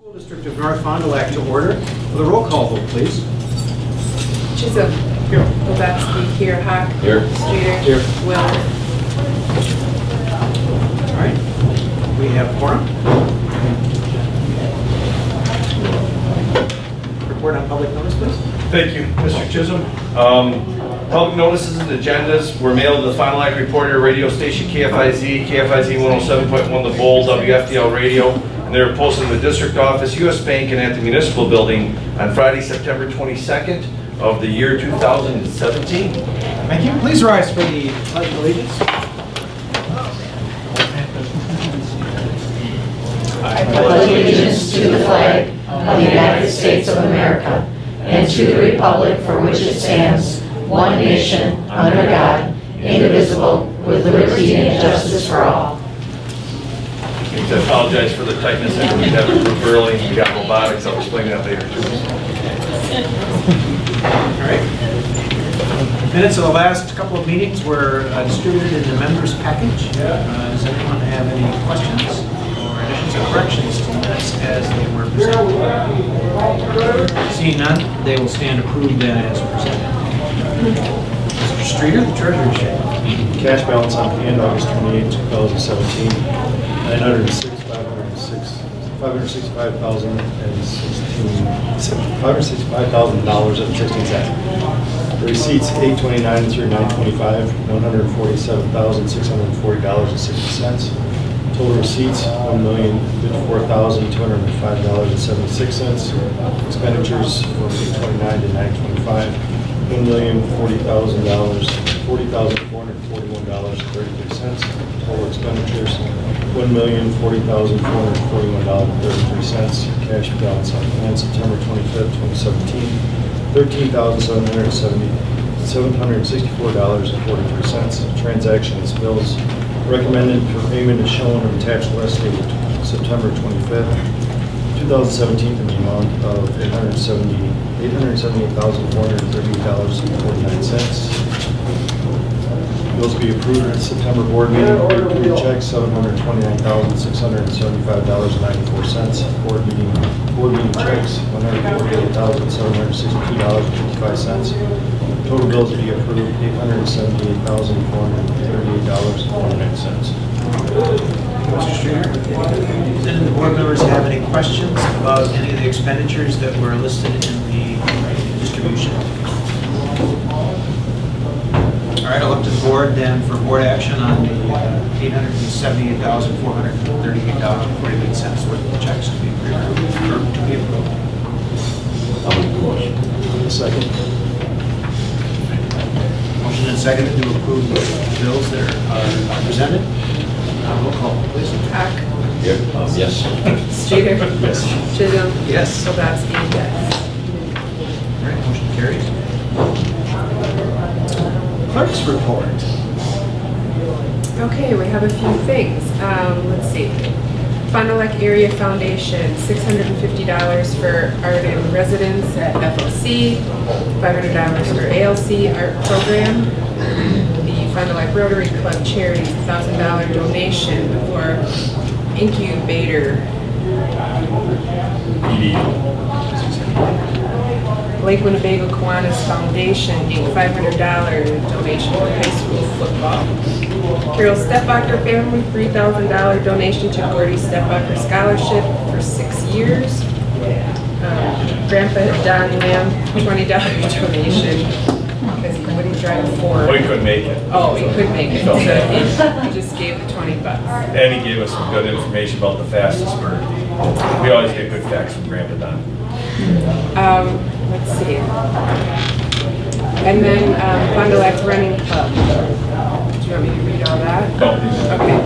School District of North Fond du Lac to order. With a roll call vote, please. Chisholm. Here. Lobetsky. Here. Hawk. Here. Streeter. Here. Will. All right. We have quorum. Report on public notice, please. Thank you, Mr. Chisholm. Public notices and agendas were mailed to the Fond du Lac Reporter radio station KFIZ 107.1 The Bowl, WFDL radio, and they were posted in the district office, U.S. Bank, and at the municipal building on Friday, September 22nd of the year 2017. Thank you. Please rise for the Pledge of Allegiance. I pledge allegiance to the flag of the United States of America and to the republic for which it stands, one nation, under God, indivisible, with liberty and justice for all. I apologize for the tightness. I we have it real early. We got robotics. I'll explain that later too. All right. Minutes of the last couple of meetings were distributed in the members' package. Does anyone have any questions or additions or corrections to minutes as they were presented? Seeing none, they will stand approved then as presented. Mr. Streeter, the treasurer check. Cash balance on hand August 28, 2017, $565,000.16. The receipts 829 through 925, $147,640.60. Total receipts $1,054,205.76. Expenditures from 829 to 925. $1,040,441.33. Total expenditures, $1,040,441.33. Cash balance on hand September 25th, 2017, $13,764.43. Transactions, bills recommended for payment is shown on attached list dated September 25th, 2017 in the amount of $878,438.49. Bills be approved at September board meeting. Pre check $729,675.94. Board meeting checks $148,762.55. Total bills to be approved $878,438.49. Mr. Streeter, did any of the board members have any questions about any of the expenditures that were listed in the distribution? All right, I'll look to the board then for board action on the $878,438.48 worth of checks to be approved. Second. Motion and seconded to approve the bills that are presented. Roll call, please. Hawk. Here. Yes. Streeter. Yes. Chisholm. Yes. Lobetsky. Yes. All right, motion carries. Clerk's report. Okay, we have a few things. Let's see. Fond du Lac Area Foundation, $650 for art in residence at FOC, $500 for ALC art program. The Fond du Lac Rotary Club charities, $1,000 donation for incubator. Lake Winnebago Kiwanis Foundation, Inc., $500 donation for high school football. Carol Stepbacher family, $3,000 donation to Gordy Stepbacher Scholarship for 6 years. Grandpa Don Lamb, $20 donation because he wouldn't drive a Ford. Well, he couldn't make it. Oh, he could make it, so he just gave the $20. And he gave us some good information about the fastest bird. We always get good facts from Grandpa Don. Let's see. And then Fond du Lac Running Club. Do you want me to read all that? Oh. Okay.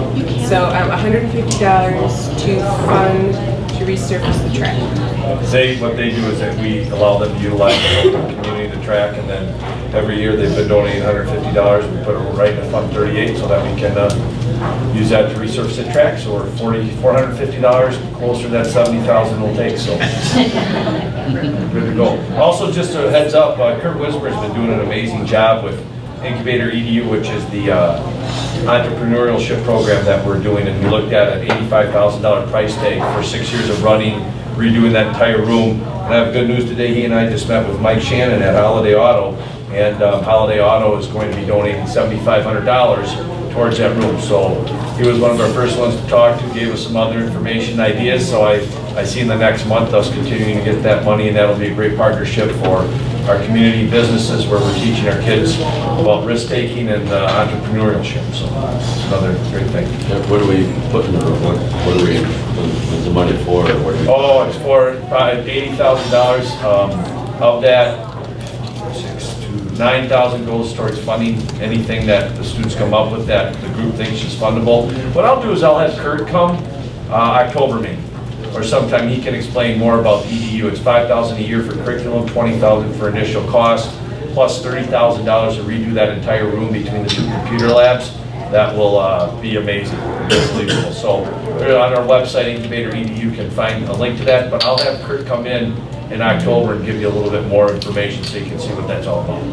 So $150 to fund to resurface the track. What they do is that we allow them to utilize the local community, the track, and then every year they've been donating $150. We put it right in Fund 38 so that we can use that to resurface the track. So we're $450 closer to that $70,000 will take. So good to go. Also, just a heads up, Kurt Wisber's been doing an amazing job with Incubator EDU, which is the entrepreneurship program that we're doing, and we looked at an $85,000 price tag for 6 years of running redoing that entire room. And I have good news today. He and I just met with Mike Shannon at Holiday Auto, and Holiday Auto is going to be donating $7,500 towards that room. So he was one of our first ones to talk to, gave us some other information, ideas. So I see in the next month us continuing to get that money, and that'll be a great partnership for our community businesses where we're teaching our kids about risk-taking and entrepreneurship. So it's another great thing. What do we put in the room? What do we, what's the money for? Or what do we? Oh, it's for $80,000. Of that, 6 to 9,000 goes towards funding anything that the students come up with that the group thinks is fundable. What I'll do is I'll have Kurt come October maybe, or sometime he can explain more about the EDU. It's $5,000 a year for curriculum, $20,000 for initial cost, plus $30,000 to redo that entire room between the 2 computer labs. That will be amazing, unbelievable. So on our website, Incubator EDU, you can find a link to that, but I'll have Kurt come in October and give you a little bit more information so you can see what that's all about.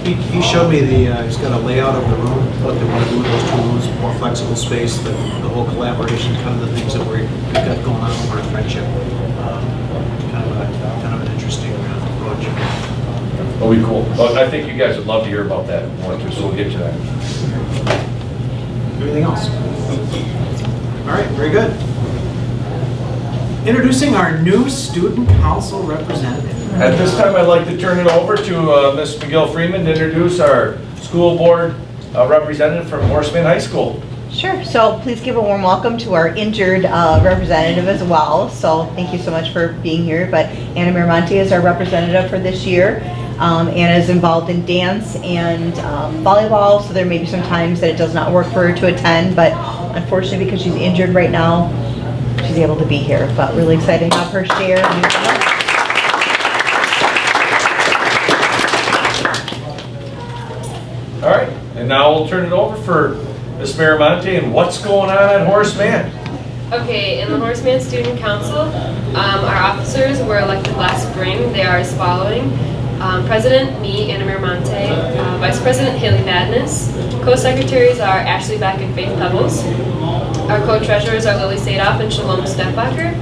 He showed me he's got a layout of the room, what they want to do with those 2 rooms, more flexible space, the whole collaboration, kind of the things that we've got going on with our friendship. Kind of an interesting approach. That'll be cool. Well, I think you guys would love to hear about that, so we'll get to that. Anything else? All right, very good. Introducing our new student council representative. At this time, I'd like to turn it over to Ms. McGill Freeman to introduce our school board representative from Horseman High School. Sure, so please give a warm welcome to our injured representative as well. So thank you so much for being here. But Anna Miramonte is our representative for this year. Anna is involved in dance and volleyball, so there may be some times that it does not work for her to attend, but unfortunately because she's injured right now, she's able to be here. But really excited to have her share. All right, and now we'll turn it over for Ms. Miramonte and what's going on at Horseman. Okay, in the Horseman Student Council, our officers were elected last spring. They are as following. President, me, Anna Miramonte. Vice President, Haley Madness. Co-secretaries are Ashley Beck and Faith Pebbles. Our co-treasurers are Lily Sadoff and Shalom Stepbacher.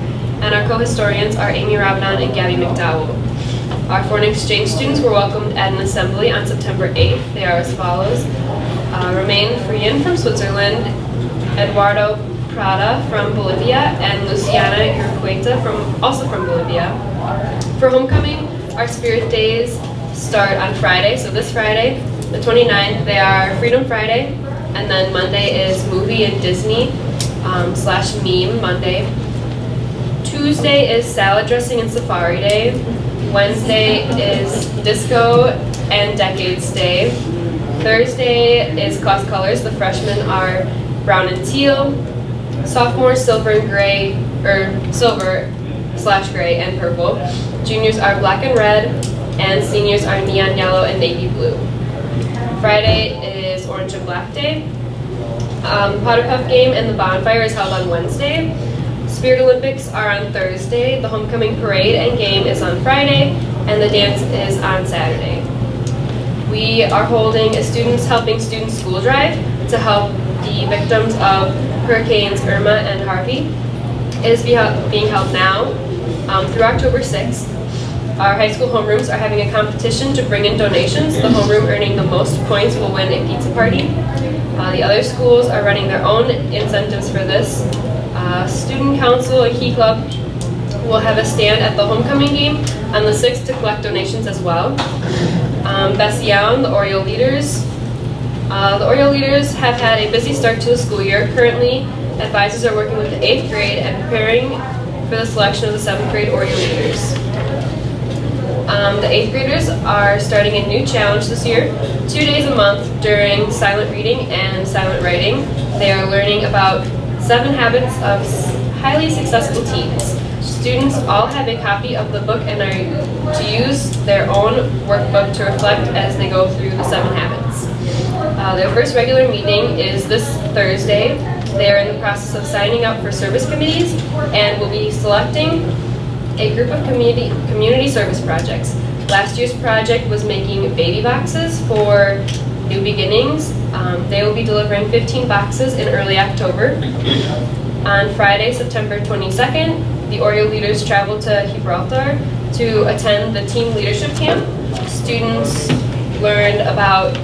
And our co-historians are Amy Rabnon and Gabby McDowell. Our foreign exchange students were welcomed at an assembly on September 8th. They are as follows. Romain Frian from Switzerland, Eduardo Prada from Bolivia, and Luciana Urqueta also from Bolivia. For homecoming, our Spirit Days start on Friday, so this Friday, the 29th, they are Freedom Friday, and then Monday is Movie and Disney / Meme Monday. Tuesday is Salad Dressing and Safari Day. Wednesday is Disco and Decades Day. Thursday is Class Colors. The freshmen are brown and teal. Sophomores, silver and gray, or silver / gray and purple. Juniors are black and red, and seniors are neon yellow and navy blue. Friday is Orange and Black Day. The Powder Puff Game and the Bonfire is held on Wednesday. Spirit Olympics are on Thursday. The Homecoming Parade and Game is on Friday, and the dance is on Saturday. We are holding a Students Helping Students School Drive to help the victims of Hurricanes Irma and Harvey. It is being held now through October 6th. Our high school homerooms are having a competition to bring in donations. The homeroom earning the most points will win a pizza party. The other schools are running their own incentives for this. Student Council and Key Club will have a stand at the homecoming game on the 6th to collect donations as well. Bessiaun, the Oriole Leaders. The Oriole Leaders have had a busy start to the school year. Currently, advisors are working with the 8th grade and preparing for the selection of the 7th grade Oriole Leaders. The 8th graders are starting a new challenge this year, 2 days a month during silent reading and silent writing. They are learning about 7 habits of highly successful teens. Students all have a copy of the book and are to use their own workbook to reflect as they go through the 7 habits. Their first regular meeting is this Thursday. They are in the process of signing up for service committees and will be selecting a group of community service projects. Last year's project was making baby boxes for New Beginnings. They will be delivering 15 boxes in early October. On Friday, September 22nd, the Oriole leaders traveled to Gibraltar to attend the team leadership camp. Students learned about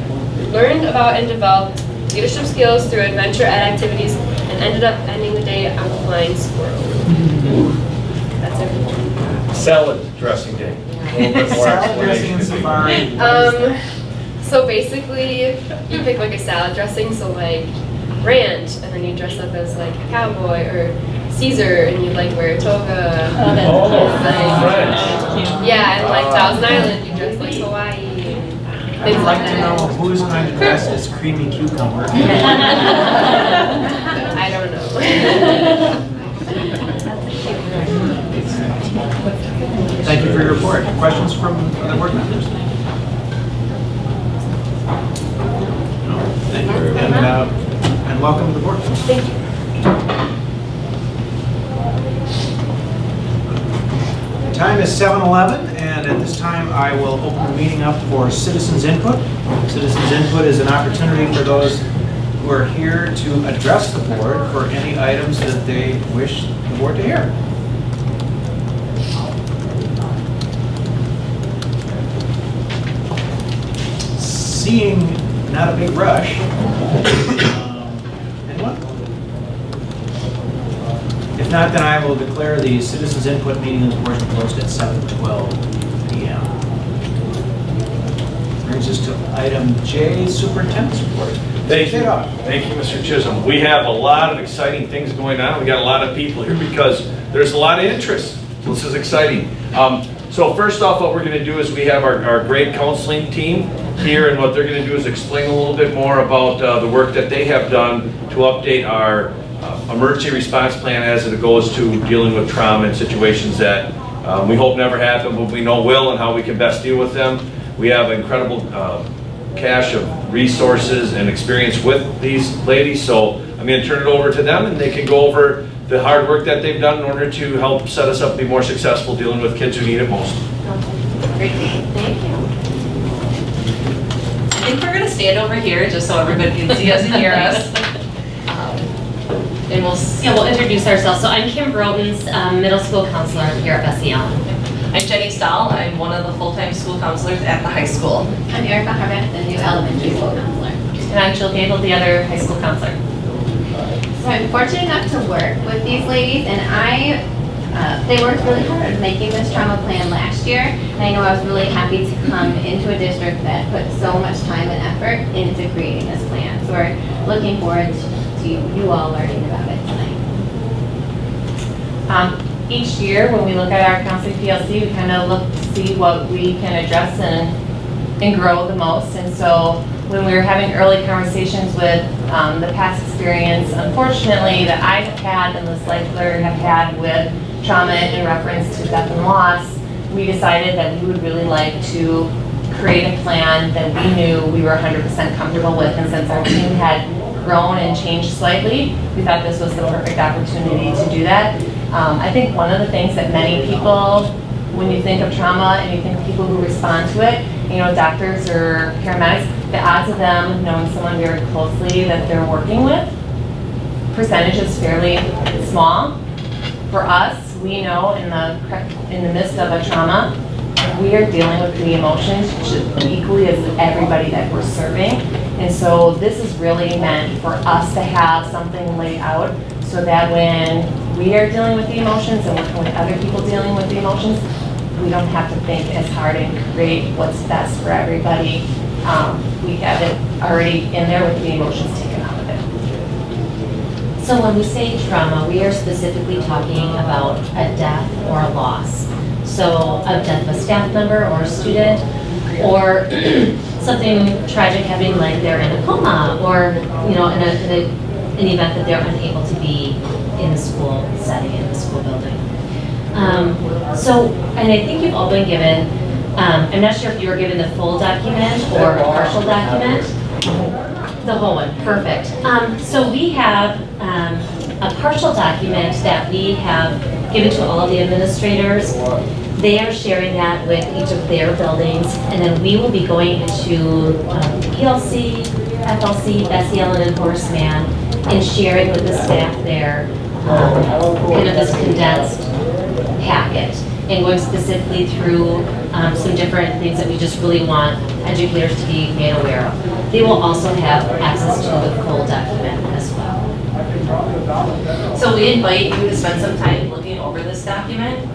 and developed leadership skills through adventure ed activities and ended up ending the day on a flying squirrel. That's it. Salad dressing day. A little bit more Salad dressing and explanation. safari. So basically, you pick like a salad dressing, so like ranch, and then you dress up as like a cowboy or Caesar, and you like wear a toga. Oh, French. Yeah, and like Thousand Island, you dress like Hawaii, and things I'd like like to know that. who's going to dress as creamy cucumber. I don't know. Thank you for your report. Questions from other board members? No? Thank you. And welcome to the board. Thank you. The time is 7:11, and at this time, I will open the meeting up for citizens' input. Citizens' input is an opportunity for those who are here to address the board for any items that they wish the board to hear. Seeing not a big rush. Anyone? If not, then I will declare the citizens' input meeting of the board closed at 7:12 p.m. Brings us to item J, superintendent's report. Thank you. Take it off. Thank you, Mr. Chisholm. We have a lot of exciting things going on. We got a lot of people here because there's a lot of interest. This is exciting. So first off, what we're going to do is we have our great counseling team here, and what they're going to do is explain a little bit more about the work that they have done to update our emergency response plan as it goes to dealing with trauma and situations that we hope never happen, but we know will, and how we can best deal with them. We have incredible cache of resources and experience with these ladies, so I'm going to turn it over to them, and they can go over the hard work that they've done in order to help set us up to be more successful dealing with kids who need it most. Great, thank you. I think we're going to stand over here just so everybody can see us and hear us. And we'll introduce ourselves. So I'm Kim Broden's middle school counselor here at SEL. I'm Jenny Stahl. I'm one of the full-time school counselors at the high school. I'm Erica Harbeck, the new elementary school counselor. And I'm Jill Gable, the other high school counselor. So I'm fortunate enough to work with these ladies, and they worked really hard making this trauma plan last year. And I know I was really happy to come into a district that put so much time and effort into creating this plan. So we're looking forward to you all learning about it tonight. Each year when we look at our counseling PLC, we kind of look to see what we can address and grow the most. And so when we were having early conversations with the past experience, unfortunately, that I have had and Liz Leichler have had with trauma in reference to death and loss, we decided that we would really like to create a plan that we knew we were 100% comfortable with. And since our team had grown and changed slightly, we thought this was the perfect opportunity to do that. I think one of the things that many people, when you think of trauma and you think of people who respond to it, doctors or paramedics, the odds of them knowing someone very closely that they're working with, percentage is fairly small. For us, we know in the midst of a trauma, we are dealing with the emotions just equally as everybody that we're serving. And so this is really meant for us to have something laid out so that when we are dealing with the emotions and working with other people dealing with the emotions, we don't have to think as hard and create what's best for everybody. We have it already in there with the emotions taken out of it. So when we say trauma, we are specifically talking about a death or a loss. So a death of a staff member or a student, or something tragic happening, like they're in a coma, or in an event that they're unable to be in the school setting, in the school building. And I think you've all been given, I'm not sure if you were given the full document or a partial document. The whole one, perfect. So we have a partial document that we have given to all of the administrators. They are sharing that with each of their buildings, and then we will be going into ELC, FLC, SEL, and Horace Mann, and sharing with the staff there kind of this condensed packet and going specifically through some different things that we just really want educators to be made aware of. They will also have access to the full document as well. So we invite you to spend some time looking over this document.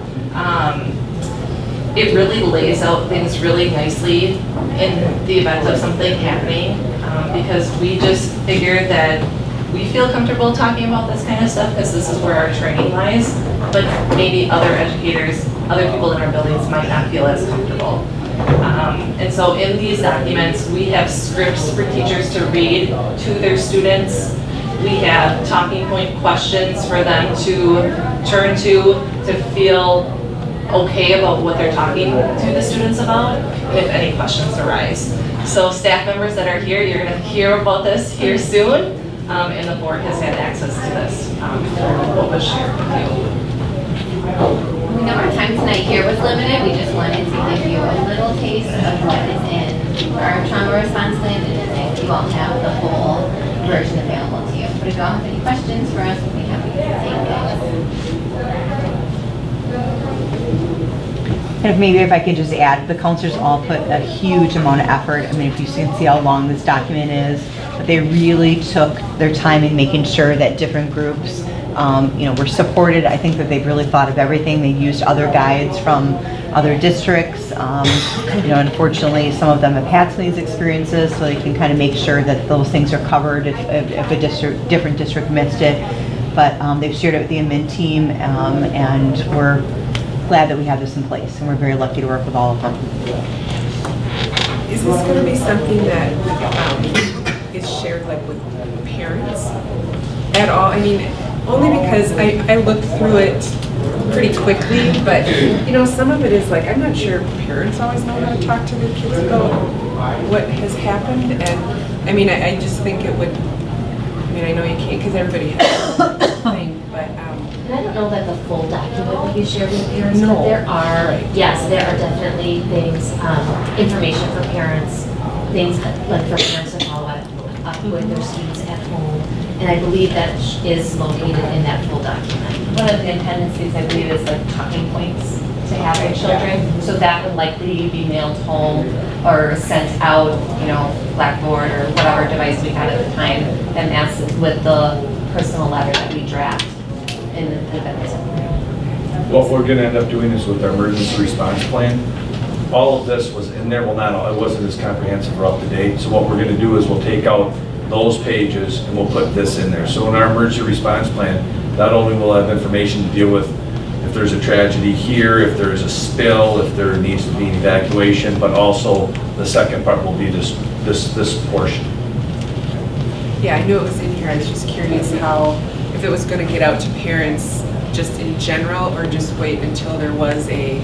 It really lays out things really nicely in the event of something happening, because we just figured that we feel comfortable talking about this kind of stuff because this is where our training lies, but maybe other educators, other people in our buildings might not feel as comfortable. And so in these documents, we have scripts for teachers to read to their students. We have talking point questions for them to turn to feel okay about what they're talking to the students about if any questions arise. So staff members that are here, you're going to hear about this here soon, and the board has had access to this what was shared with you. We know our time tonight here was limited. We just wanted to give you a little taste of what is in our trauma response plan, and if you all have the full version available to you. But if you all have any questions for us, we'll be happy to take those. And maybe if I could just add, the counselors all put a huge amount of effort. I mean, if you can see how long this document is, but they really took their time in making sure that different groups, were supported. I think that they've really thought of everything. They used other guides from other districts. Unfortunately, some of them have had some of these experiences, so they can kind of make sure that those things are covered if a different district missed it. But they've shared it with the admin team, and we're glad that we have this in place, and we're very lucky to work with all of them. Is this going to be something that is shared like with parents at all? I mean, only because I looked through it pretty quickly, but some of it is like, I'm not sure parents always know how to talk to their kids about what has happened, and I mean, I just think it would, I know you can't because everybody has their thing, but And I don't know that the full document will be shared with parents, No. but there are, Right. yes, there are definitely things, information for parents, things like for parents to follow up with their students at home. And I believe that is located in that full document. One of the tendencies, I believe, is like talking points to have with children. So that would likely be mailed home or sent out, Blackboard or whatever device we had at the time. And that's with the personal letter that we draft in the event. What we're gonna end up doing is with our emergency response plan, all of this was in there, well, not all, it wasn't as comprehensive or up to date. So what we're gonna do is we'll take out those pages and we'll put this in there. So in our emergency response plan, not only will have information to deal with if there's a tragedy here, if there's a spill, if there needs to be an evacuation, but also the second part will be this portion. yeah, I knew it was in here. I was just curious if it was going to get out to parents just in general, or just wait until there was a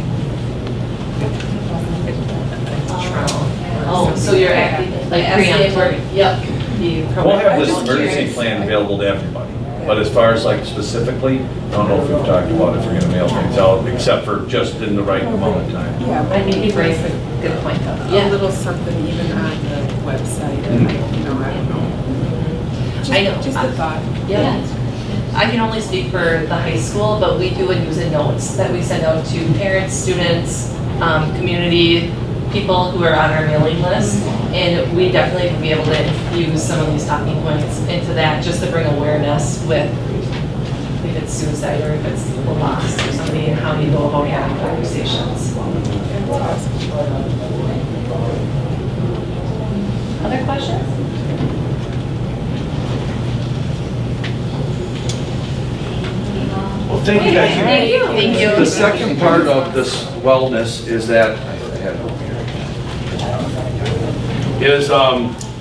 trauma. Oh, so you're acting like preemptive. Yep. We'll have this just emergency curious. plan available to everybody. But as far as like specifically, I don't know if we've talked about if we're gonna mail things out, except for just in the right amount of time. Yeah, but I think you raised a good point though. a little something even on the website, I don't know. I know. Just a thought. Yeah. I can only speak for the high school, but we do a news and notes that we send out to parents, students, community, people who are on our mailing list. And we definitely can be able to infuse some of these talking points into that just to bring awareness with if it's suicide or if it's a loss or somebody and how do you go about having conversations. Other questions? Well, thank you guys. Thank you. The second part of this wellness is that,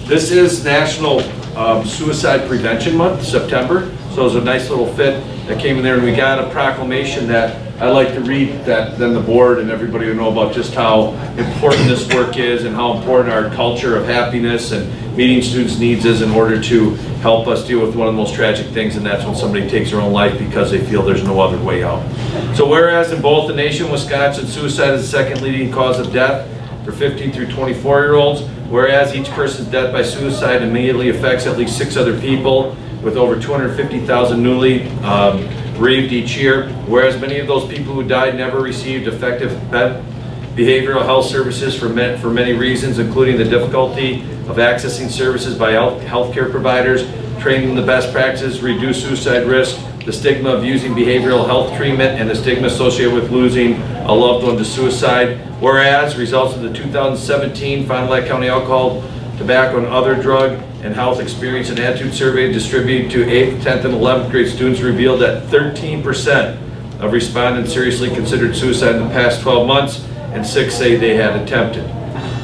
this is National Suicide Prevention Month, September. So it was a nice little fit that came in there, and we got a proclamation that I like to read, that then the board and everybody will know about just how important this work is and how important our culture of happiness and meeting students' needs is in order to help us deal with one of the most tragic things, and that's when somebody takes their own life because they feel there's no other way out. So whereas in both the nation, Wisconsin, suicide is the second leading cause of death for 15 through 24-year-olds, whereas each person's death by suicide immediately affects at least 6 other people, with over 250,000 newly bereaved each year. Whereas many of those people who died never received effective behavioral health services for many reasons, including the difficulty of accessing services by healthcare providers, training the best practices, reduce suicide risk, the stigma of using behavioral health treatment, and the stigma associated with losing a loved one to suicide. Whereas results of the 2017 Fond du Lac County Alcohol, Tobacco, and Other Drug and Health Experience and Attitude Survey distributed to 8th, 10th, and 11th grade students revealed that 13% of respondents seriously considered suicide in the past 12 months, and 6 say they had attempted.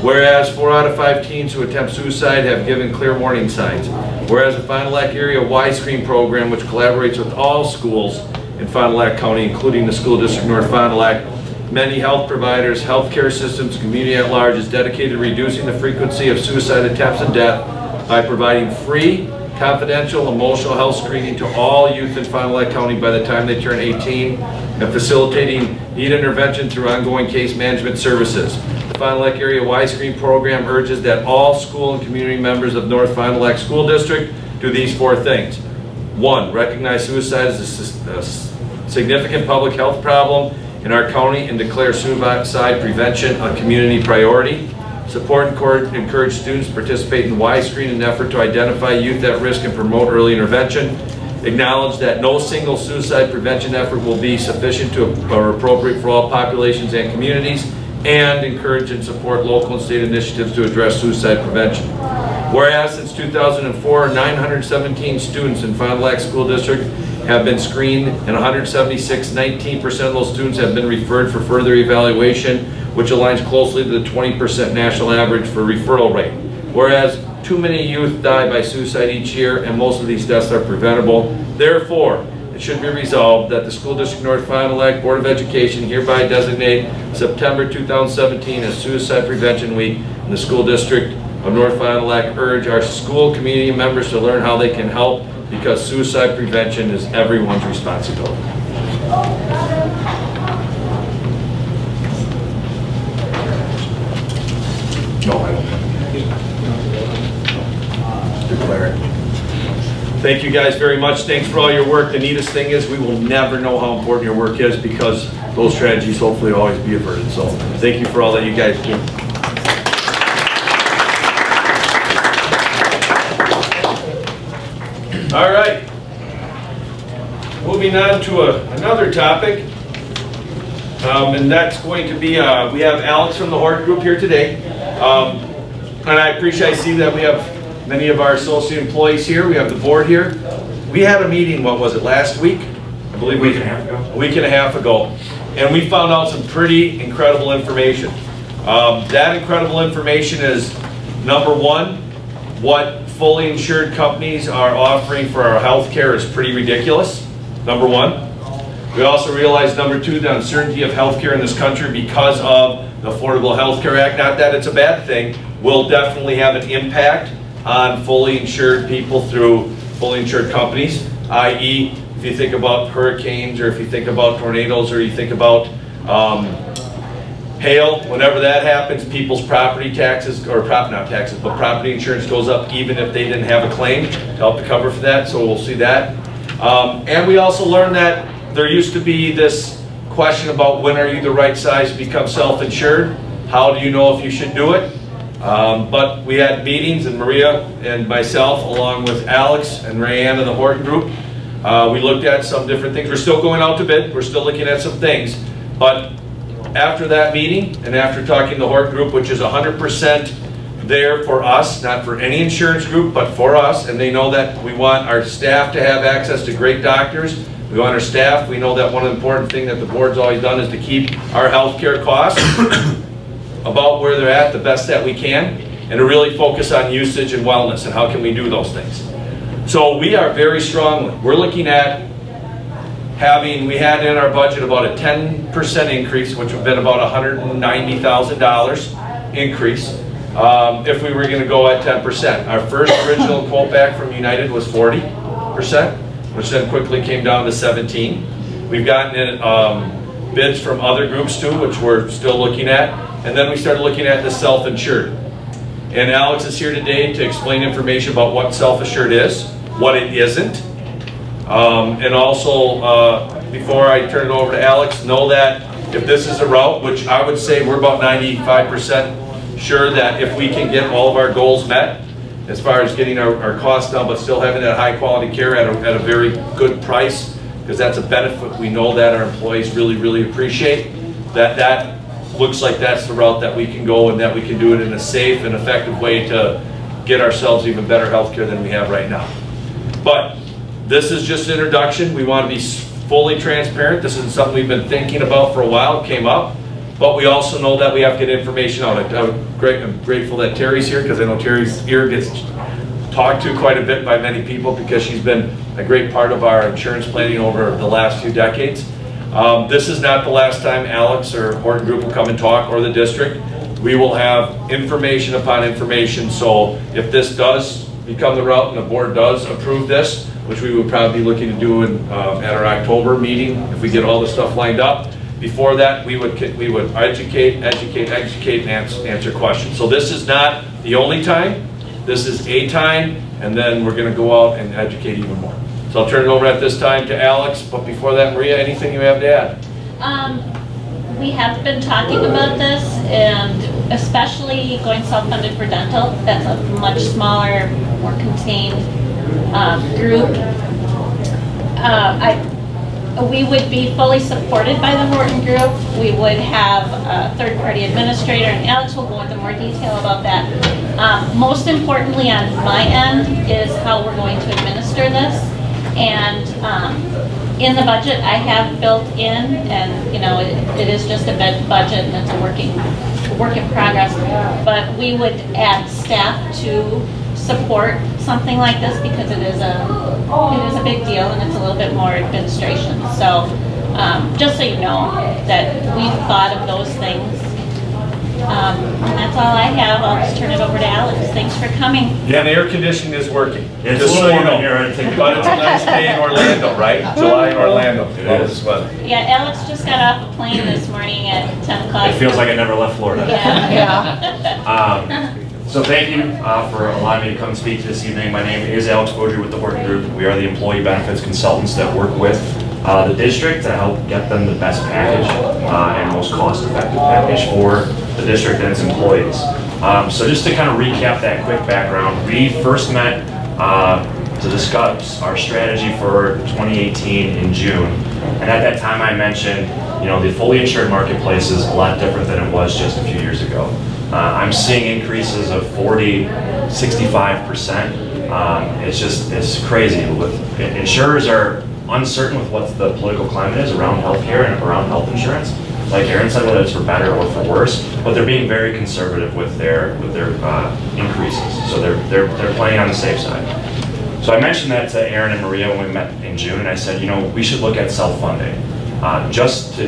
Whereas 4 out of 5 teens who attempt suicide have given clear warning signs. Whereas the Fond du Lac Area Y-Screen program, which collaborates with all schools in Fond du Lac County, including the School District North Fond du Lac, many health providers, healthcare systems, community at large, is dedicated to reducing the frequency of suicide attempts and death by providing free, confidential, emotional health screening to all youth in Fond du Lac County by the time they turn 18, and facilitating need intervention through ongoing case management services. The Fond du Lac Area Y-Screen program urges that all school and community members of North Fond du Lac School District do these 4 things. 1, recognize suicide as a significant public health problem in our county and declare suicide prevention a community priority. Support and encourage students to participate in Y-Screen in an effort to identify youth at risk and promote early intervention. Acknowledge that no single suicide prevention effort will be sufficient or appropriate for all populations and communities, and encourage and support local and state initiatives to address suicide prevention. Whereas since 2004, 917 students in Fond du Lac School District have been screened, and 176, 19% of those students have been referred for further evaluation, which aligns closely to the 20% national average for referral rate. Whereas too many youth die by suicide each year, and most of these deaths are preventable. Therefore, it should be resolved that the School District North Fond du Lac Board of Education hereby designate September 2017 as Suicide Prevention Week, and the School District of North Fond du Lac urge our school community members to learn how they can help, because suicide prevention is everyone's responsibility. No, I don't have it. Declare it. Thank you guys very much. Thanks for all your work. The neatest thing is we will never know how important your work is, because those tragedies hopefully will always be averted. So thank you for all that you guys do. All right. Moving on to another topic. And that's going to be, we have Alex from the Hort Group here today. And I see that we have many of our associate employees here. We have the board here. We had a meeting, what was it, last week? I believe a week and a half ago. And we found out some pretty incredible information. That incredible information is, number 1, what fully insured companies are offering for our health care is pretty ridiculous, number 1. We also realized, number 2, the uncertainty of healthcare in this country because of the Affordable Health Care Act. Not that it's a bad thing, will definitely have an impact on fully insured people through fully insured companies, i.e. if you think about hurricanes, or if you think about tornadoes, or you think about hail, whenever that happens, people's property taxes, or not taxes, but property insurance goes up even if they didn't have a claim to help to cover for that, so we'll see that. And we also learned that there used to be this question about when are you the right size to become self-insured? How do you know if you should do it? But we had meetings, and Maria and myself, along with Alex and Rayanne of the Horton Group, we looked at some different things. We're still going out to bid. We're still looking at some things. But after that meeting, and after talking to the Horton Group, which is 100% there for us, not for any insurance group, but for us, and they know that we want our staff to have access to great doctors. We want our staff, we know that one important thing that the board's always done is to keep our healthcare costs about where they're at the best that we can, and to really focus on usage and wellness and how can we do those things. So we are very strongly, we're looking at having, we had in our budget about a 10% increase, which would have been about $190,000 increase if we were going to go at 10%. Our first original quote back from United was 40%, which then quickly came down to 17%. We've gotten in bids from other groups too, which we're still looking at. And then we started looking at the self-insured. And Alex is here today to explain information about what self-insured is, what it isn't, And also, before I turn it over to Alex, know that if this is a route, which I would say we're about 95% sure that if we can get all of our goals met, as far as getting our costs down, but still having that high quality care at a very good price, because that's a benefit we know that our employees really, really appreciate, that looks like that's the route that we can go, and that we can do it in a safe and effective way to get ourselves even better health care than we have right now. But this is just an introduction. We want to be fully transparent. This is something we've been thinking about for a while. It came up. But we also know that we have to get information out. I'm grateful that Terry's here, because I know Terry's ear gets talked to quite a bit by many people, because she's been a great part of our insurance planning over the last few decades. This is not the last time Alex or Horton Group will come and talk, or the district. We will have information upon information, so if this does become the route and the board does approve this, which we would probably be looking to do at our October meeting, if we get all the stuff lined up. Before that, we would educate, and answer questions. So this is not the only time. This is a time, and then we're going to go out and educate even more. So I'll turn it over at this time to Alex. But before that, Maria, anything you have to add? We have been talking about this, and especially going self-funded for dental. That's a much smaller, more contained group. We would be fully supported by the Horton Group. We would have a third-party administrator, and Alex will go into more detail about that. Most importantly on my end is how we're going to administer this. And in the budget, I have built in, and you know, it is just a budget, and it's a work in progress, but we would add staff to support something like this, because it is a big deal, and it's a little bit more administration. So just so you know that we've thought of those things. And that's all I have. I'll just turn it over to Alex. Thanks for coming. Yeah, the air conditioning is working. It's Just a so little you warm know. in here, I think. But it's a nice day in Orlando, right? July in Orlando. Love this weather. Yeah, Alex just got off a plane this morning at 10 o'clock. It feels like I never left Florida. Yeah. So thank you for allowing me to come speak this evening. My name is Alex Beaudry with the Horton Group. We are the employee benefits consultants that work with the district to help get them the best package and most cost-effective package for the district and its employees. So just to kind of recap that quick background, we first met to discuss our strategy for 2018 in June. And at that time I mentioned, you know, the fully insured marketplace is a lot different than it was just a few years ago. I'm seeing increases of 40, 65%. It's crazy. Insurers are uncertain with what the political climate is around healthcare and around health insurance. Like Aaron said, whether it's for better or for worse, but they're being very conservative with their increases. So they're playing on the safe side. So I mentioned that to Aaron and Maria when we met in June, and I said, you know, we should look at self-funding, just to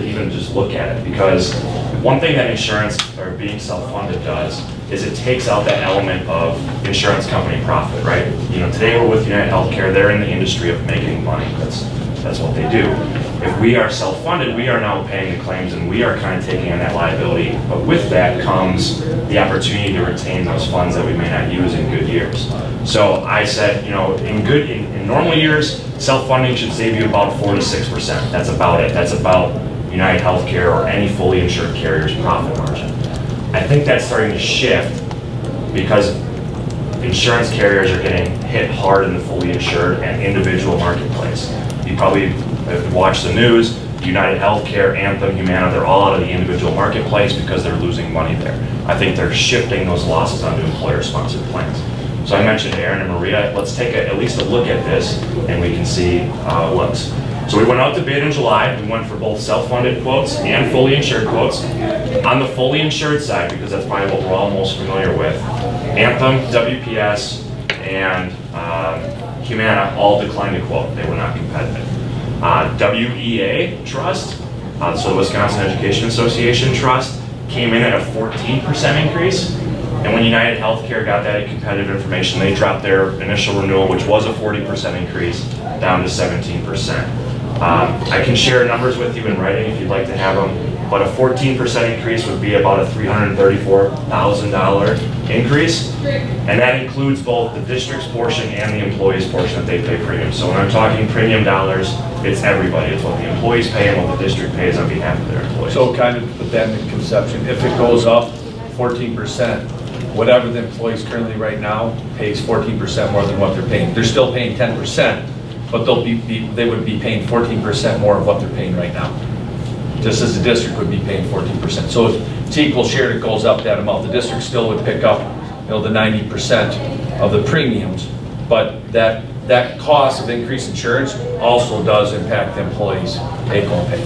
look at it, because one thing that insurance or being self-funded does is it takes out that element of insurance company profit, right? You know, today we're with United Healthcare. They're in the industry of making money. That's what they do. If we are self-funded, we are now paying the claims, and we are kind of taking on that liability. But with that comes the opportunity to retain those funds that we may not use in good years. So I said, you know, in normal years, self-funding should save you about 4 to 6%. That's about it. That's about United Healthcare or any fully insured carrier's profit margin. I think that's starting to shift because insurance carriers are getting hit hard in the fully insured and individual marketplace. You probably have watched the news. United Healthcare, Anthem, Humana, they're all out of the individual marketplace because they're losing money there. I think they're shifting those losses onto employer-sponsored plans. So I mentioned Aaron and Maria, let's take at least a look at this and we can see how it looks. So we went out to bid in July. We went for both self-funded quotes and fully insured quotes. On the fully insured side, because that's probably what we're all most familiar with, Anthem, WPS, and Humana all declined to quote. They were not competitive. WEA Trust, so the Wisconsin Education Association Trust, came in at a 14% increase. And when United Healthcare got that competitive information, they dropped their initial renewal, which was a 40% increase, down to 17%. I can share numbers with you in writing if you'd like to have them. but a 14% increase would be about a $334,000 increase. And that includes both the district's portion and the employee's portion that they pay premium. So when I'm talking premium dollars, it's everybody. It's what the employees pay and what the district pays on behalf of their employees. So kind of put that in conception, if it goes up 14%, whatever the employees currently right now pays 14% more than what they're paying. They're still paying 10%, but they would be paying 14% more of what they're paying right now. Just as the district would be paying 14%. So it's equal share, it goes up that amount. The district still would pick up, the 90% of the premiums, but that cost of increased insurance also does impact the employees' take-home pay.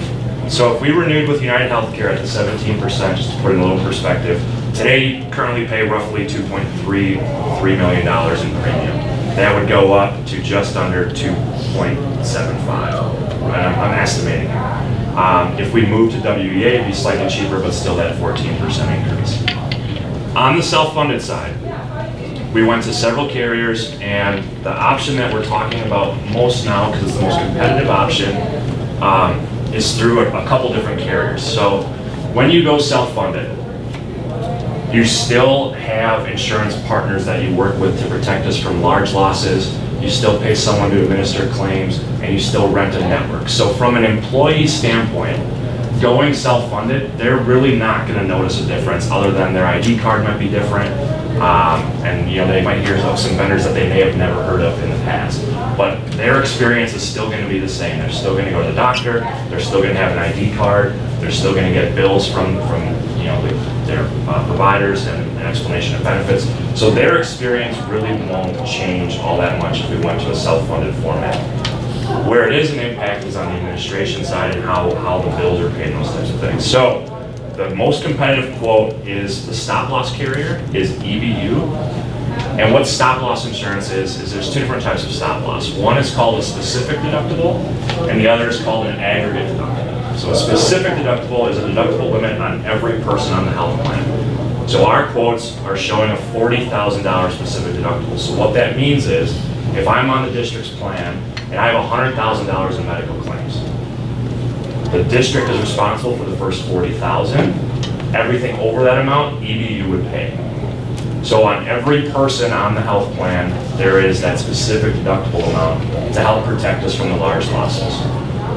So if we renewed with United Healthcare at the 17%, just to put it in a little perspective, today you currently pay roughly $2.3 million in premium. That would go up to just under 2.75. I'm estimating. If we move to WEA, it'd be slightly cheaper, but still that 14% increase. On the self-funded side, we went to several carriers, and the option that we're talking about most now, because it's the most competitive option, is through a couple different carriers. So when you go self-funded, you still have insurance partners that you work with to protect us from large losses. You still pay someone to administer claims, and you still rent a network. So from an employee standpoint, going self-funded, they're really not going to notice a difference other than their ID card might be different. And they might hear of some vendors that they may have never heard of in the past. But their experience is still going to be the same. They're still going to go to the doctor. They're still going to have an ID card. They're still going to get bills from their providers and an explanation of benefits. So their experience really won't change all that much if we went to a self-funded format. Where it is an impact is on the administration side and how the bills are paid and those types of things. So the most competitive quote is the stop-loss carrier, is EBU. And what stop-loss insurance is there's two different types of stop-loss. One is called a specific deductible, and the other is called an aggregate deductible. So a specific deductible is a deductible limit on every person on the health plan. So our quotes are showing a $40,000 specific deductible. So what that means is, if I'm on the district's plan and I have $100,000 in medical claims, the district is responsible for the first $40,000. Everything over that amount, EBU would pay. So on every person on the health plan, there is that specific deductible amount to help protect us from the large losses.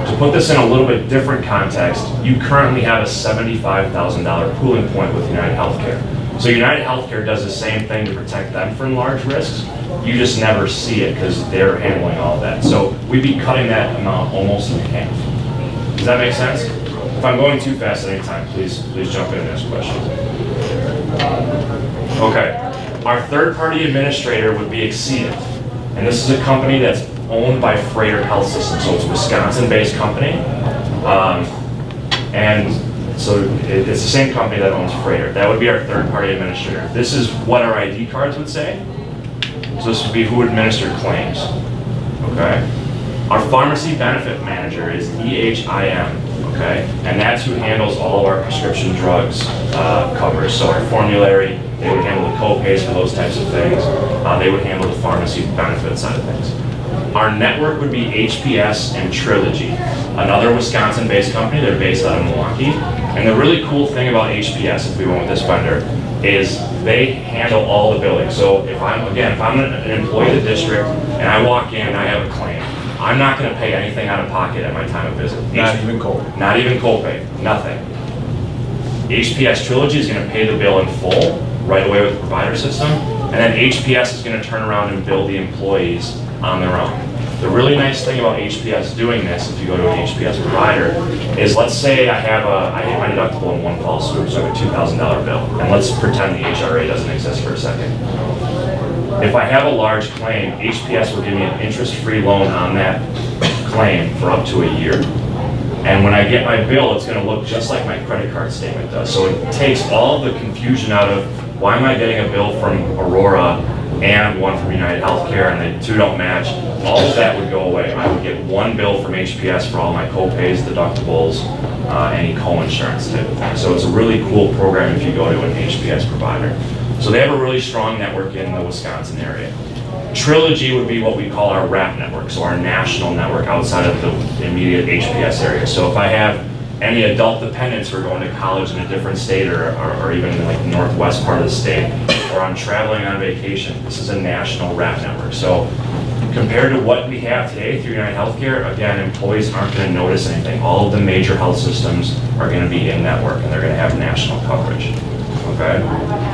To put this in a little bit different context, you currently have a $75,000 pooling point with United Healthcare. So United Healthcare does the same thing to protect them from large risks. You just never see it because they're handling all of that. So we'd be cutting that amount almost in half. Does that make sense? If I'm going too fast at any time, please jump in and ask questions. Okay. Our third-party administrator would be Exceeded. And this is a company that's owned by Freighter Health System. So it's a Wisconsin-based company. And so it's the same company that owns Freighter. That would be our third-party administrator. This is what our ID cards would say. So this would be who administered claims. Okay. Our pharmacy benefit manager is EHIM, okay? And that's who handles all of our prescription drugs coverage. So our formulary, they would handle the co-pays for those types of things. They would handle the pharmacy benefit side of things. Our network would be HPS and Trilogy, another Wisconsin-based company. They're based out of Milwaukee. And the really cool thing about HPS, if we went with this vendor, is they handle all the billing. So if I'm an employee of the district and I walk in and I have a claim, I'm not going to pay anything out of pocket at my time of visit. Not even copay. Not even copay. Nothing. HPS Trilogy is going to pay the bill in full right away with the provider system, and then HPS is going to turn around and bill the employees on their own. The really nice thing about HPS doing this, if you go to an HPS provider, is let's say I hit my deductible in one fall swoop, so I have a $2,000 bill, and let's pretend the HRA doesn't exist for a second. If I have a large claim, HPS will give me an interest-free loan on that claim for up to a year. And when I get my bill, it's going to look just like my credit card statement does. So it takes all the confusion out of why am I getting a bill from Aurora and one from United Healthcare and the two don't match. All of that would go away. I would get one bill from HPS for all my co-pays, deductibles, any co-insurance type of thing. So it's a really cool program if you go to an HPS provider. So they have a really strong network in the Wisconsin area. Trilogy would be what we call our wrap network, so our national network outside of the immediate HPS area. So if I have any adult dependents who are going to college in a different state or even in like the northwest part of the state, or on traveling on vacation. This is a national wrap network. So compared to what we have today through United Healthcare, again, employees aren't going to notice anything. All of the major health systems are going to be in network, and they're going to have national coverage. Okay?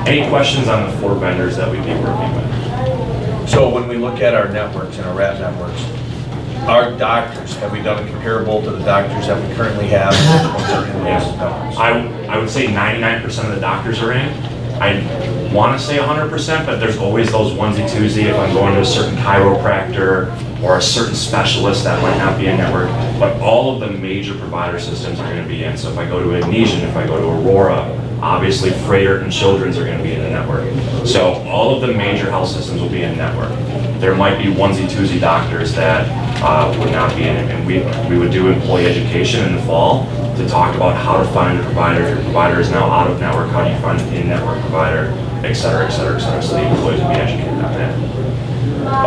Any questions on the 4 vendors that we'd be working with? So when we look at our networks and our wrap networks, our doctors, have we done a comparable to the doctors that we currently have? I would say 99% of the doctors are in. I want to say 100%, but there's always those onesie-twosie if I'm going to a certain chiropractor or a certain specialist that might not be in network. But all of the major provider systems are going to be in. So if I go to Agnesian, if I go to Aurora, obviously Freighter and Children's are going to be in the network. So all of the major health systems will be in network. There might be onesie-twosie doctors that would not be in it, and we would do employee education in the fall to talk about how to find a provider. If your provider is now out of network, how do you find an in-network provider, et cetera, et cetera, et cetera. So the employees would be educated on that.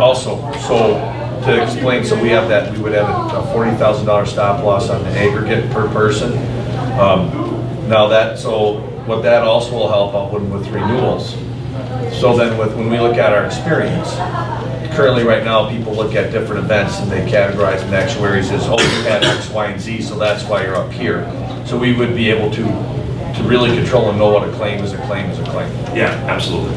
Also, so to explain, so we have that, we would have a $40,000 stop loss on the aggregate per person. Now that, so what that also will help out with renewals. So then when we look at our experience, currently right now people look at different events and they categorize the actuaries as, oh, you had X, Y, and Z, so that's why you're up here. So we would be able to really control and know what a claim is a claim is a claim. Yeah, absolutely.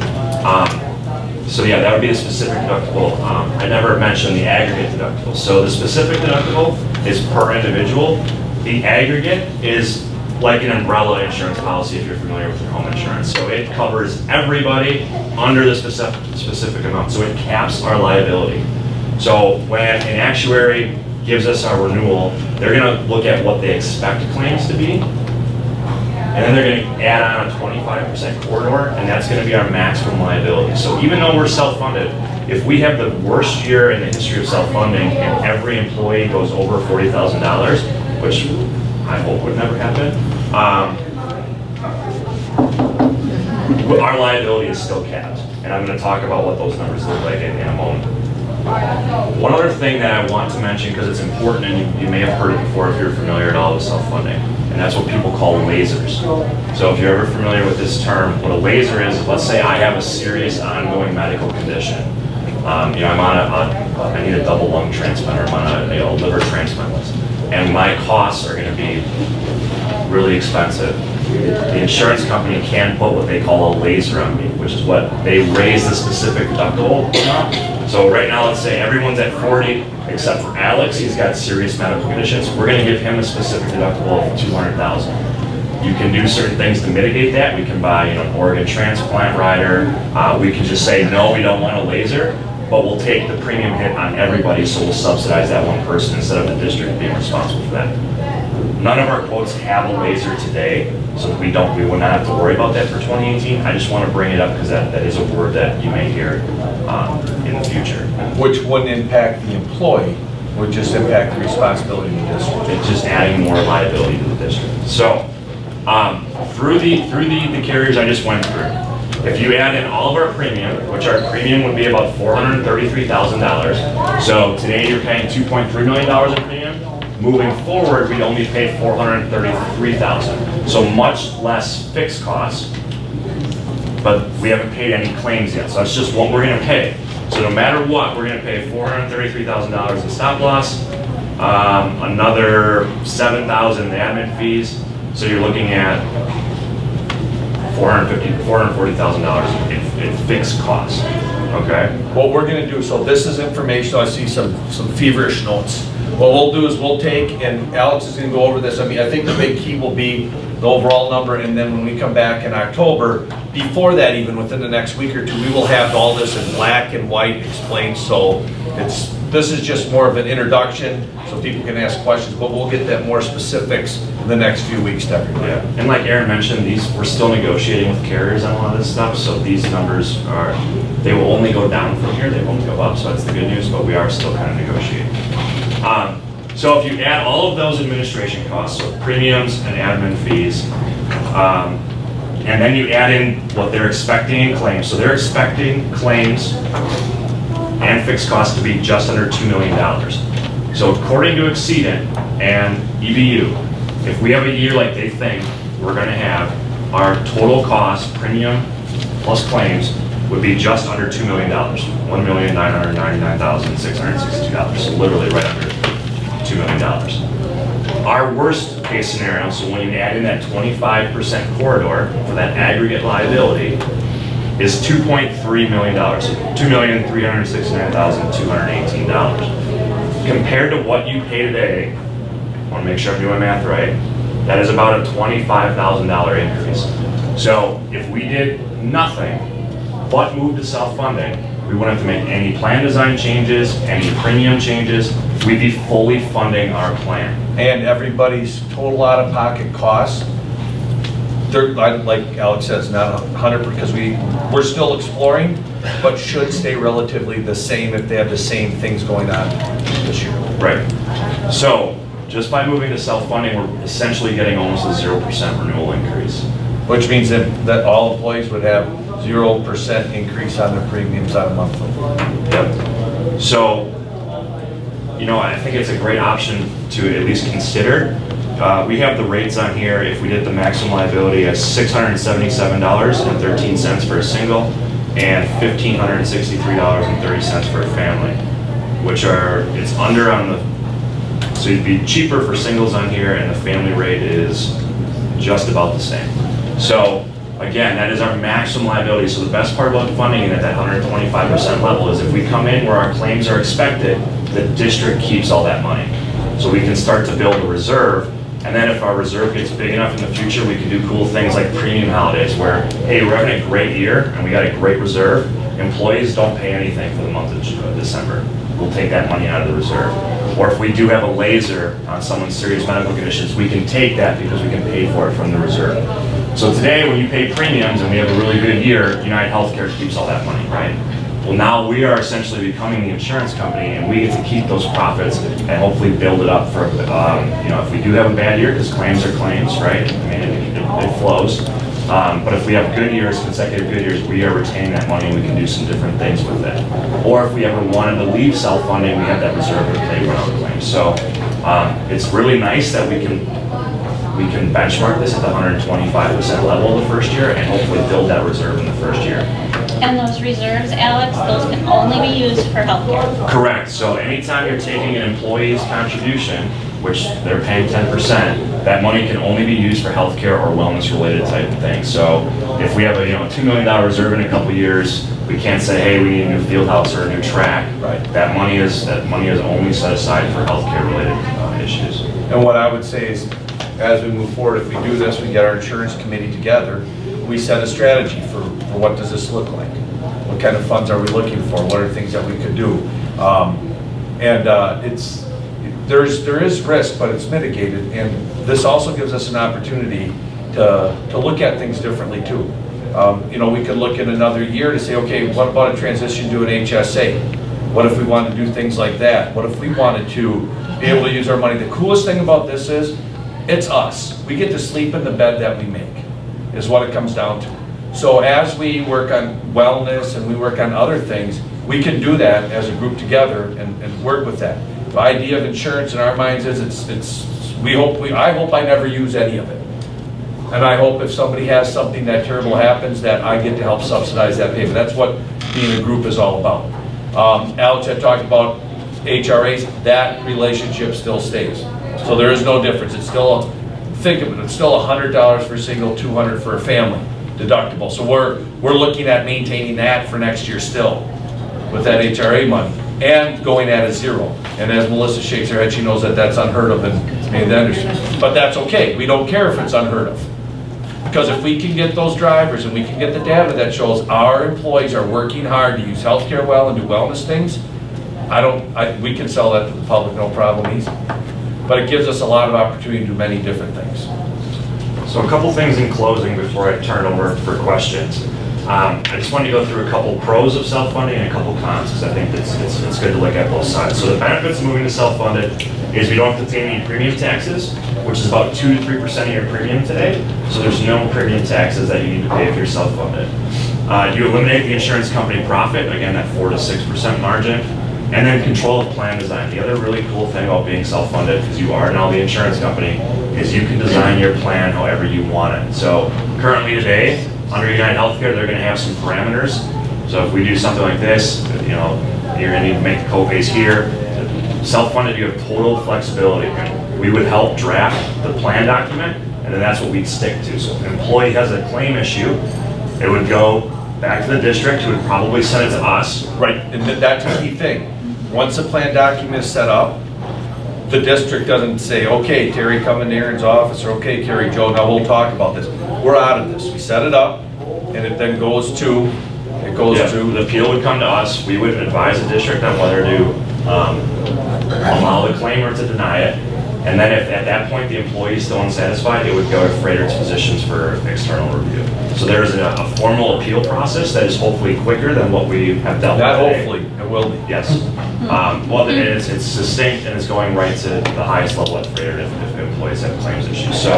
So yeah, that would be a specific deductible. I never mentioned the aggregate deductible. So the specific deductible is per individual. The aggregate is like an umbrella insurance policy if you're familiar with your home insurance. So it covers everybody under the specific amount. So it caps our liability. So when an actuary gives us our renewal, they're going to look at what they expect claims to be. And then they're going to add on a 25% corridor, and that's going to be our maximum liability. So even though we're self-funded, if we have the worst year in the history of self-funding and every employee goes over $40,000, which I hope would never happen, our liability is still capped. And I'm going to talk about what those numbers look like in a moment. One other thing that I want to mention, because it's important, and you may have heard it before if you're familiar at all with self-funding, and that's what people call lasers. So if you're ever familiar with this term, what a laser is, let's say I have a serious ongoing medical condition. I need a double lung transplant, or I'm on a liver transplant list, and my costs are going to be really expensive. The insurance company can put what they call a laser on me, which is what they raise the specific deductible amount. So right now, let's say everyone's at 40, except for Alex. He's got serious medical conditions. We're going to give him a specific deductible of $200,000. You can do certain things to mitigate that. We can buy, an organ transplant rider. We can just say no, we don't want a laser, but we'll take the premium hit on everybody, so we'll subsidize that one person instead of the district being responsible for that. None of our quotes have a laser today, so we would not have to worry about that for 2018. I just want to bring it up because that is a word that you may hear in the future. Which wouldn't impact the employee, would just impact the responsibility of the district. It's just adding more liability to the district. So through the carriers I just went through, if you add in all of our premium, which our premium would be about $433,000. So today you're paying $2.3 million in premium. Moving forward, we'd only pay $433,000. So much less fixed costs, but we haven't paid any claims yet. So that's just what we're going to pay. So no matter what, we're going to pay $433,000 in stop loss, another $7,000 in the admin fees. So you're looking at $440,000 in fixed costs. Okay. What we're going to do, so this is information. I see some feverish notes. What we'll do is we'll take, and Alex is going to go over this. I think the big key will be the overall number, and then when we come back in October, before that, even within the next week or two, we will have all this in black and white explained. So this is just more of an introduction, so people can ask questions, but we'll get that more specifics in the next few weeks to everybody. Yeah. And like Aaron mentioned, we're still negotiating with carriers on a lot of this stuff, so these numbers they will only go down from here, they won't go up, so that's the good news, but we are still kind of negotiating. So if you add all of those administration costs, so premiums and admin fees, and then you add in what they're expecting in claims. So they're expecting claims and fixed costs to be just under $2 million. So according to Exceedent and EBU, if we have a year like they think we're gonna have, our total cost, premium plus claims, would be just under $2 million, $1,999,662. So literally right under $2 million. Our worst case scenario, so when you add in that 25% corridor for that aggregate liability, is $2.3 million, $2,369,218. Compared to what you pay today, I want to make sure I'm doing my math right, that is about a $25,000 increase. So if we did nothing but move to self-funding, we wouldn't have to make any plan design changes, any premium changes. We'd be fully funding our plan. And everybody's total out-of-pocket costs, they're, like Alex says, not 100, because we're still exploring, but should stay relatively the same if they have the same things going on this year. Right. So just by moving to self-funding, we're essentially getting almost a 0% renewal increase. Which means that all employees would have 0% increase on their premiums on a monthly. Yep. So, you know, I think it's a great option to at least consider. We have the rates on here. If we did the maximum liability at $677.13 for a single and $1,563.30 for a family, which are, it's under on the, so it'd be cheaper for singles on here, and the family rate is just about the same. So again, that is our maximum liability. So the best part about funding it at that 125% level is if we come in where our claims are expected, the district keeps all that money. So we can start to build a reserve, and then if our reserve gets big enough in the future, we can do cool things like premium holidays where, hey, we're having a great year and we got a great reserve. Employees don't pay anything for the month of December. We'll take that money out of the reserve. Or if we do have a laser on someone's serious medical conditions, we can take that because we can pay for it from the reserve. So today, when you pay premiums and we have a really good year, United Healthcare keeps all that money, right? Well, now we are essentially becoming the insurance company, and we get to keep those profits and hopefully build it up for, you know, if we do have a bad year, because claims are claims, right? I mean, it flows. But if we have good years, consecutive good years, we are retaining that money and we can do some different things with it. Or if we ever wanted to leave self-funding, we have that reserve to pay run out claims. So it's really nice that we can benchmark this at the 125% level the first year and hopefully build that reserve in the first year. And those reserves, Alex, those can only be used for healthcare. Correct. So anytime you're taking an employee's contribution, which they're paying 10%, that money can only be used for healthcare or wellness-related type of things. So if we have a $2 million reserve in a couple years, we can't say, hey, we need a new field house or a new track. Right. That money is only set aside for healthcare-related issues. And what I would say is, as we move forward, if we do this, we get our insurance committee together, we set a strategy for what does this look like? What kind of funds are we looking for? What are things that we could do? There is risk, but it's mitigated, and this also gives us an opportunity to look at things differently too. We could look in another year to say, okay, what about a transition to an HSA? What if we wanted to do things like that? What if we wanted to be able to use our money? The coolest thing about this is, it's us. We get to sleep in the bed that we make, is what it comes down to. So as we work on wellness and we work on other things, we can do that as a group together and work with that. The idea of insurance in our minds is I hope I never use any of it. And I hope if somebody has something that terrible happens, that I get to help subsidize that payment. That's what being a group is all about. Alex had talked about HRAs. That relationship still stays. So there is no difference. It's still, think of it, it's still $100 for a single, $200 for a family deductible. So we're looking at maintaining that for next year still with that HRA money and going at a zero. And as Melissa shakes her head, she knows that that's unheard of in the industry. But that's okay. We don't care if it's unheard of. Because if we can get those drivers and we can get the data that shows our employees are working hard to use healthcare well and do wellness things, we can sell that to the public no problem easy. But it gives us a lot of opportunity to do many different things. So a couple things in closing before I turn it over for questions. I just want to go through a couple pros of self-funding and a couple cons, because I think it's good to look at both sides. So the benefits of moving to self-funded is we don't have to pay any premium taxes, which is about 2 to 3% of your premium today. So there's no premium taxes that you need to pay if you're self-funded. You eliminate the insurance company profit, again, that 4 to 6% margin. And then control of plan design. The other really cool thing about being self-funded, because you are now the insurance company, is you can design your plan however you want it. So currently today, under United Healthcare, they're gonna have some parameters. So if we do something like this, you know, you're gonna need to make the co-pays here. Self-funded, you have total flexibility. We would help draft the plan document, and then that's what we'd stick to. So if an employee has a claim issue, it would go back to the district, who would probably send it to us. Right, and that's the key thing. Once a plan document is set up, the district doesn't say, okay, Terry, come in Aaron's office, or okay, Carrie, Joe, now we'll talk about this. We're out of this. We set it up, and it then goes to, The appeal would come to us. We would advise the district on whether to allow the claim or to deny it. And then if at that point the employee is still unsatisfied, it would go to Freighter's Physicians for external review. So there's a formal appeal process that is hopefully quicker than what we have dealt with not today. hopefully, it will be. Yes. Well, it's succinct and it's going right to the highest level at Freighter if employees have claims issues. So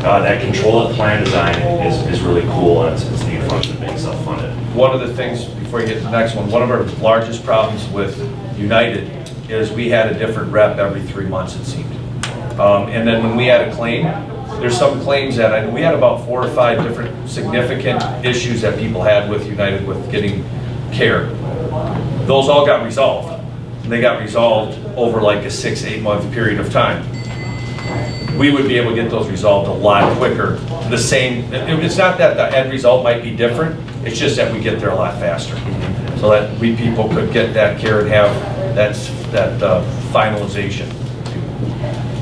that control of plan design is really cool, and it's a neat function of being self-funded. One of the things, before you get to the next one our largest problems with United is we had a different rep every 3 months, it seemed. And then when we had a claim, there's some claims that, we had about 4 or 5 different significant issues that people had with United with getting care. Those all got resolved. And they got resolved over like a 6-8 month period of time. We would be able to get those resolved a lot quicker. The same, it's not that the end result might be different, it's just that we get there a lot faster. So that we people could get that care and have that finalization.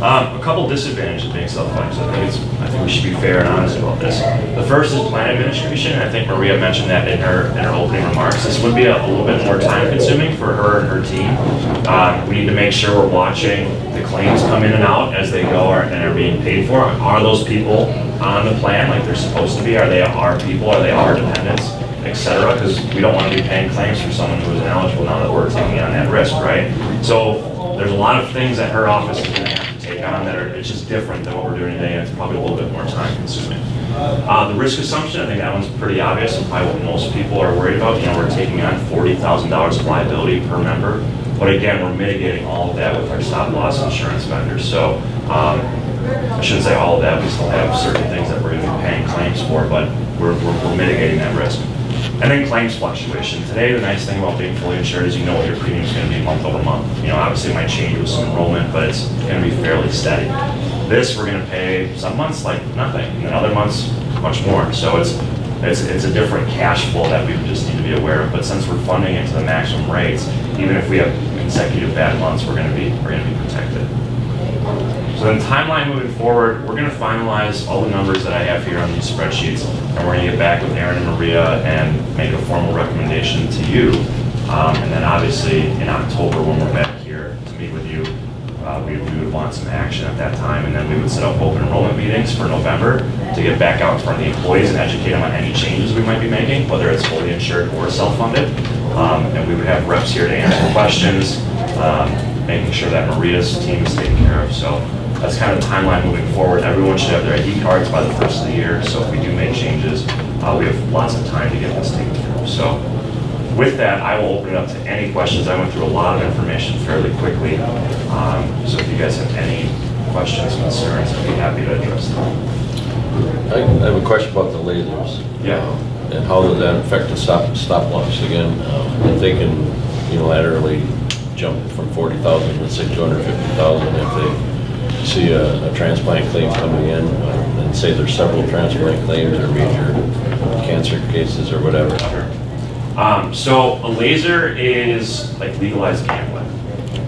A couple disadvantages of being self-funded. I think we should be fair and honest about this. The first is plan administration, and I think Maria mentioned that in her opening remarks. This would be a little bit more time consuming for her and her team. We need to make sure we're watching the claims come in and out as they go and are being paid for. Are those people on the plan like they're supposed to be? Are they our people? Are they our dependents? Etc. Because we don't want to be paying claims for someone who is ineligible now that we're taking on that risk, right? So there's a lot of things that her office is going to have to take on that it's just different than what we're doing today, and it's probably a little bit more time consuming. The risk assumption, I think that one's pretty obvious and probably what most people are worried about. You know, we're taking on $40,000 of liability per member, but again, we're mitigating all of that with our stop loss insurance vendors. So I shouldn't say all of that, we still have certain things that we're going to be paying claims for, but we're mitigating that risk. And then claims fluctuation. Today, the nice thing about being fully insured is you know what your premium is going to be month over month. You know, obviously it might change with some enrollment, but it's going to be fairly steady. This, we're going to pay some months like nothing, and then other months much more. So it's a different cash flow that we just need to be aware of. But since we're funding it to the maximum rates, even if we have consecutive bad months, we're going to be protected. So then timeline moving forward, we're going to finalize all the numbers that I have here on these spreadsheets, and we're going to get back with Aaron and Maria and make a formal recommendation to you. And then obviously in October when we're back here to meet with you, we would want some action at that time, and then we would set up open enrollment meetings for November to get back out in front of the employees and educate them on any changes we might be making, whether it's fully insured or self-funded. And we would have reps here to answer questions, making sure that Maria's team is taken care of. So that's kind of the timeline moving forward. Everyone should have their ID cards by the first of the year, so if we do make changes, we have lots of time to get this taken care of. So with that, I will open it up to any questions. I went through a lot of information fairly quickly, so if you guys have any questions, concerns, I'd be happy to address them. I have a question about the lasers. Yeah. And how does that affect the stop loss again? If they can unilaterally jump from 40,000 to say 250,000 if they see a transplant claim coming in, and say there's several transplant claims or major cancer cases or whatever. So a laser is like legalized gambling.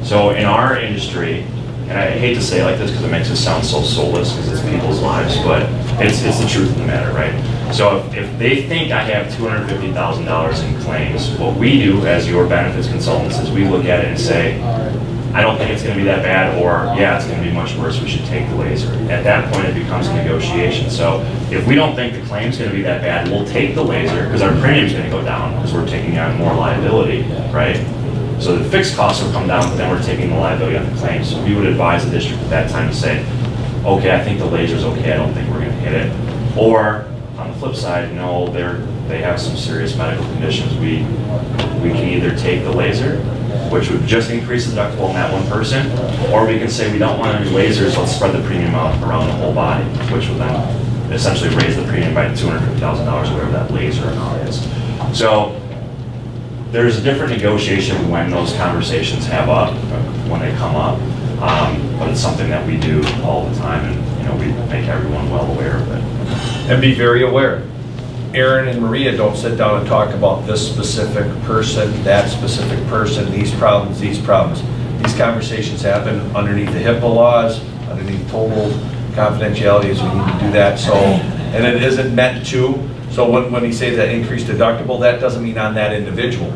So in our industry, and I hate to say it like this because it makes us sound so soulless because it's people's lives, but it's the truth of the matter, right? So if they think I have $250,000 in claims, what we do as your benefits consultants is we look at it and say, I don't think it's going to be that bad, or yeah, it's going to be much worse, we should take the laser. At that point, it becomes a negotiation. So if we don't think the claim's going to be that bad, we'll take the laser because our premium's going to go down because we're taking on more liability, right? So the fixed costs will come down, but then we're taking the liability on the claim. So we would advise the district at that time to say, okay, I think the laser's okay, I don't think we're going to hit it. Or on the flip side, no, they have some serious medical conditions. We can either take the laser which would just increase the deductible on that one person, or we can say we don't want any lasers, let's spread the premium out around the whole body, which would then essentially raise the premium by $250,000, whatever that laser amount is. So there's a different negotiation when those conversations when they come up, but it's something that we do all the time, and we make everyone well aware of it. And be very aware. Aaron and Maria don't sit down and talk about this specific person, that specific person, these problems. These conversations happen underneath the HIPAA laws, underneath total confidentiality, as we need to do that. So, and it isn't meant to. So when he says that increased deductible, that doesn't mean on that individual.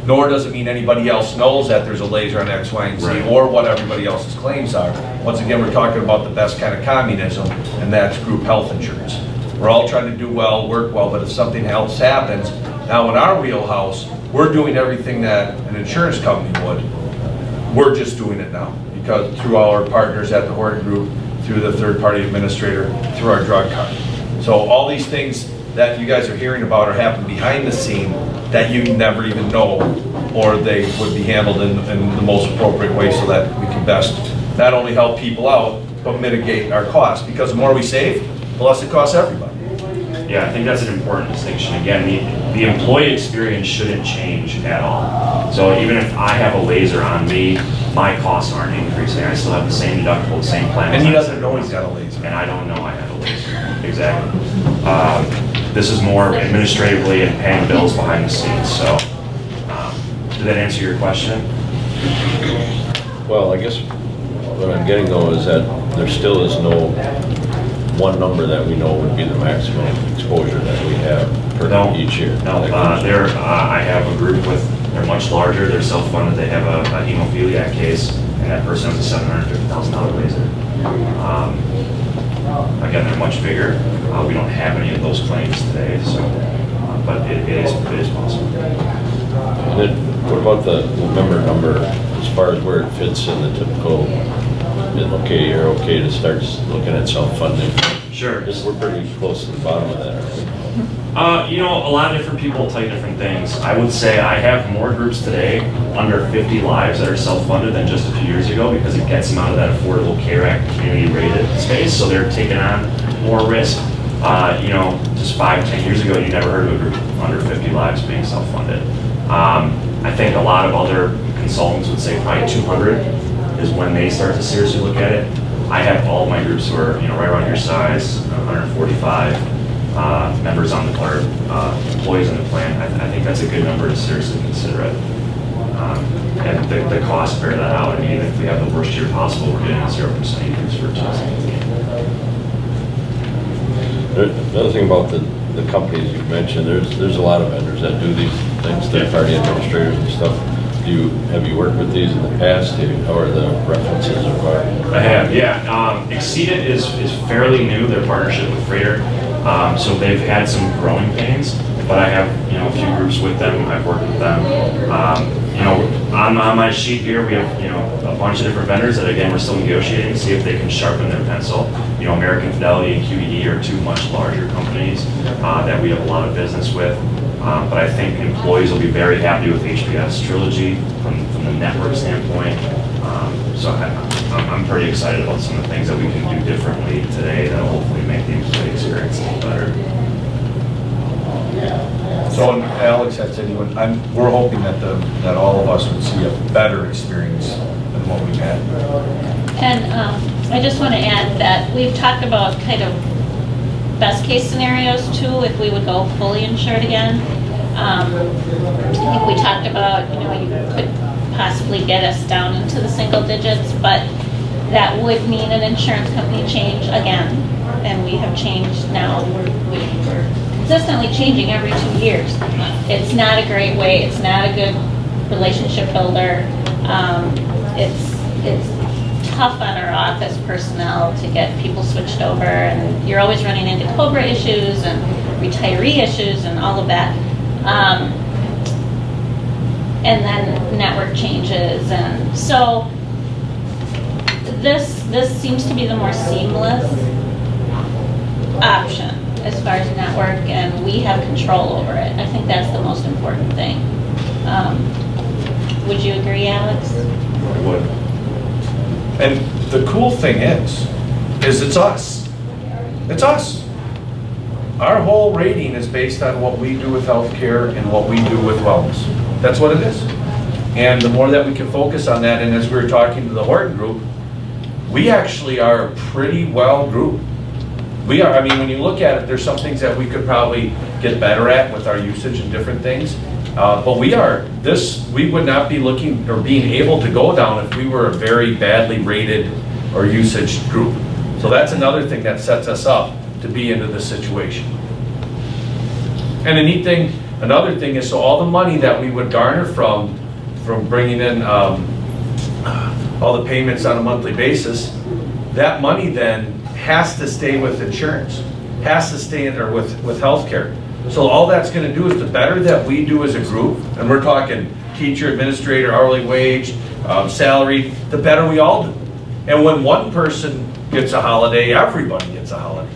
Nor does it mean anybody else knows that there's a laser on X, Y, and Z, Right. or what everybody else's claims are. Once again, we're talking about the best kind of communism, and that's group health insurance. We're all trying to do well, work well, but if something else happens, now in our wheelhouse, we're doing everything that an insurance company would. We're just doing it now, because through our partners at the Horton Group, through the third-party administrator, through our drug card. So all these things that you guys are hearing about are happening behind the scene that you never even know, or they would be handled in the most appropriate way so that we can best not only help people out, but mitigate our costs. Because the more we save, the less it costs everybody. Yeah, I think that's an important distinction. Again, the employee experience shouldn't change at all. So even if I have a laser on me, my costs aren't increasing. I still have the same deductible, the same plan. And he doesn't know he's got a laser. And I don't know I have a laser. Exactly. This is more administratively and paying bills behind the scenes. So did that answer your question? Well, I guess what I'm getting though is that there still is no one number that we know would be the maximum exposure that we have per each year. No, I have a group they're much larger, they're self-funded, they have a hemophiliac case, and that person has a $750,000 laser. Again, they're much bigger. We don't have any of those claims today, so, but it is possible. And then what about the member number as far as where it fits in the typical, okay, you're okay to start looking at self-funding? Sure. We're pretty close to the bottom of that, aren't we? A lot of different people tell you different things. I would say I have more groups today under 50 lives that are self-funded than just a few years ago, because it gets them out of that Affordable Care Act community rated space, so they're taking on more risk. Just 5-10 years ago, you never heard of a group under 50 lives being self-funded. I think a lot of other consultants would say probably 200 is when they start to seriously look at it. I have all my groups who are right around your size, 145 members on the or employees on the plan. I think that's a good number to seriously consider it. And the costs bear that out. I mean, even if we have the worst year possible, we're getting a 0% increase for 2017. Another thing about the companies you've mentioned, there's a lot of vendors that do these things, third-party administrators and stuff. Have you worked with these in the past? How are the references? I have, yeah. Exceeded is fairly new, their partnership with Freighter. So they've had some growing pains, but I have a few groups with them. I've worked with them. On my sheet here, we have a bunch of different vendors that again we're still negotiating to see if they can sharpen their pencil. American Fidelity and QED are two much larger companies that we have a lot of business with. But I think employees will be very happy with HBS Trilogy from the network standpoint. So I'm pretty excited about some of the things that we can do differently today that will hopefully make the employee experience a little better. So Alex had said we're hoping that all of us would see a better experience than what we've had. And I just want to add that we've talked about kind of best case scenarios too, if we would go fully insured again. I think we talked about, you could possibly get us down into the single digits, but that would mean an insurance company change again. And we have changed now. We're consistently changing every 2 years. It's not a great way. It's not a good relationship builder. It's tough on our office personnel to get people switched over, and you're always running into COBRA issues and retiree issues and all of that. And then network changes, and so this seems to be the more seamless option as far as network, and we have control over it. I think that's the most important thing. Would you agree, Alex? I would. And the cool thing is it's us. It's us. Our whole rating is based on what we do with healthcare and what we do with wellness. That's what it is. And the more that we can focus on that, and as we were talking to the Horton group, we actually are a pretty well group. We are, I mean, when you look at it, there's some things that we could probably get better at with our usage and different things. But we would not be looking or being able to go down if we were a very badly rated or usage group. So that's another thing that sets us up to be into this situation. And the neat thing, another thing is, so all the money that we would garner from bringing in all the payments on a monthly basis, that money then has to stay with insurance, has to stay in there with healthcare. So all that's going to do is the better that we do as a group, and we're talking teacher, administrator, hourly wage, salary, the better we all do. And when one person gets a holiday, everybody gets a holiday.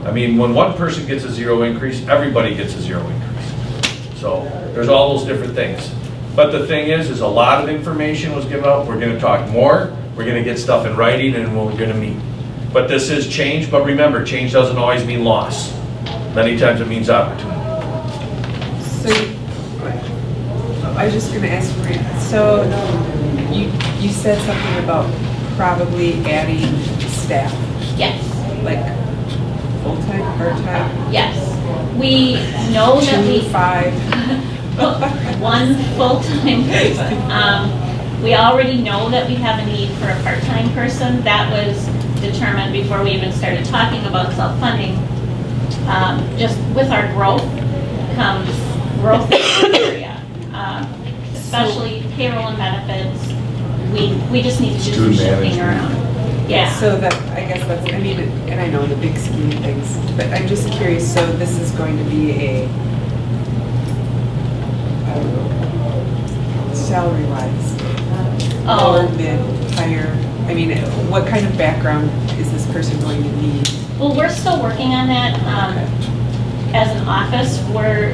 I mean, when one person gets a zero increase, everybody gets a zero increase. So there's all those different things. But the thing is a lot of information was given out. We're going to talk more. We're going to get stuff in writing, and we're going to meet. But this is change. But remember, change doesn't always mean loss. Many times it means opportunity. So, I was just gonna ask Maria, so you said something about probably adding staff, Yes, like full-time, part-time? yes. We know that 2, 5? one full-time person. We already know that we have a need for a part-time person. That was determined before we even started talking about self-funding. Just with our growth comes growth in the area, especially payroll and benefits. We just need to do some shifting around. Yeah. So that, I guess that's, I mean, and I know the big scheme of things, but I'm just curious, so this is going to be a, I don't know, salary-wise, lower, mid, higher, I mean, what kind of background is this person going to need? Well, we're still working on that. As an office, we're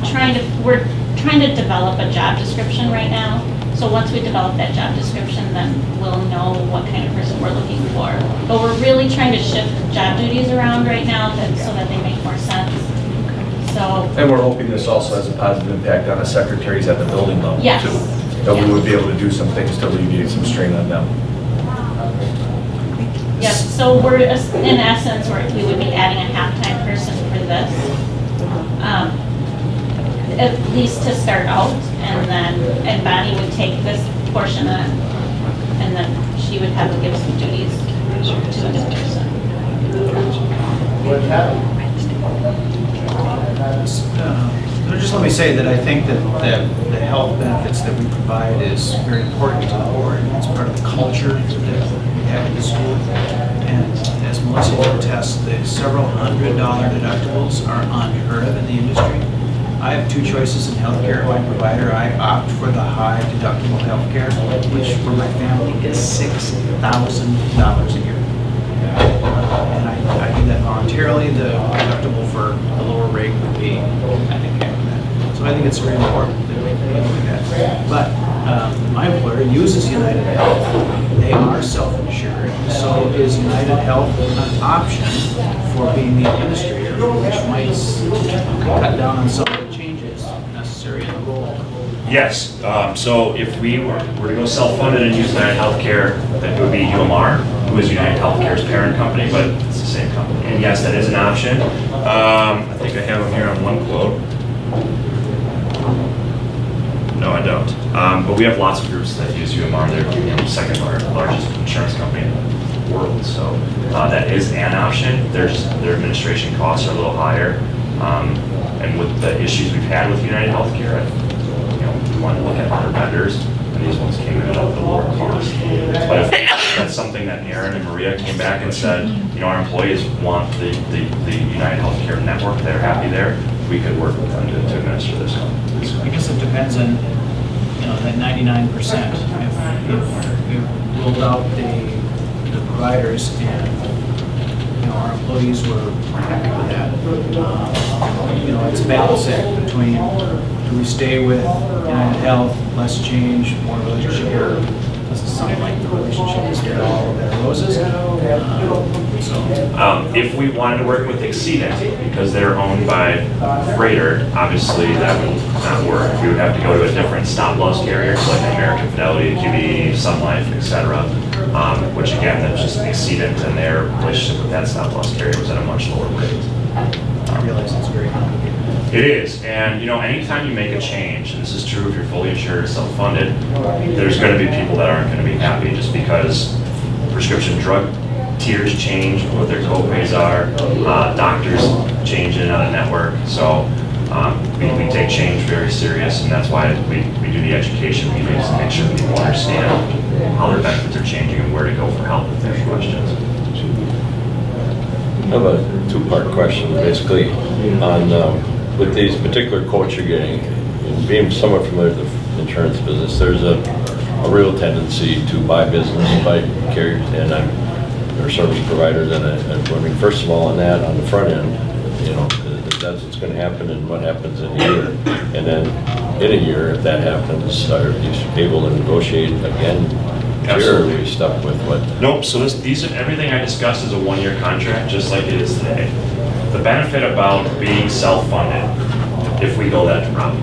trying to develop a job description right now. So once we develop that job description, then we'll know what kind of person we're looking for. But we're really trying to shift job duties around right now so that they make more sense. So. And we're hoping this also has a positive impact on the secretaries at the building level Yes. too. That we would be able to do some things to alleviate some strain on them. Yep, so we're, in essence, we would be adding a half-time person for this. At least to start out, and Bonnie would take this portion on, and then she would have to give some duties to this person. Just let me say that I think that the health benefits that we provide is very important to the board. It's part of the culture that we have in the school. And as Melissa can attest, the several $100 deductibles are unheard of in the industry. I have two choices in healthcare. My provider, I opt for the high deductible healthcare, which for my family is $6,000 a year. And I do that voluntarily. The deductible for the lower rate would be, I think, half of that. So I think it's very important that we do that. But my employer uses United Health. They are self-insured. So is United Health an option for being the administrator, which might cut down on some of the changes necessary in the role? Yes, so if we were to go self-funded and use United Healthcare, then it would be UMR, who is United Healthcare's parent company, but it's the same company. And yes, that is an option. I think I have them here on one quote. No, I don't. But we have lots of groups that use UMR. They're the second largest insurance company in the world. So that is an option. Their administration costs are a little higher. And with the issues we've had with United Healthcare, we want to look at other vendors, and these ones came in at a lower cost. But if that's something that Aaron and Maria came back and said, our employees want the United Healthcare network, they're happy there, we could work with them to administer this. I guess it depends on, that 99%. If we rolled out the providers and our employees were happy with that. It's a balance act between, do we stay with United Health, less change, more relationship here? Doesn't sound like the relationship is there all of their roses. If we wanted to work with Exceedent, because they're owned by Freighter, obviously that would not work. We would have to go to a different stop-loss carrier, like American Fidelity, QBE, Sun Life, etc. Which again, that's just Exceedent, and their relationship with that stop-loss carrier was at a much lower rate. I realize it's very complicated. It is, and anytime you make a change, and this is true if you're fully insured or self-funded, there's going to be people that aren't going to be happy just because prescription drug tiers change, what their co-pays are, doctors change in and out of network. So we take change very serious, and that's why we do the education meetings to make sure people understand how their benefits are changing and where to go for help if they have questions. I have a two-part question, basically, on with these particular quotes you're getting, and being somewhat familiar with the insurance business, there's a real tendency to buy business by carriers and or service providers, and I'm wondering, first of all, on that, on the front end, if that's what's going to happen, and what happens in a year, and then in a year, if that happens, are you able to negotiate again? Sure, are we stuck with what? Nope, so everything I discussed is a one-year contract, just like it is today. The benefit about being self-funded, if we go that route,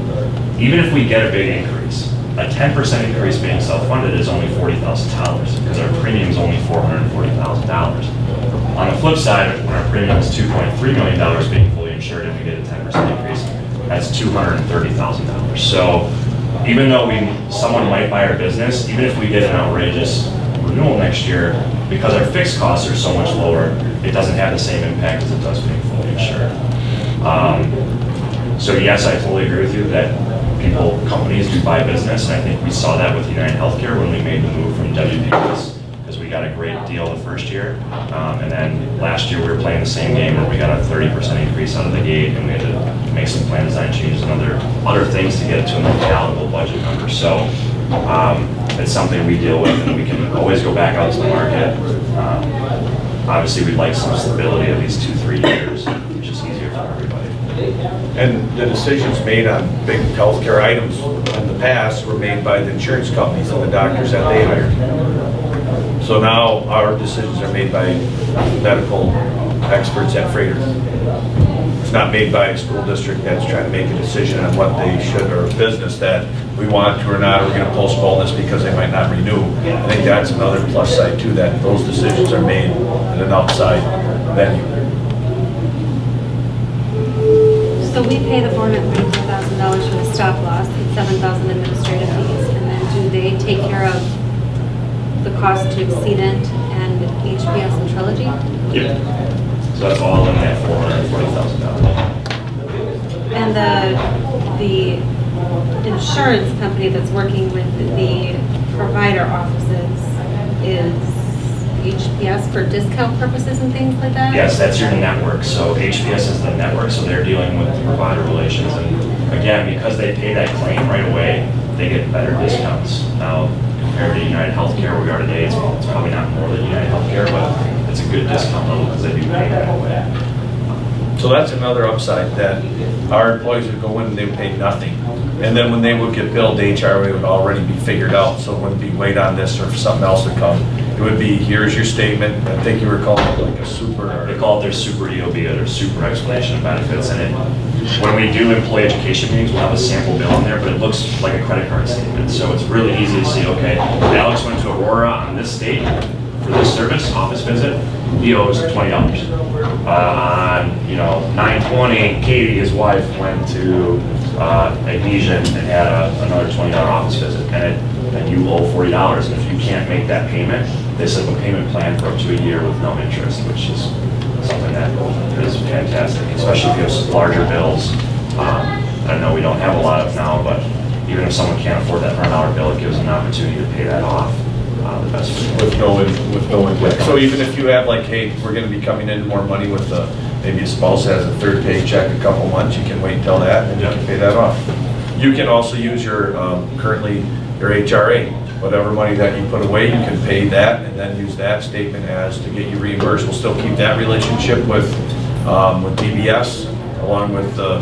even if we get a big increase, a 10% increase being self-funded is only $40,000 because our premium is only $440,000. On the flip side, when our premium is $2.3 million being fully insured and we get a 10% increase, that's $230,000. So even though someone might buy our business, even if we get an outrageous renewal next year, because our fixed costs are so much lower, it doesn't have the same impact as it does being fully insured. So yes, I totally agree with you that companies do buy business, and I think we saw that with United Healthcare when we made the move from WPS, because we got a great deal the first year, and then last year we were playing the same game where we got a 30% increase out of the gate, and we had to make some plan design changes and other things to get it to a more palatable budget number. So it's something we deal with, and we can always go back out to the market. Obviously, we'd like some stability at least 2-3 years, which is easier for everybody. And the decisions made on big healthcare items in the past were made by the insurance companies and the doctors that they hired. So now our decisions are made by medical experts at Freighter. It's not made by a school district that's trying to make a decision on what they should, or a business that we want to or not, or we're going to postpone this because they might not renew. I think that's another plus side too, that those decisions are made in an outside venue. So we pay the $434,000 for the stop loss and $7,000 administrative fees, and then do they take care of the cost to Exceedent and HPS and Trilogy? Yeah. So that's all in that $440,000. And the insurance company that's working with the provider offices is HPS for discount purposes and things like that? Yes, that's your network. So HPS is the network, so they're dealing with the provider relations. And again, because they pay that claim right away, they get better discounts. Now, compared to United Healthcare, where we are today, it's probably not more than United Healthcare, but it's a good discount level because they do pay right away. So that's another upside, that our employees would go in and they would pay nothing. And then when they would get billed, the HRA would already be figured out. So it wouldn't be wait on this or if something else would come. It would be, here's your statement. I think you were calling it like a super. They call it their super EOB, or their super explanation of benefits. And when we do employee education meetings, we'll have a sample bill in there, but it looks like a credit card statement. So it's really easy to see, okay, Alex went to Aurora on this date for this service, office visit, he owes $20. On 9/20, Katie, his wife, went to Agnesian and had another $20 office visit, and you owe $40. And if you can't make that payment, they set up a payment plan for up to a year with no interest, which is something that is fantastic, especially if you have larger bills. I know we don't have a lot of now, but even if someone can't afford that $100 bill, it gives them an opportunity to pay that off. The best with no impact. So even if you have like, hey, we're going to be coming into more money with maybe a spouse has a third paycheck a couple months, you can wait until that and you can pay that off. You can also use your currently your HRA whatever money that you put away, you can pay that and then use that statement as to get you reimbursed. We'll still keep that relationship with DBS, along with the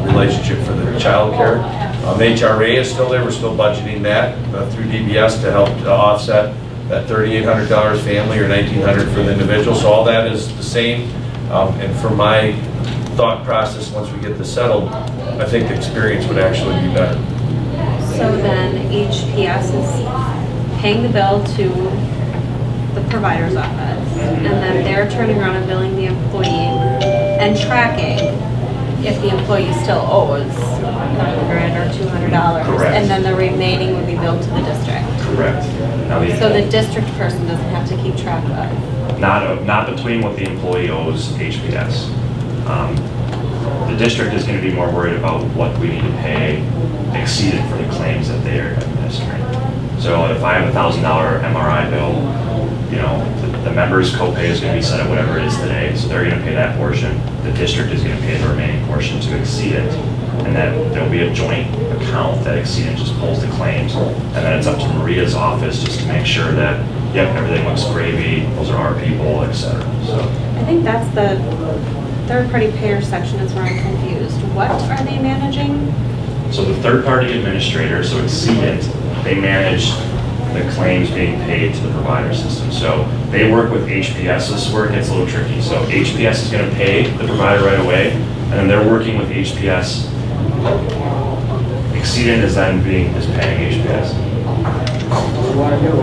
relationship for the child care. HRA is still there. We're still budgeting that through DBS to help offset that $3,800 family or $1,900 for the individual. So all that is the same. And for my thought process, once we get this settled, I think the experience would actually be better. So then HPS is paying the bill to the provider's office, and then they're turning around and billing the employee and tracking if the employee still owes $100 or $200. Correct. And then the remaining would be billed to the district. Correct. Now, So the district person doesn't have to keep track of. not between what the employee owes HPS. The district is going to be more worried about what we need to pay exceeded for the claims that they are administering. So if I have a $1,000 MRI bill, you know, the member's copay is going to be set at whatever it is today, so they're going to pay that portion. The district is going to pay the remaining portion to exceed it, and then there'll be a joint account that exceeded just pulls the claims, and then it's up to Maria's office just to make sure that, yep, everything looks gravy, those are our people, etc. So I think that's the third-party payer section is where I'm confused. What are they managing? So the third-party administrator, so Exceedent, they manage the claims being paid to the provider system. So they work with HPS. This is where it gets a little tricky. So HPS is going to pay the provider right away, and then they're working with HPS. Exceedent is then paying HPS.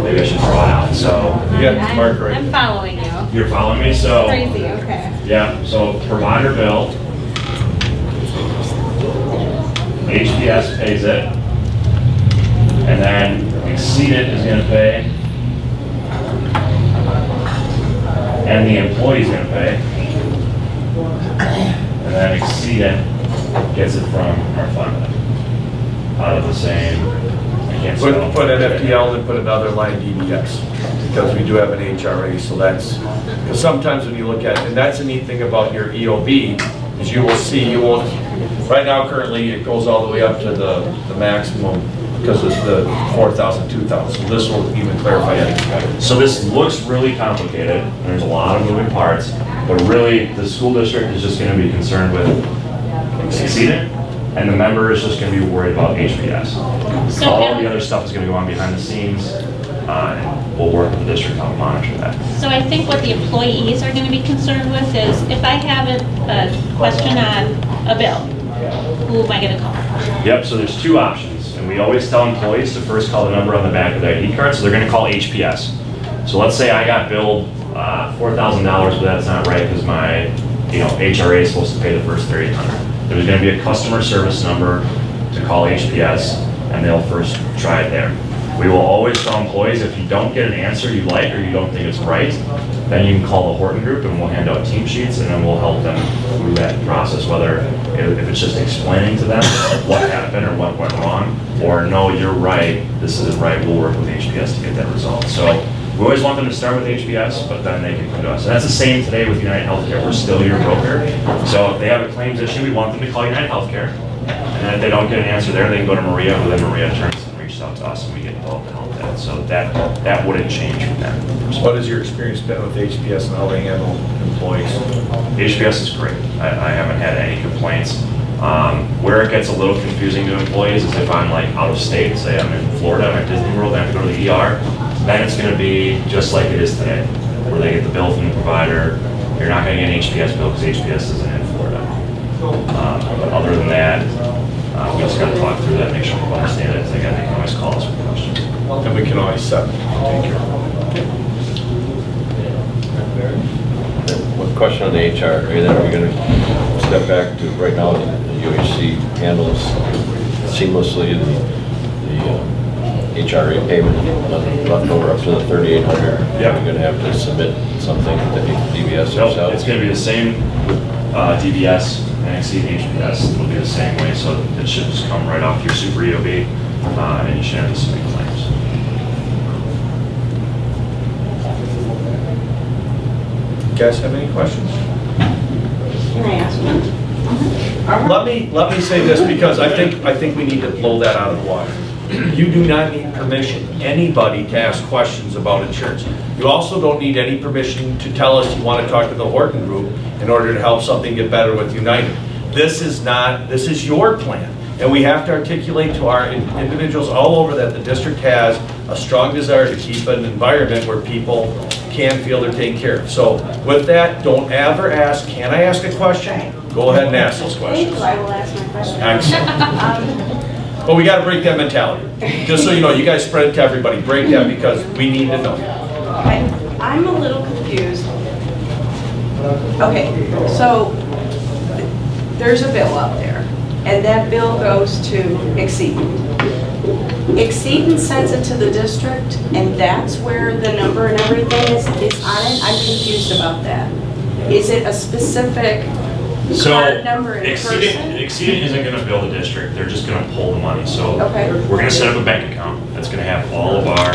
Maybe I should draw it out. So Yeah, Mark, right. I'm following you. you're following me. So Crazy, okay. yeah. So provider bill, HPS pays it, and then Exceedent is going to pay, and the employee's going to pay, and then Exceedent gets it from our fund out of the same. I can't spell. Put NFDL and put another line DBS, because we do have an HRA, so that's, because sometimes when you look at, and that's a neat thing about your EOB, is you will see, you won't, right now currently it goes all the way up to the maximum, because it's the 4,000, 2,000, so this will even clarify that better. So this looks really complicated, and there's a lot of moving parts, but really the school district is just going to be concerned with Exceedent, and the member is just going to be worried about HPS. So All the other stuff is going to go on behind the scenes, and we'll work with the district on monitor that. So I think what the employees are going to be concerned with is if I have a question on a bill, who am I going to call? Yep, so there's two options, and we always tell employees to first call the number on the back of their ID card, so they're going to call HPS. So let's say I got billed $4,000, but that's not right because my HRA is supposed to pay the first $3,800. There's going to be a customer service number to call HPS, and they'll first try it there. We will always tell employees if you don't get an answer you like or you don't think it's right, then you can call the Horton Group and we'll hand out team sheets and then we'll help them through that process, whether if it's just explaining to them what happened or what went wrong, or no, you're right, this isn't right, we'll work with HPS to get that resolved. So we always want them to start with HPS, but then they can come to us. And that's the same today with United Healthcare. We're still your broker. So if they have a claims issue, we want them to call United Healthcare. And then if they don't get an answer there, they can go to Maria, who then Maria turns and reaches out to us and we get involved to help that. So that wouldn't change from that. What has your experience been with HPS and how they handle employees? HPS is great. I haven't had any complaints. Where it gets a little confusing to employees is if I'm like out of state, say I'm in Florida, I'm at Disney World, I have to go to the ER, then it's going to be just like it is today, where they get the bill from the provider. You're not going to get an HPS bill because HPS isn't in Florida. But other than that, we just got to talk through that, make sure people understand it. Again, they can always call us with questions. And we can always set, take care of it. One question on the HR, then are we going to step back to, right now, the UHC handles seamlessly the HRA payment left over up to the $3,800. Yeah. We're going to have to submit something to DBS Nope, ourselves. it's going to be the same with DBS and Exceed HPS. It'll be the same way, so it should just come right off your super EOB, and you shouldn't have to submit claims. You guys have any questions? Can I ask one? Let me say this, because I think we need to blow that out of the water. you do not need permission, anybody, to ask questions about insurance. You also don't need any permission to tell us you want to talk to the Horton Group in order to help something get better with United. This is your plan. And we have to articulate to our individuals all over that the district has a strong desire to keep an environment where people can feel they're taken care of. So with that, don't ever ask, can I ask a question? Go ahead and ask those questions. I will ask my question. Excellent. But we got to break that mentality. Just so you know, you guys spread it to everybody. Break that because we need to know. I'm a little confused. Okay, so there's a bill out there, and that bill goes to Exceedon. Exceedon sends it to the district, and that's where the number and everything is on it? I'm confused about that. Is it a specific card number in person? Exceedon isn't going to bill the district. They're just going to pull the money. So we're going to set up a bank account that's going to have all of our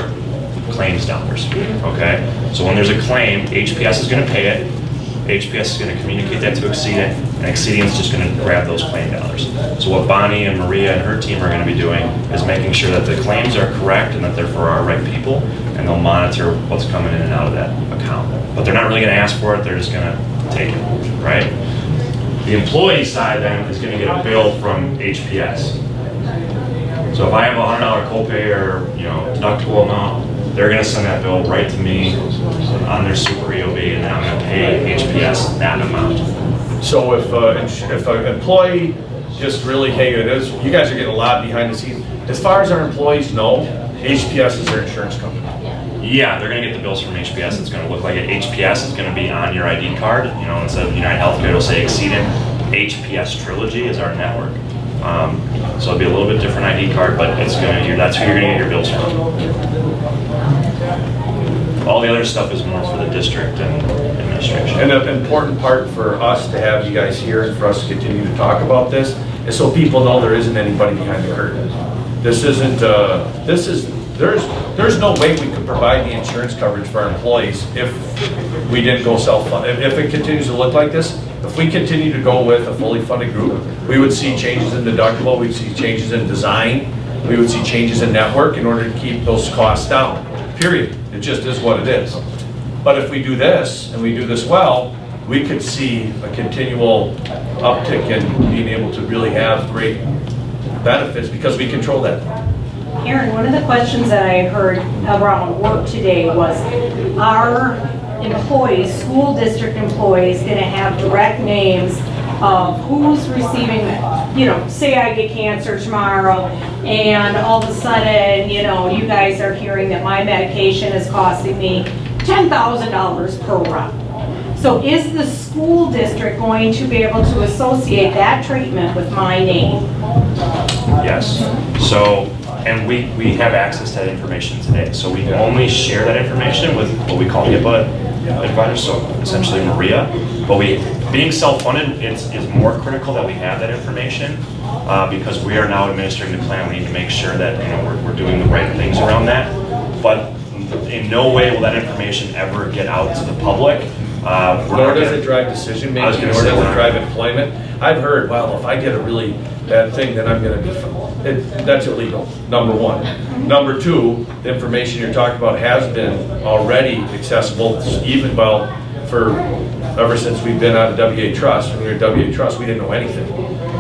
claims dollars. Okay? So when there's a claim, HPS is going to pay it. HPS is going to communicate that to Exceedon, and Exceedon is just going to grab those claim dollars. So what Bonnie and Maria and her team are going to be doing is making sure that the claims are correct and that they're for our right people, and they'll monitor what's coming in and out of that account. But they're not really going to ask for it, they're just going to take it, right? The employee side then is going to get a bill from HPS. So if I have a $100 copay or deductible amount, they're going to send that bill right to me on their super EOB, and then I'm going to pay HPS that amount. So if an employee just really, hey, it is, you guys are getting a lot behind the scenes. As far as our employees know, HPS is their insurance company. Yeah, they're going to get the bills from HPS. It's going to look like it. HPS is going to be on your ID card. Instead of United Healthcare, it'll say Exceedon. HPS Trilogy is our network. So it'll be a little bit different ID card, but it's that's who you're going to get your bills from. All the other stuff is more for the district and administration. And an important part for us to have you guys here and for us to continue to talk about this is so people know there isn't anybody behind the curtain. This isn't, there's no way we could provide the insurance coverage for our employees if we didn't go self-funded. If it continues to look like this, if we continue to go with a fully funded group, we would see changes in deductible, we'd see changes in design, we would see changes in network in order to keep those costs down, period. It just is what it is. But if we do this, and we do this well, we could see a continual uptick in being able to really have great benefits because we control that. Aaron, one of the questions that I heard around work today was, are employees, school district employees, going to have direct names of who's receiving, say I get cancer tomorrow, and all of a sudden, you guys are hearing that my medication is costing me $10,000 per run. So is the school district going to be able to associate that treatment with my name? Yes. So, and we have access to that information today. So we only share that information with what we call HIPAA advisors, so essentially Maria. But being self-funded, it's more critical that we have that information because we are now administering the plan. We need to make sure that we're doing the right things around that. But in no way will that information ever get out to the public. Nor does it drive decision making, nor does it drive employment. I've heard, well, if I get a really bad thing, then I'm going to be that's illegal, number one. Number two, the information you're talking about has been already accessible, even ever since we've been out of WA Trust. When we were at WA Trust, we didn't know anything.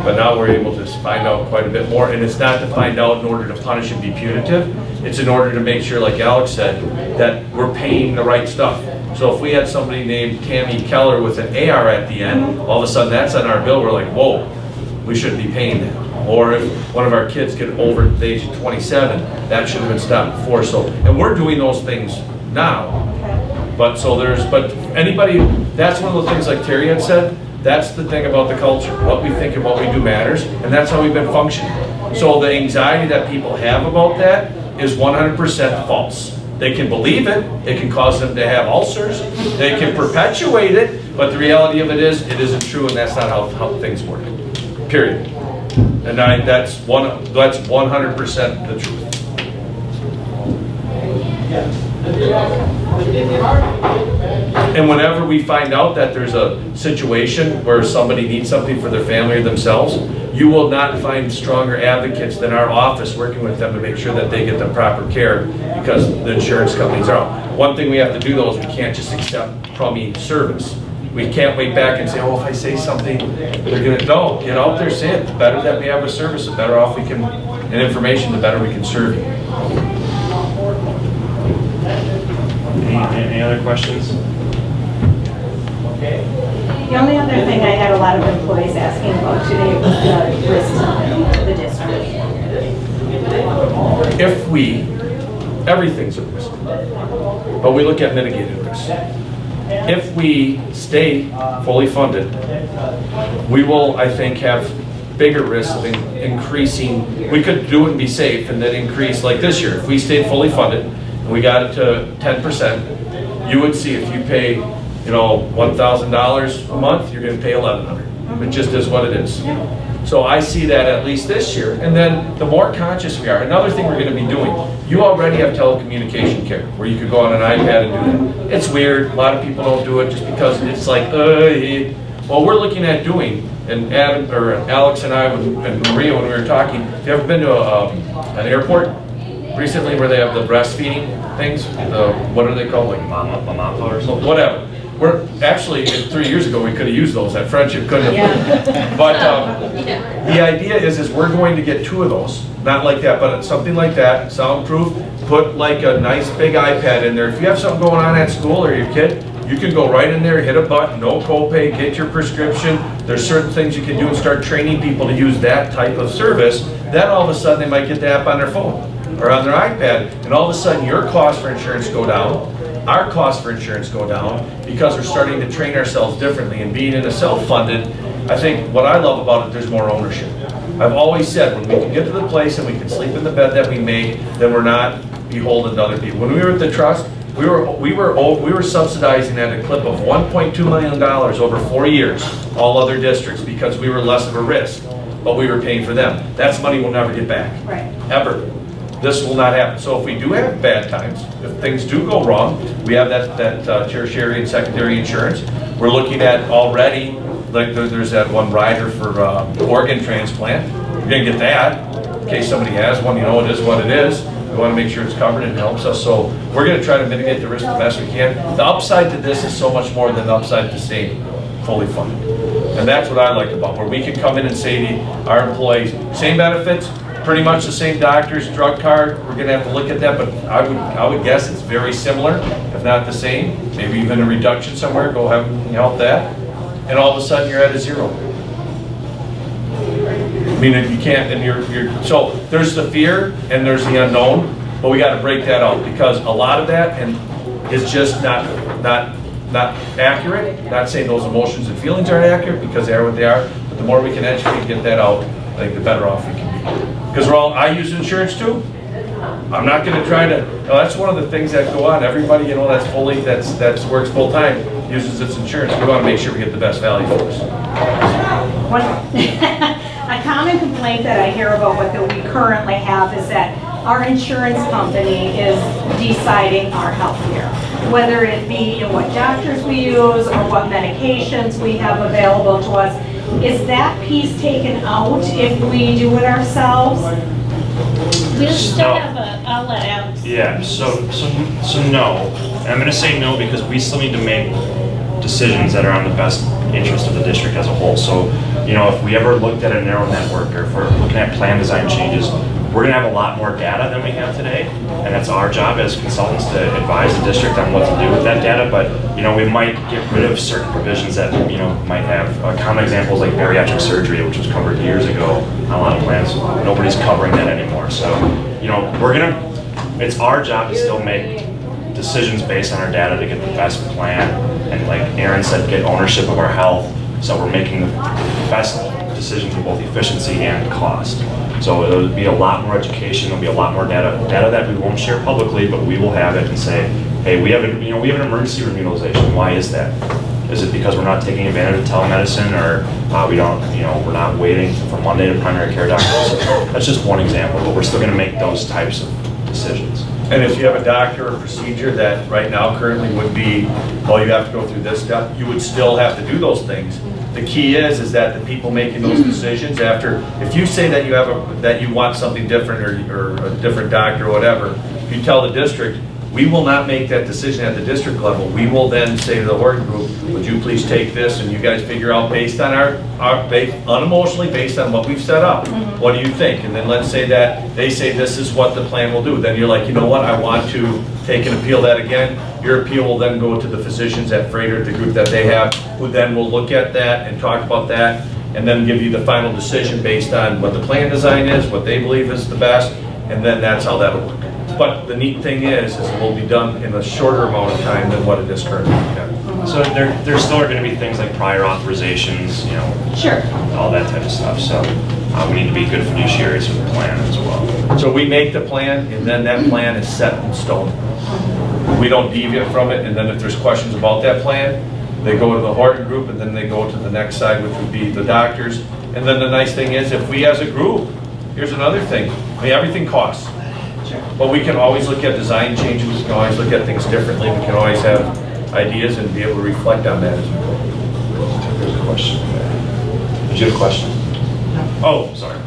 But now we're able to find out quite a bit more, and it's not to find out in order to punish and be punitive. It's in order to make sure, like Alex said, that we're paying the right stuff. So if we had somebody named Tammy Keller with an AR at the end, all of a sudden that's on our bill, we're like, whoa, we shouldn't be paying that. Or if one of our kids get over the age of 27, that should have been stopped before. So, and we're doing those things now. But anybody, that's one of the things like Terry had said, that's the thing about the culture. What we think and what we do matters, and that's how we've been functioning. So the anxiety that people have about that is 100% false. They can believe it, it can cause them to have ulcers, they can perpetuate it, but the reality of it isn't true, and that's not how things work. Period. And that's 100% the truth. And whenever we find out that there's a situation where somebody needs something for their family or themselves, you will not find stronger advocates than our office working with them to make sure that they get the proper care because the insurance companies are out. One thing we have to do though is we can't just accept crummy service. We can't wait back and say, oh, if I say something, they're gonna, no, get out there, say it. The better that we have a service, the better off we can, and information, the better we can serve you. Any other questions? The only other thing I had a lot of employees asking about today was the risks of the district. If we, everything's a risk, but we look at mitigated risk. If we stay fully funded, we will, I think, have bigger risks of increasing. We could do it and be safe and then increase, like this year, if we stayed fully funded and we got it to 10%, you would see if you pay, you know, $1,000 a month, you're gonna pay $1,100. It just is what it is. So I see that at least this year. And then the more conscious we are, another thing we're gonna be doing, you already have telecommunication care where you could go on an iPad and do that. It's weird, a lot of people don't do it just because it's like, well, we're looking at doing, and Adam, or Alex and I, and Maria, when we were talking, have you ever been to an airport recently where they have the breastfeeding things? What are they called? Like Mama or something? Whatever. We're actually, 3 years ago, we could have used those at Friendship, couldn't have? But the idea is we're going to get 2 of those, not like that, but something like that, soundproof. Put like a nice big iPad in there. If you have something going on at school or your kid, you can go right in there, hit a button, no copay, get your prescription. There's certain things you can do and start training people to use that type of service. Then all of a sudden they might get the app on their phone or on their iPad, and all of a sudden your costs for insurance go down. Our costs for insurance go down because we're starting to train ourselves differently. And being in a self-funded, I think what I love about it, there's more ownership. I've always said when we can get to the place and we can sleep in the bed that we make, then we're not beholden to other people. When we were at the trust, we were subsidizing at a clip of $1.2 million over 4 years, all other districts, because we were less of a risk, but we were paying for them. That's money we'll never get back, ever. This will not happen. So if we do have bad times, if things do go wrong, we have that tertiary and secondary insurance. We're looking at already, like there's that one rider for organ transplant. We're gonna get that in case somebody has one. You know, it is what it is. We want to make sure it's covered and it helps us. So we're going to try to mitigate the risk the best we can. The upside to this is so much more than the upside to staying fully funded. And that's what I like about where we can come in and say to our employees, same benefits, pretty much the same doctors, drug card. We're going to have to look at that, but I would guess it's very similar, if not the same. Maybe even a reduction somewhere. Go ahead and help that. And all of a sudden you're at a zero. I mean, you can't, and you're so there's the fear and there's the unknown, but we got to break that out because a lot of that is just not accurate. Not saying those emotions and feelings aren't accurate because they are what they are, but the more we can educate and get that out, I think the better off we can be. Because I use insurance too. I'm not going to try to. That's one of the things that go on. Everybody, that works full time uses its insurance. We want to make sure we get the best value for us. A common complaint that I hear about what we currently have is that our insurance company is deciding our health care, whether it be in what doctors we use or what medications we have available to us. Is that piece taken out if we do it ourselves? We still have I'll let Alex. Yeah, so no. And I'm going to say no because we still need to make decisions that are on the best interest of the district as a whole. So, you know, if we ever looked at a narrow network or if we're looking at plan design changes, we're going to have a lot more data than we have today. And that's our job as consultants to advise the district on what to do with that data. But, you know, we might get rid of certain provisions that, you know, might have common examples like bariatric surgery, which was covered years ago on a lot of plans. Nobody's covering that anymore. So, you know, it's our job to still make decisions based on our data to get the best plan. And like Aaron said, get ownership of our health. So we're making the best decisions with both efficiency and cost. So there'll be a lot more education, there'll be a lot more data that we won't share publicly, but we will have it and say, hey, we have an emergency room utilization. Why is that? Is it because we're not taking advantage of telemedicine, or we're not waiting from Monday to primary care doctors? That's just one example, but we're still going to make those types of decisions. And if you have a doctor or procedure that right now currently would be, well, you have to go through this step, you would still have to do those things. The key is that the people making those decisions after, if you say that you have that you want something different or a different doctor or whatever, if you tell the district, we will not make that decision at the district level. We will then say to the Horton Group, would you please take this and you guys figure out based on unemotionally based on what we've set up, what do you think? And then let's say that they say this is what the plan will do. Then you're like, you know what, I want to take and appeal that again. Your appeal will then go to the physicians at Freighter, the group that they have, who then will look at that and talk about that and then give you the final decision based on what the plan design is, what they believe is the best, and then that's how that'll work. But the neat thing is it will be done in a shorter amount of time than what it is currently. So there still are going to be things like prior authorizations, you know, Sure. all that type of stuff. So we need to be good fiduciaries with the plan as well. So we make the plan, and then that plan is set in stone. We don't deviate from it, and then if there's questions about that plan, they go to the Horton Group, and then they go to the next side, which would be the doctors. And then the nice thing is, if we as a group, here's another thing, I mean, everything costs. But we can always look at design changes, we can always look at things differently, we can always have ideas and be able to reflect on that as we go. There's a question. Did you have a question? Oh, sorry.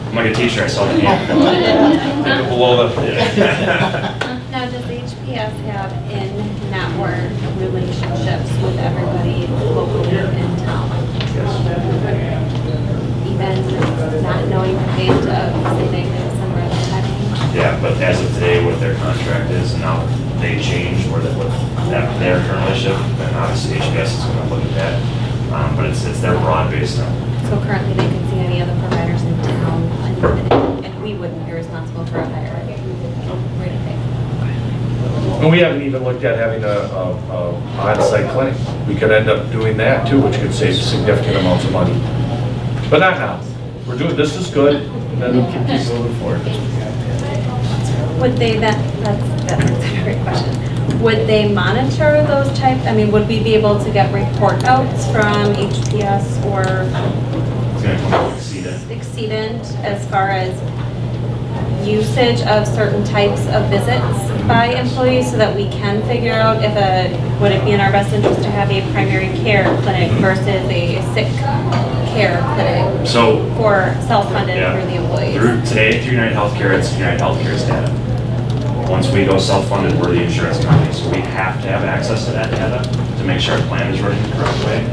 I'm like a teacher, I saw the hand. Below the... Now, does HPS have in-network relationships with everybody locally in town? Even not knowing the date of, say, they give some early heading? Yeah, but as of today, what their contract is, now they change what their current relationship, then obviously HBS is going to look at that. But it's their broad-based now. So currently they can see any other providers in town, and we wouldn't be responsible for a hire rate or anything. And we haven't even looked at having a on-site clinic. We could end up doing that too, which could save significant amounts of money. But not now. We're doing, this is good, and then we'll keep moving forward. Would they that's a great question. Would they monitor those types, I mean, would we be able to get report outs from HPS or It's going to come out exceedant as far as usage of certain types of visits by employees so that we can figure out if would it be in our best interest to have a primary care clinic versus a sick care clinic for self-funded for the employees? Through United Healthcare, it's United Healthcare's data. Once we go self-funded, we're the insurance company, so we have to have access to that data to make sure our plan is running the correct way.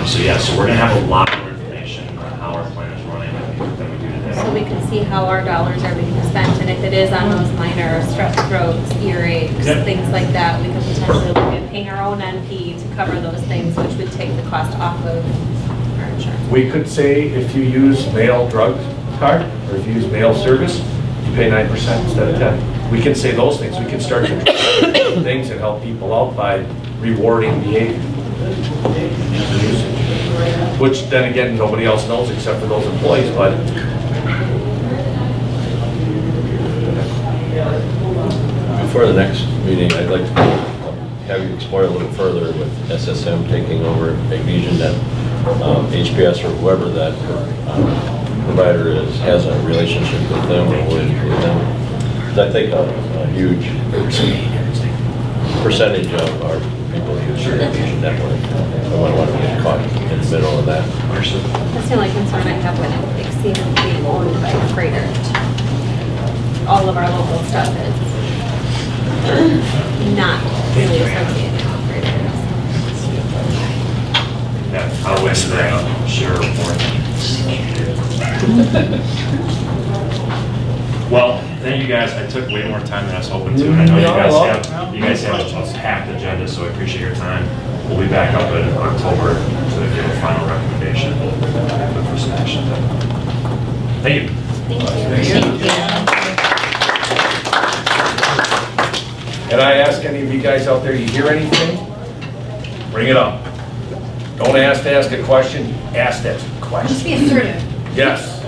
So we're going to have a lot more information on how our plan is running than we do today. So we can see how our dollars are being spent, and if it is on those minor strep throats, earaches, things like that, we could potentially look at paying our own NP to cover those things, which would take the cost off of our insurance. We could say if you use mail drug card, or if you use mail service, you pay 9% instead of 10%. We can say those things. We can start to do things and help people out by rewarding behavior. Which then again, nobody else knows except for those employees, but Before the next meeting, I'd like to have you explore a little further with SSM taking over Magnesium, that HPS or whoever that provider has a relationship with them or with them. I think a huge percentage of our people use the Magnesium network. I wouldn't want to get caught in the middle of that. That's the only concern I have when it exceeds being owned by Freighter. All of our local stuff is not really associated with Freighter. Yeah, I'll wait for that share report. Well, thank you guys. I took way more time than I was hoping to, and I know you guys have a packed agenda, so I appreciate your time. We'll be back up in October to give a final recommendation for some action. Thank you. Thank you. and I ask any of you guys out there, you hear anything? Bring it up. Don't ask to ask a question, ask that question. Just be assertive. Yes.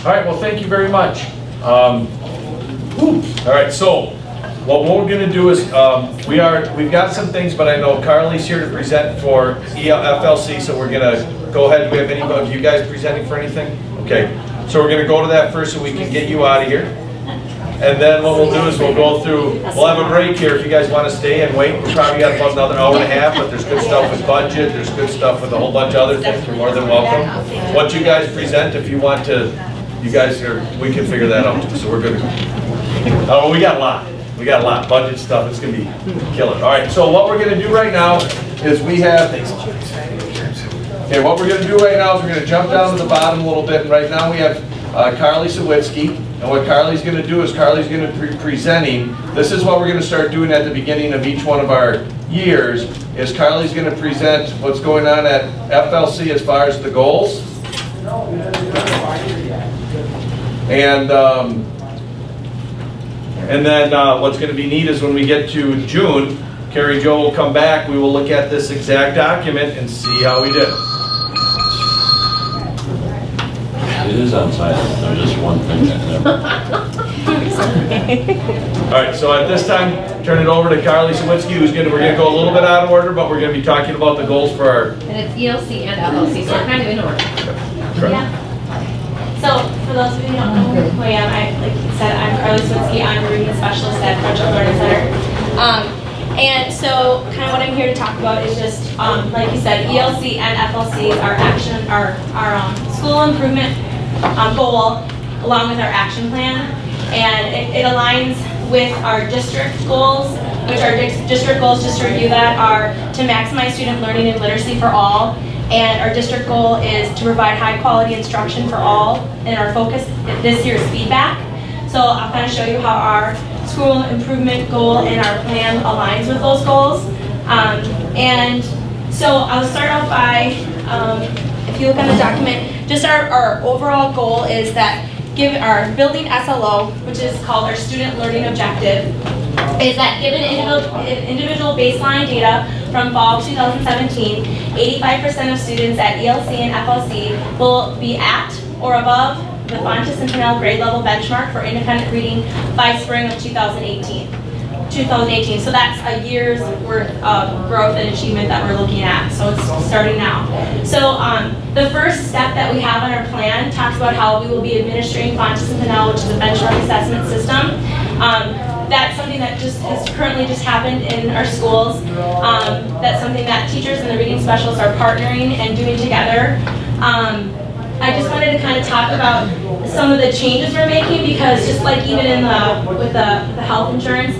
All right, well, thank you very much. All right, so what we're going to do is we've got some things, but I know Carly's here to present for FLC, so we're going to go ahead. Do we have anybody of you guys presenting for anything? Okay. So we're gonna go to that first so we can get you out of here. And then what we'll do is we'll go through, we'll have a break here if you guys want to stay and wait. We probably got about another hour and a half, but there's good stuff with budget, there's good stuff with a whole bunch of other things. You're more than welcome. What you guys present, if you want to, you guys are, we can figure that out too, so we're good. Oh, we got a lot. We got a lot. Budget stuff, it's gonna be killer. All right, so what we're gonna do right now is we have, okay, what we're gonna do right now is we're gonna jump down to the bottom a little bit, and right now we have Carly Sawitsky. And what Carly's going to do is Carly's going to be presenting. This is what we're going to start doing at the beginning of each one of our years. Is Carly's going to present what's going on at FLC as far as the goals. And then what's going to be neat is when we get to June, Carrie Jo will come back. We will look at this exact document and see how we did. It is on silent, there's just one thing that All right, so at this time, turn it over to Carly Sawitsky, we're gonna go a little bit out of order, but we're gonna be talking about the goals for our... And it's ELC and FLC, so we're kind of in order. Correct. So, for those of you who don't know who I am, like you said, I'm Carly Sawitsky. I'm a reading specialist at French Learning Center. And so, kind of what I'm here to talk about is just, like you said, ELC and FLC are our school improvement goal, along with our action plan. And it aligns with our district goals, which our district goals, just to review that, are to maximize student learning and literacy for all. And our district goal is to provide high quality instruction for all. And our focus this year is feedback. So I'll kind of show you how our school improvement goal and our plan aligns with those goals. And so I'll start off by, if you look on the document, just our overall goal is that our building SLO, which is called our student learning objective, is that given individual baseline data from fall 2017, 85% of students at ELC and FLC will be at or above the Fontes Centennial grade level benchmark for independent reading by spring of 2018. So that's a year's worth of growth and achievement that we're looking at. So it's starting now. So the first step that we have on our plan talks about how we will be administering Fontes Centennial, which is a benchmark assessment system. That's something that has currently happened in our schools. That's something that teachers and the reading specialists are partnering and doing together. I just wanted to kind of talk about some of the changes we're making, because just like even with the health insurance,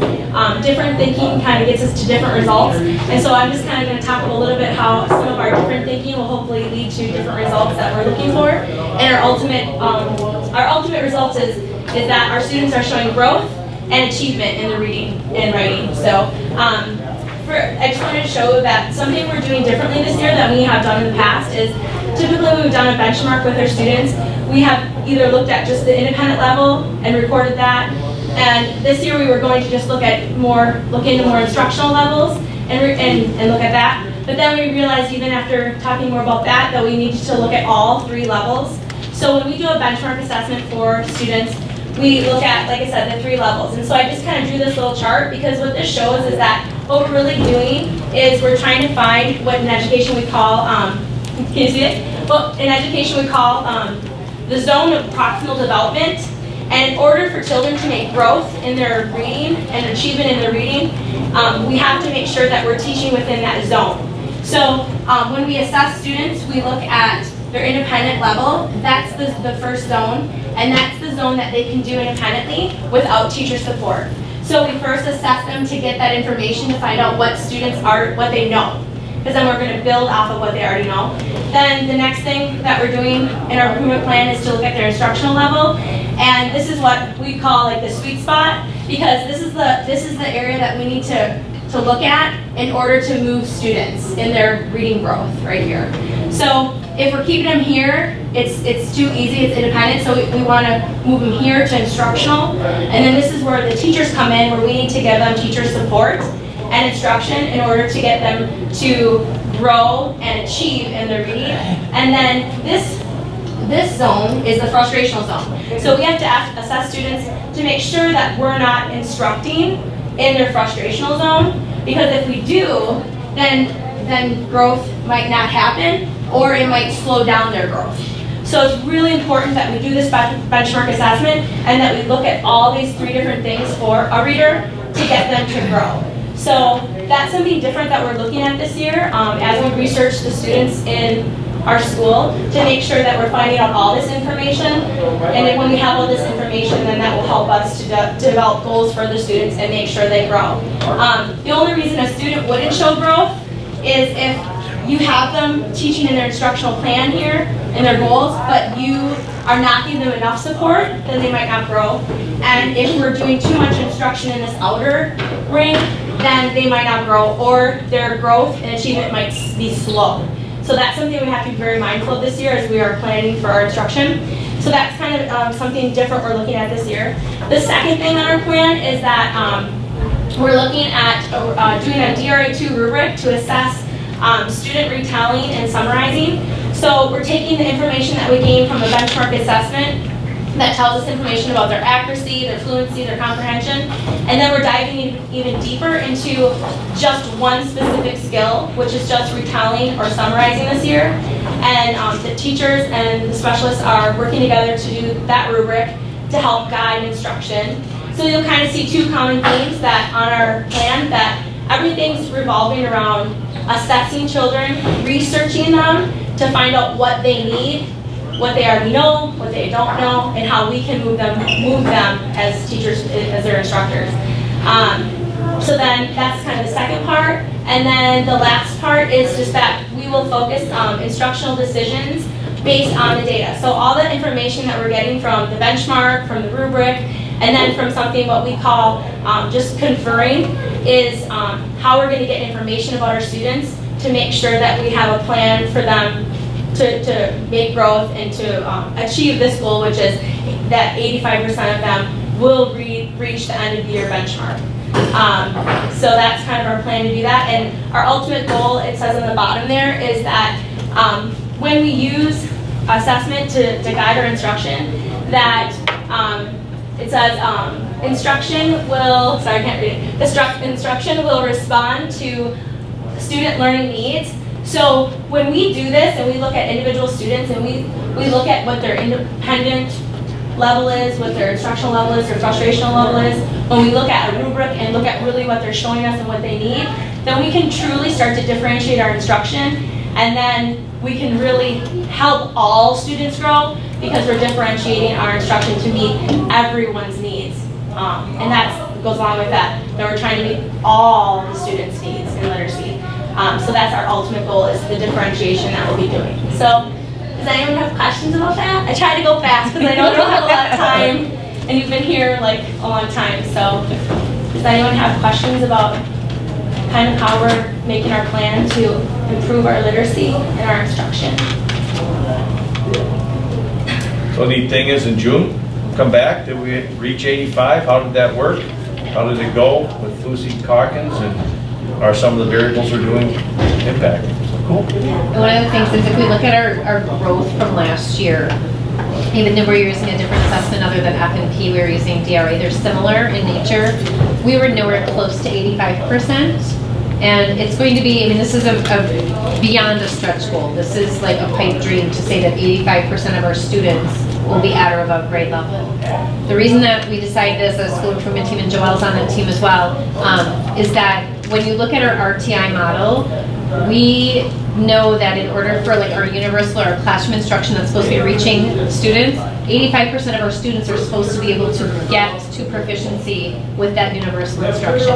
different thinking kind of gets us to different results. And so I'm just kind of going to talk a little bit how some of our different thinking will hopefully lead to different results that we're looking for. And our ultimate result is that our students are showing growth and achievement in the reading and writing. So I just wanted to show that something we're doing differently this year than we have done in the past is typically when we've done a benchmark with our students, we have either looked at just the independent level and recorded that. And this year we were going to just look into more instructional levels and look at that. But then we realized, even after talking more about that we needed to look at all 3 levels. So when we do a benchmark assessment for students, we look at, like I said, the 3 levels. And so I just kind of drew this little chart, because what this shows is that what we're really doing is we're trying to find what in education we call, can you see it? Well, in education we call the zone of proximal development. And in order for children to make growth in their reading and achievement in their reading, we have to make sure that we're teaching within that zone. So when we assess students, we look at their independent level. That's the first zone, and that's the zone that they can do independently without teacher support. So we first assess them to get that information to find out what students are, what they know, because then we're going to build off of what they already know. Then the next thing that we're doing in our improvement plan is to look at their instructional level, and this is what we call like the sweet spot, because this is the area that we need to look at in order to move students in their reading growth right here. So if we're keeping them here, it's too easy, it's independent, so we want to move them here to instructional. And then this is where the teachers come in, where we need to give them teacher support and instruction in order to get them to grow and achieve in their reading. And then this zone is the frustrational zone. So we have to assess students to make sure that we're not instructing in their frustrational zone, because if we do, then growth might not happen, or it might slow down their growth. So it's really important that we do this benchmark assessment and that we look at all these 3 different things for a reader to get them to grow. So that's something different that we're looking at this year as we research the students in our school to make sure that we're finding out all this information. And then when we have all this information, then that will help us to develop goals for the students and make sure they grow. The only reason a student wouldn't show growth is if you have them teaching in their instructional plan here and their goals, but you are not giving them enough support, then they might not grow. And if we're doing too much instruction in this outer ring, then they might not grow, or their growth and achievement might be slow. So that's something we have to be very mindful of this year as we are planning for our instruction. So that's kind of something different we're looking at this year. The second thing on our plan is that we're looking at doing a DRA2 rubric to assess student retelling and summarizing. So we're taking the information that we gained from the benchmark assessment that tells us information about their accuracy, their fluency, their comprehension, and then we're diving even deeper into just one specific skill, which is just retelling or summarizing this year. And the teachers and the specialists are working together to do that rubric to help guide instruction. So you'll kind of see 2 common themes that on our plan, that everything's revolving around assessing children, researching them to find out what they need, what they already know, what they don't know, and how we can move them as teachers, as their instructors. So then that's kind of the second part. And then the last part is just that we will focus instructional decisions based on the data. So all the information that we're getting from the benchmark, from the rubric, and then from something what we call just conferring is how we're going to get information about our students to make sure that we have a plan for them to make growth and to achieve this goal, which is that 85% of them will reach the end of the year benchmark. So that's kind of our plan to do that. And our ultimate goal, it says on the bottom there, is that when we use assessment to guide our instruction, that it says instruction will, sorry I can't read it, instruction will respond to student learning needs. So when we do this and we look at individual students and we look at what their independent level is, what their instructional level is, their frustrational level is, when we look at a rubric and look at really what they're showing us and what they need, then we can truly start to differentiate our instruction, and then we can really help all students grow because we're differentiating our instruction to meet everyone's needs. And that goes along with that we're trying to meet all the students' needs in literacy. So that's our ultimate goal, is the differentiation that we'll be doing. So does anyone have questions about that? I try to go fast because I know we don't have a lot of time, and you've been here like a long time. So does anyone have questions about kind of how we're making our plan to improve our literacy and our instruction? So the neat thing is, in June, come back, did we reach 85? How did that work? How did it go with Lucy Calkins, and are some of the variables we're doing impacting? So cool. And one of the things is if we look at our growth from last year, even though we're using a different assessment other than F&P, we were using DRA, they're similar in nature. We were nowhere close to 85%. And it's going to be, I mean, this is a beyond a stretch goal. This is like a pipe dream to say that 85% of our students will be at or above grade level. The reason that we decided as a school improvement team, and Joelle's on that team as well, is that when you look at our RTI model, we know that in order for like our universal or our classroom instruction that's supposed to be reaching students, 85% of our students are supposed to be able to get to proficiency with that universal instruction.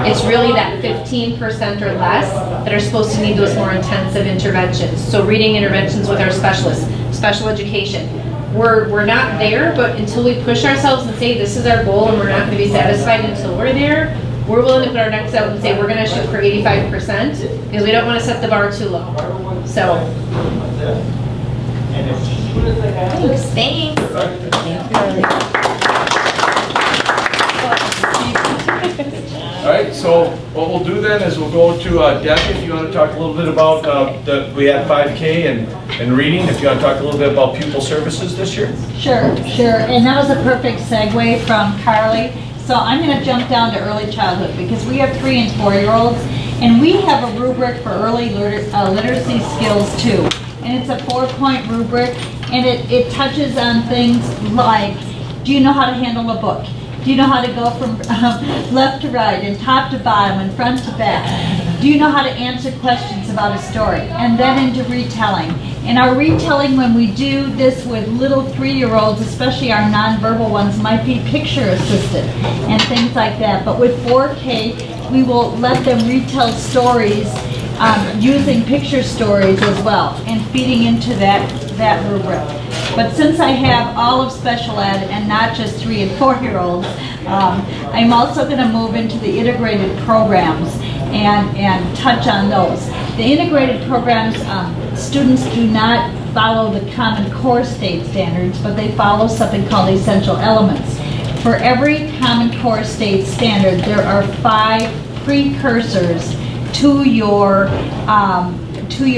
It's really that 15% or less that are supposed to need those more intensive interventions. So reading interventions with our specialists, special education. We're not there, but until we push ourselves and say this is our goal and we're not going to be satisfied until we're there, we're willing to put our necks out and say we're going to shoot for 85% because we don't want to set the bar too low. So. Thanks. All right, so what we'll do then is we'll go to Debbie, if you want to talk a little bit about, we had 5K and reading, if you want to talk a little bit about pupil services this year. Sure. And that was a perfect segue from Carly. So I'm going to jump down to early childhood because we have 3 and 4-year-olds, and we have a rubric for early literacy skills too. And it's a 4-point rubric, And it touches on things like, do you know how to handle a book? Do you know how to go from left to right and top to bottom and front to back? Do you know how to answer questions about a story? And then into retelling. And our retelling, when we do this with little 3-year-olds, especially our nonverbal ones, might be picture assisted and things like that. But with 4K, we will let them retell stories using picture stories as well and feeding into that rubric. But since I have all of special ed and not just 3 and 4-year-olds, I'm also going to move into the integrated programs and touch on those. The integrated programs, students do not follow the Common Core state standards, but they follow something called essential elements. For every Common Core state standard, there are 5 precursors to your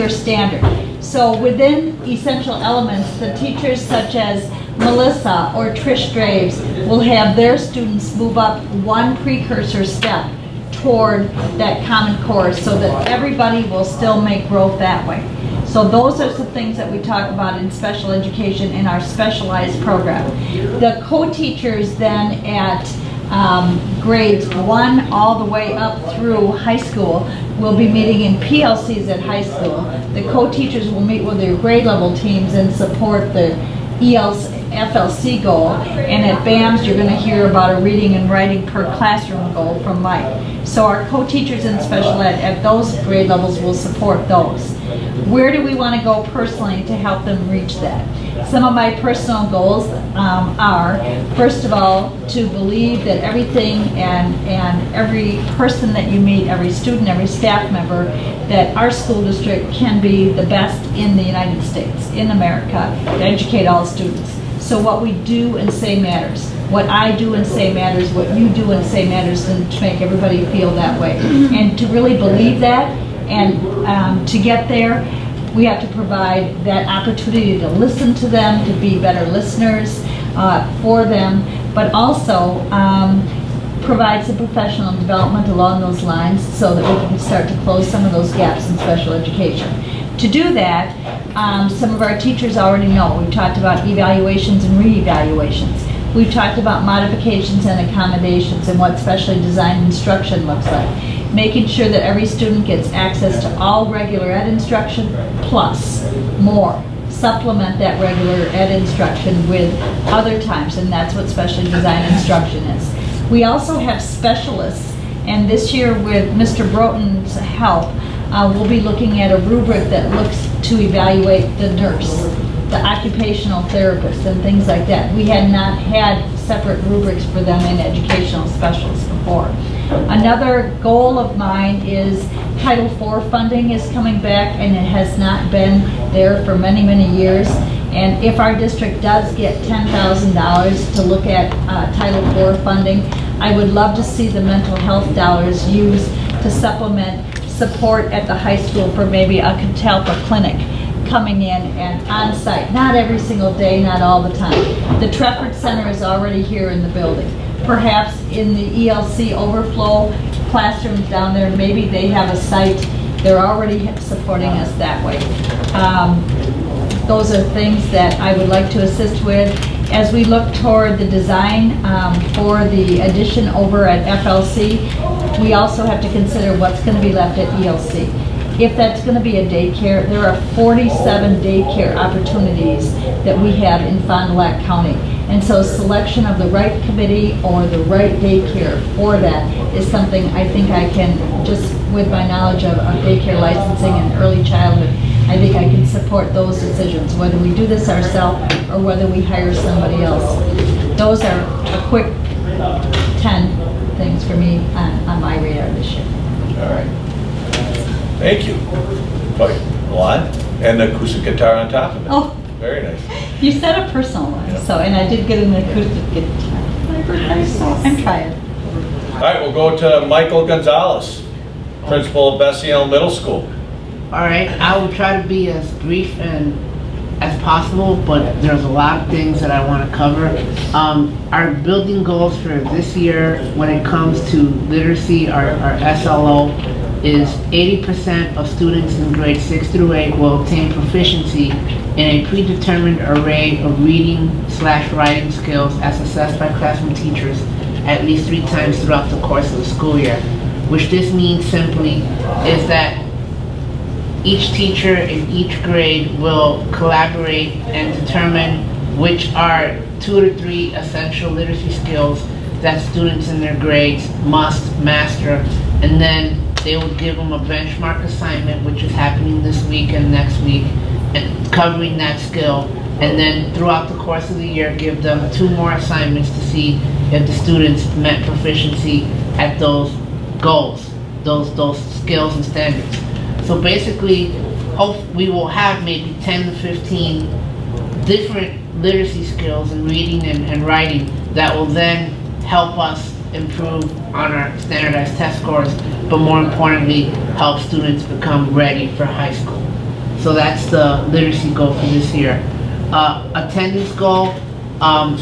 standard. So within essential elements, the teachers such as Melissa or Trish Draves will have their students move up 1 precursor step toward that Common Core so that everybody will still make growth that way. So those are some things that we talk about in special education in our specialized program. The co-teachers then at grades 1 all the way up through high school will be meeting in PLCs at high school. The co-teachers will meet with their grade level teams and support the FLC goal. And at BAMS, you're going to hear about a reading and writing per classroom goal from Mike. So our co-teachers in special ed at those grade levels will support those. Where do we want to go personally to help them reach that? Some of my personal goals are, first of all, to believe that everything and every person that you meet, every student, every staff member, that our school district can be the best in the United States, in America, to educate all students. So what we do and say matters. What I do and say matters, what you do and say matters, and to make everybody feel that way. And to really believe that, and to get there, we have to provide that opportunity to listen to them, to be better listeners for them, but also provide some professional development along those lines so that we can start to close some of those gaps in special education. To do that, some of our teachers already know. We've talked about evaluations and re-evaluations. We've talked about modifications and accommodations and what specially designed instruction looks like. Making sure that every student gets access to all regular ed instruction plus more. Supplement that regular ed instruction with other times, and that's what specially designed instruction is. We also have specialists, and this year with Mr. Broughton's help, we'll be looking at a rubric that looks to evaluate the nurse, the occupational therapist, and things like that. We had not had separate rubrics for them in educational specialists before. Another goal of mine is Title IV funding is coming back, and it has not been there for many, many years. And if our district does get $10,000 to look at Title IV funding, I would love to see the mental health dollars used to supplement support at the high school for maybe a Catalpa clinic coming in and on-site, not every single day, not all the time. The Trefford Center is already here in the building. Perhaps in the ELC overflow classrooms down there, maybe they have a site. They're already supporting us that way. Those are things that I would like to assist with. As we look toward the design for the addition over at FLC, we also have to consider what's going to be left at ELC. If that's going to be a daycare, there are 47 daycare opportunities that we have in Fond du Lac County. And so selection of the right committee or the right daycare for that is something I think I can, just with my knowledge of daycare licensing and early childhood, I think I can support those decisions, whether we do this ourselves or whether we hire somebody else. Those are a quick 10 things for me on my radar this year. All right. Thank you. Quite a lot. And the acoustic guitar on top of it. Oh. Very nice. You said a personal one, Yep. so, and I did get an acoustic guitar. So I'm trying. All right, we'll go to Michael Gonzalez, principal of Bessiel Middle School. All right, I will try to be as brief and as possible, but there's a lot of things that I want to cover. Our building goals for this year when it comes to literacy, our SLO, is 80% of students in grades 6 through 8 will obtain proficiency in a predetermined array of reading/writing skills as assessed by classroom teachers at least 3 times throughout the course of the school year. Which this means simply is that each teacher in each grade will collaborate and determine which are 2 to 3 essential literacy skills that students in their grades must master, and then they will give them a benchmark assignment, which is happening this week and next week, and covering that skill, and then throughout the course of the year give them 2 more assignments to see if the students met proficiency at those goals, those skills and standards. So basically, we will have maybe 10 to 15 different literacy skills in reading and writing that will then help us improve on our standardized test scores, but more importantly, help students become ready for high school. So that's the literacy goal for this year. Attendance goal,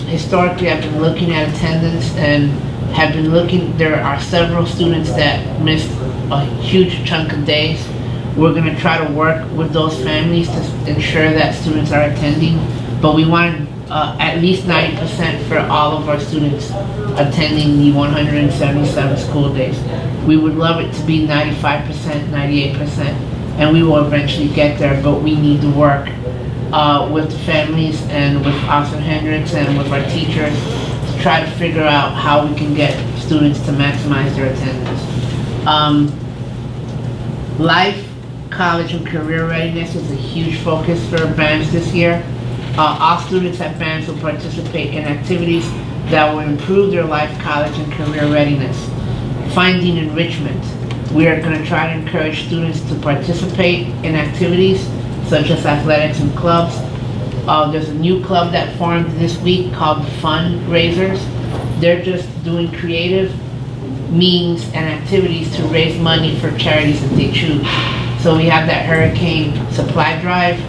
historically I've been looking at attendance and have been looking, there are several students that missed a huge chunk of days. We're going to try to work with those families to ensure that students are attending, but we want at least 90% for all of our students attending the 177 school days. We would love it to be 95%, 98%, and we will eventually get there, but we need to work with the families and with Officer Hendricks and with our teachers to try to figure out how we can get students to maximize their attendance. Life, college, and career readiness is a huge focus for BAMS this year. All students at BAMS will participate in activities that will improve their life, college, and career readiness. Finding enrichment. We are going to try to encourage students to participate in activities such as athletics and clubs. There's a new club that formed this week called Fundraisers. They're just doing creative means and activities to raise money for charities that they choose. So we have that hurricane supply drive.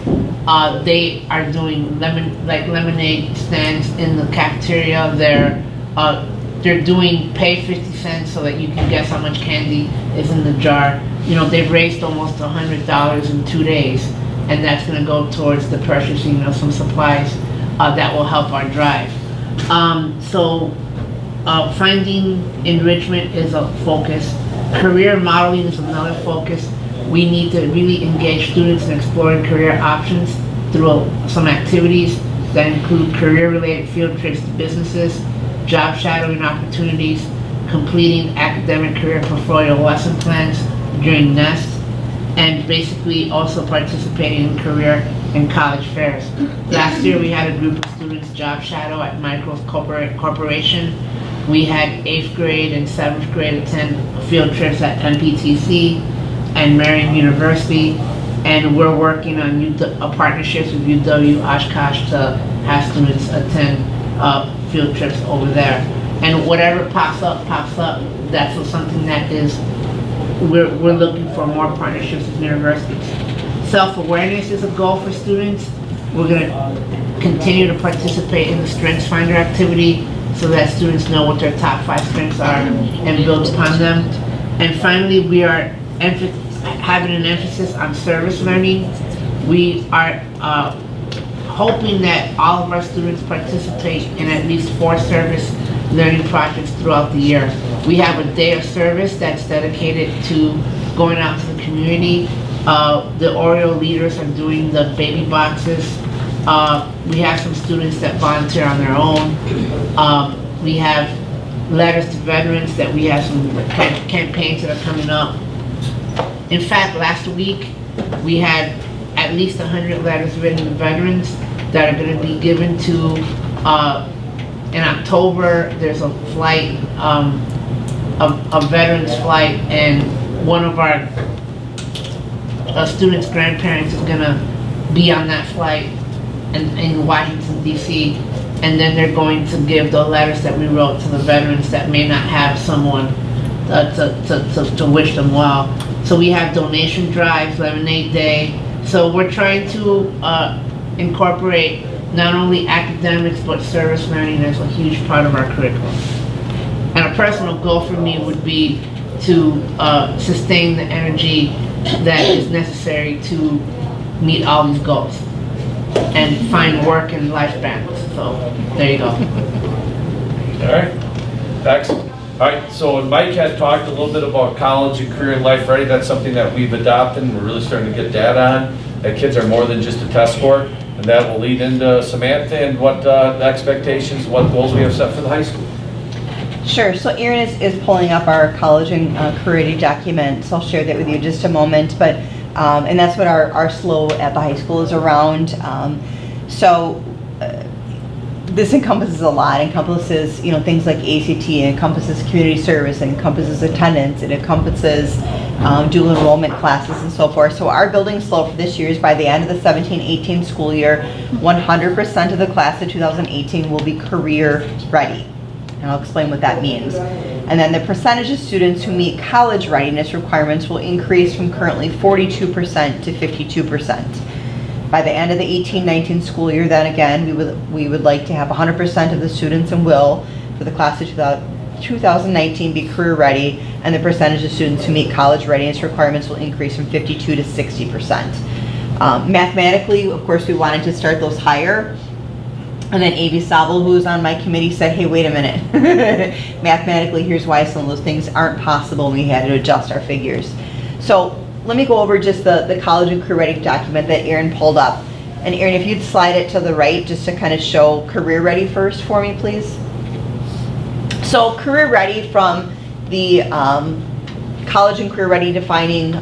They are doing lemonade stands in the cafeteria. They're doing pay 50 cents so that you can guess how much candy is in the jar. You know, they've raised almost $100 in 2 days, and that's going to go towards the purchasing of some supplies that will help our drive. Finding enrichment is a focus. Career modeling is another focus. We need to really engage students in exploring career options through some activities that include career-related field trips to businesses, job shadowing opportunities, completing academic career portfolio lesson plans during NEST, and basically also participating in career and college fairs. Last year we had a group of students job shadow at Micros Corporation. We had 8th grade and 7th grade attend field trips at MPTC and Marian University, and we're working on partnerships with UW Oshkosh to have students attend field trips over there. And whatever pops up, that's something that is, we're looking for more partnerships with universities. Self-awareness is a goal for students. We're going to continue to participate in the Strengths Finder activity so that students know what their top 5 strengths are and build upon them. And finally, we are having an emphasis on service learning. We are hoping that all of our students participate in at least 4 service learning projects throughout the year. We have a day of service that's dedicated to going out to the community. The Oreo leaders are doing the baby boxes. We have some students that volunteer on their own. We have letters to veterans that we have some campaigns that are coming up. In fact, last week we had at least 100 letters written to veterans that are going to be given to, in October there's a flight, a veterans flight, and one of our students' grandparents is going to be on that flight in Washington, D.C., and then they're going to give the letters that we wrote to the veterans that may not have someone to wish them well. So we have donation drives, Lemonade Day. So we're trying to incorporate not only academics but service learning as a huge part of our curriculum. And a personal goal for me would be to sustain the energy that is necessary to meet all these goals and find work and life balance. So there you go. All right, excellent. All right, so Mike had talked a little bit about college and career and life ready. That's something that we've adopted and we're really starting to get data on. That kids are more than just a test score. And that will lead into Samantha and what the expectations, what goals we have set for the high school. Sure. So Erin is pulling up our college and career ready document. So I'll share that with you in just a moment. But and that's what our SLO at the high school is around. This encompasses a lot. It encompasses, things like ACT, it encompasses community service, it encompasses attendance, it encompasses dual enrollment classes and so forth. So our building SLO for this year is by the end of the 17-18 school year, 100% of the class of 2018 will be career ready. And I'll explain what that means. And then the percentage of students who meet college readiness requirements will increase from currently 42% to 52%. By the end of the 18-19 school year, then again, we would like to have 100% of the students and will for the class of 2019 be career ready, and the percentage of students who meet college readiness requirements will increase from 52 to 60%. Mathematically, of course, we wanted to start those higher. And then A.B. Sobel, who's on my committee, said, hey, wait a minute. Mathematically, here's why some of those things aren't possible. We had to adjust our figures. So let me go over just the college and career ready document that Erin pulled up. And Erin, if you'd slide it to the right just to kind of show career ready first for me, please. So career ready, from the college and career ready defining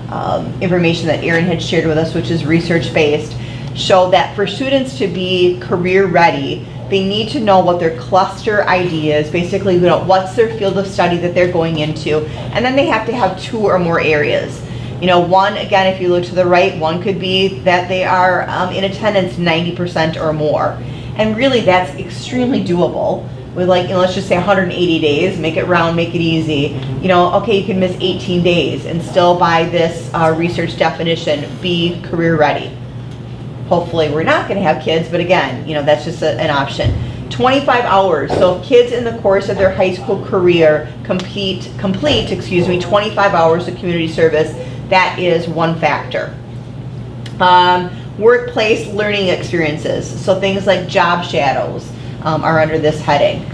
information that Erin had shared with us, which is research based, show that for students to be career ready, they need to know what their cluster ID is, basically what's their field of study that they're going into, and then they have to have 2 or more areas. One, again, if you look to the right, one could be that they are in attendance 90% or more. And really that's extremely doable with let's just say 180 days, make it round, make it easy. Okay, you can miss 18 days and still by this research definition be career ready. Hopefully we're not going to have kids, but again, that's just an option. 25 hours. So if kids in the course of their high school career complete 25 hours of community service, that is one factor. Workplace learning experiences. So things like job shadows are under this heading.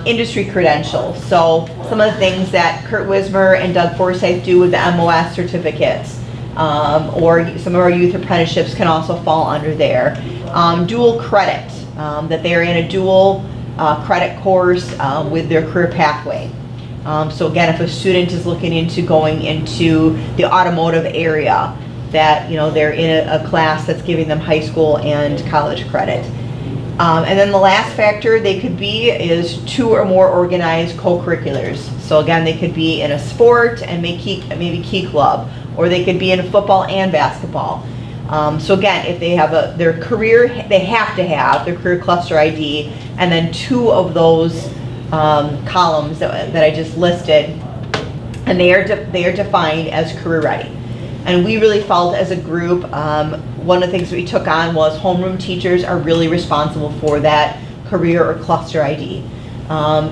Industry credentials. So some of the things that Kurt Wismer and Doug Forsyth do with the MOS certificates. Or some of our youth apprenticeships can also fall under there. Dual credit, that they are in a dual credit course with their career pathway. So again, if a student is looking into going into the automotive area, that they're in a class that's giving them high school and college credit. And then the last factor they could be is 2 or more organized co-curriculars. So again, they could be in a sport and maybe key club, or they could be in football and basketball. So again, if they have their career, they have to have their career cluster ID, and then 2 of those columns that I just listed, and they are defined as career ready. And we really felt as a group, one of the things that we took on was homeroom teachers are really responsible for that career or cluster ID.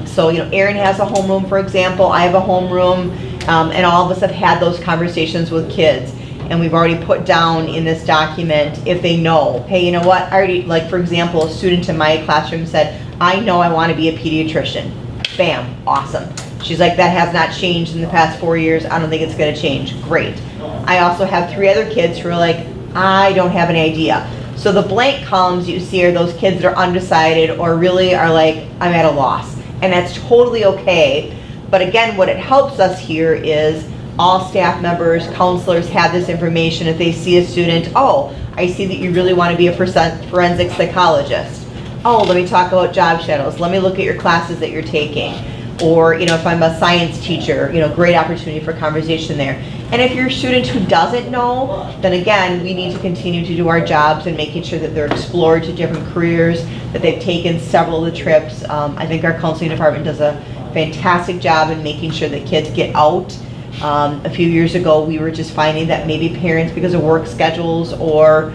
So Erin has a homeroom, for example, I have a homeroom, and all of us have had those conversations with kids. And we've already put down in this document if they know, hey, you know what, I already, for example, a student in my classroom said, I know I want to be a pediatrician. Bam, awesome. She's like, that has not changed in the past 4 years. I don't think it's going to change. Great. I also have 3 other kids who are like, I don't have any idea. So the blank columns you see are those kids that are undecided or really are like, I'm at a loss. And that's totally okay. But again, what it helps us here is all staff members, counselors have this information. If they see a student, oh, I see that you really want to be a forensic psychologist. Oh, let me talk about job shadows. Let me look at your classes that you're taking. Or, if I'm a science teacher, great opportunity for conversation there. And if you're a student who doesn't know, then again, we need to continue to do our jobs and making sure that they're explored to different careers, that they've taken several of the trips. I think our counseling department does a fantastic job in making sure that kids get out. A few years ago, we were just finding that maybe parents, because of work schedules or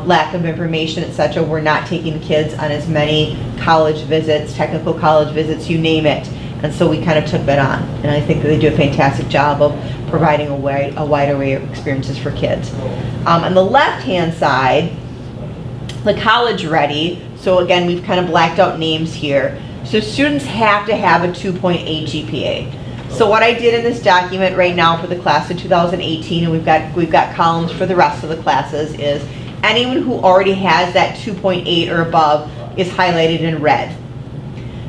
lack of information, etc., were not taking kids on as many college visits, technical college visits, you name it. And so we kind of took that on. And I think that they do a fantastic job of providing a wide array of experiences for kids. On the left-hand side, the college ready. So again, we've kind of blacked out names here. So students have to have a 2.8 GPA. So what I did in this document right now for the class of 2018, and we've got columns for the rest of the classes, is anyone who already has that 2.8 or above is highlighted in red.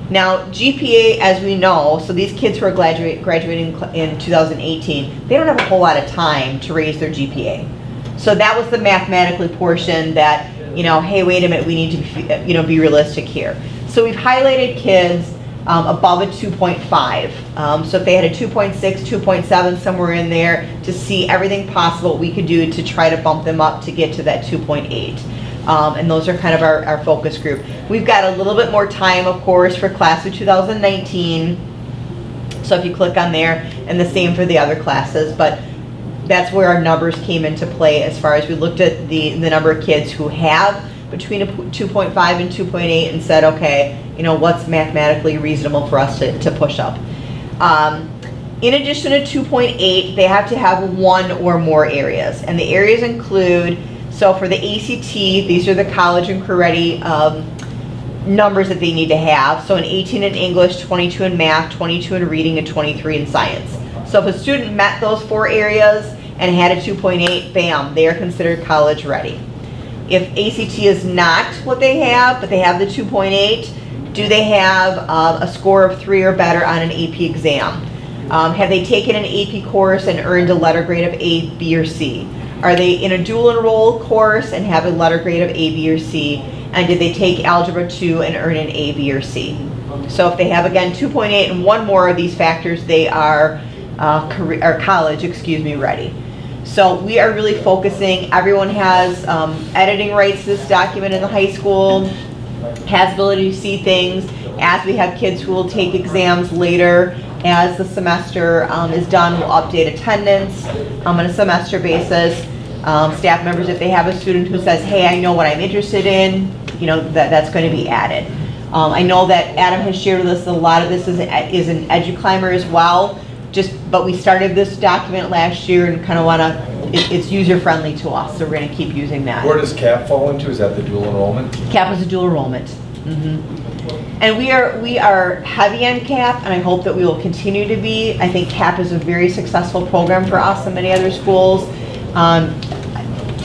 Now, GPA, as we know, so these kids who are graduating in 2018, they don't have a whole lot of time to raise their GPA. So that was the mathematically portion that, you know, hey, wait a minute, we need to, you know, be realistic here. So we've highlighted kids above a 2.5. So if they had a 2.6, 2.7, somewhere in there, to see everything possible we could do to try to bump them up to get to that 2.8. And those are kind of our focus group. We've got a little bit more time, of course, for class of 2019. So if you click on there, and the same for the other classes, but that's where our numbers came into play as far as we looked at the number of kids who have between a 2.5 and 2.8 and said, okay, you know, what's mathematically reasonable for us to push up. In addition to 2.8, they have to have one or more areas. And the areas include, so for the ACT, these are the college and career ready numbers that they need to have. So an 18 in English, 22 in math, 22 in reading, and 23 in science. So if a student met those 4 areas and had a 2.8, bam, they are considered college ready. If ACT is not what they have, but they have the 2.8, do they have a score of 3 or better on an AP exam? Have they taken an AP course and earned a letter grade of A, B, or C? Are they in a dual enroll course and have a letter grade of A, B, or C? And did they take Algebra 2 and earn an A, B, or C? So if they have, again, 2.8 and one more of these factors, they are college ready. So we are really focusing, everyone has editing rights to this document in the high school, has ability to see things. As we have kids who will take exams later, as the semester is done, we'll update attendance on a semester basis. Staff members, if they have a student who says, hey, I know what I'm interested in, you know, that's going to be added. I know that Adam has shared with us a lot of this is an EduClimber as well. But we started this document last year and kind of want to, it's user-friendly to us, so we're going to keep using that. Where does CAP fall into? Is that the dual enrollment? CAP is a dual enrollment. And we are heavy on CAP, and I hope that we will continue to be. I think CAP is a very successful program for us and many other schools.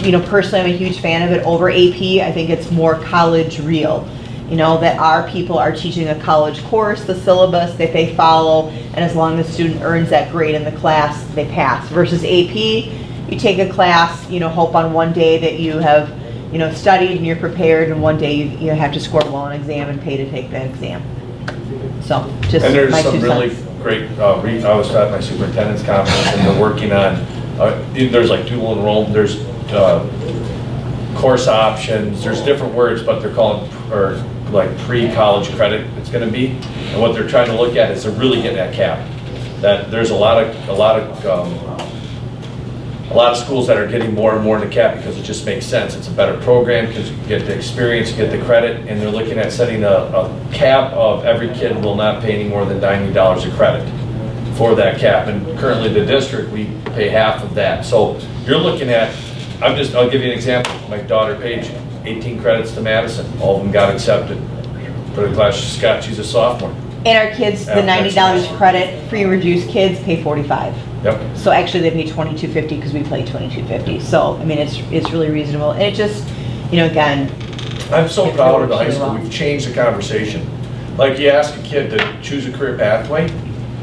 You know, personally, I'm a huge fan of it over AP. I think it's more college real. You know, that our people are teaching a college course, the syllabus that they follow, and as long as the student earns that grade in the class, they pass. Versus AP, you take a class, you know, hope on one day that you have, you know, studied and you're prepared, and one day you have to score well on an exam and pay to take that exam. So, just and there's my some 2 really cents. great, I was at my superintendent's conference, and they're working on, there's like dual enrollment, there's course options, there's different words, but they're calling, or like pre-college credit it's going to be, and what they're trying to look at is to really get that CAP. That there's a lot of schools that are getting more and more into CAP because it just makes sense. It's a better program because you get the experience, you get the credit, and they're looking at setting a cap of every kid will not pay any more than $90 a credit for that CAP. And currently the district, we pay half of that. So you're looking at, I'll give you an example. My daughter Paige, 18 credits to Madison. All of them got accepted. For the class she's got, she's a sophomore. And our kids, the $90 credit, free reduced kids pay $45. Yep. So actually they pay $22.50 because we play $22.50. So, I mean, it's really reasonable. And it just, you know, again. I'm so proud of the high school. We've changed the conversation. Like you ask a kid to choose a career pathway,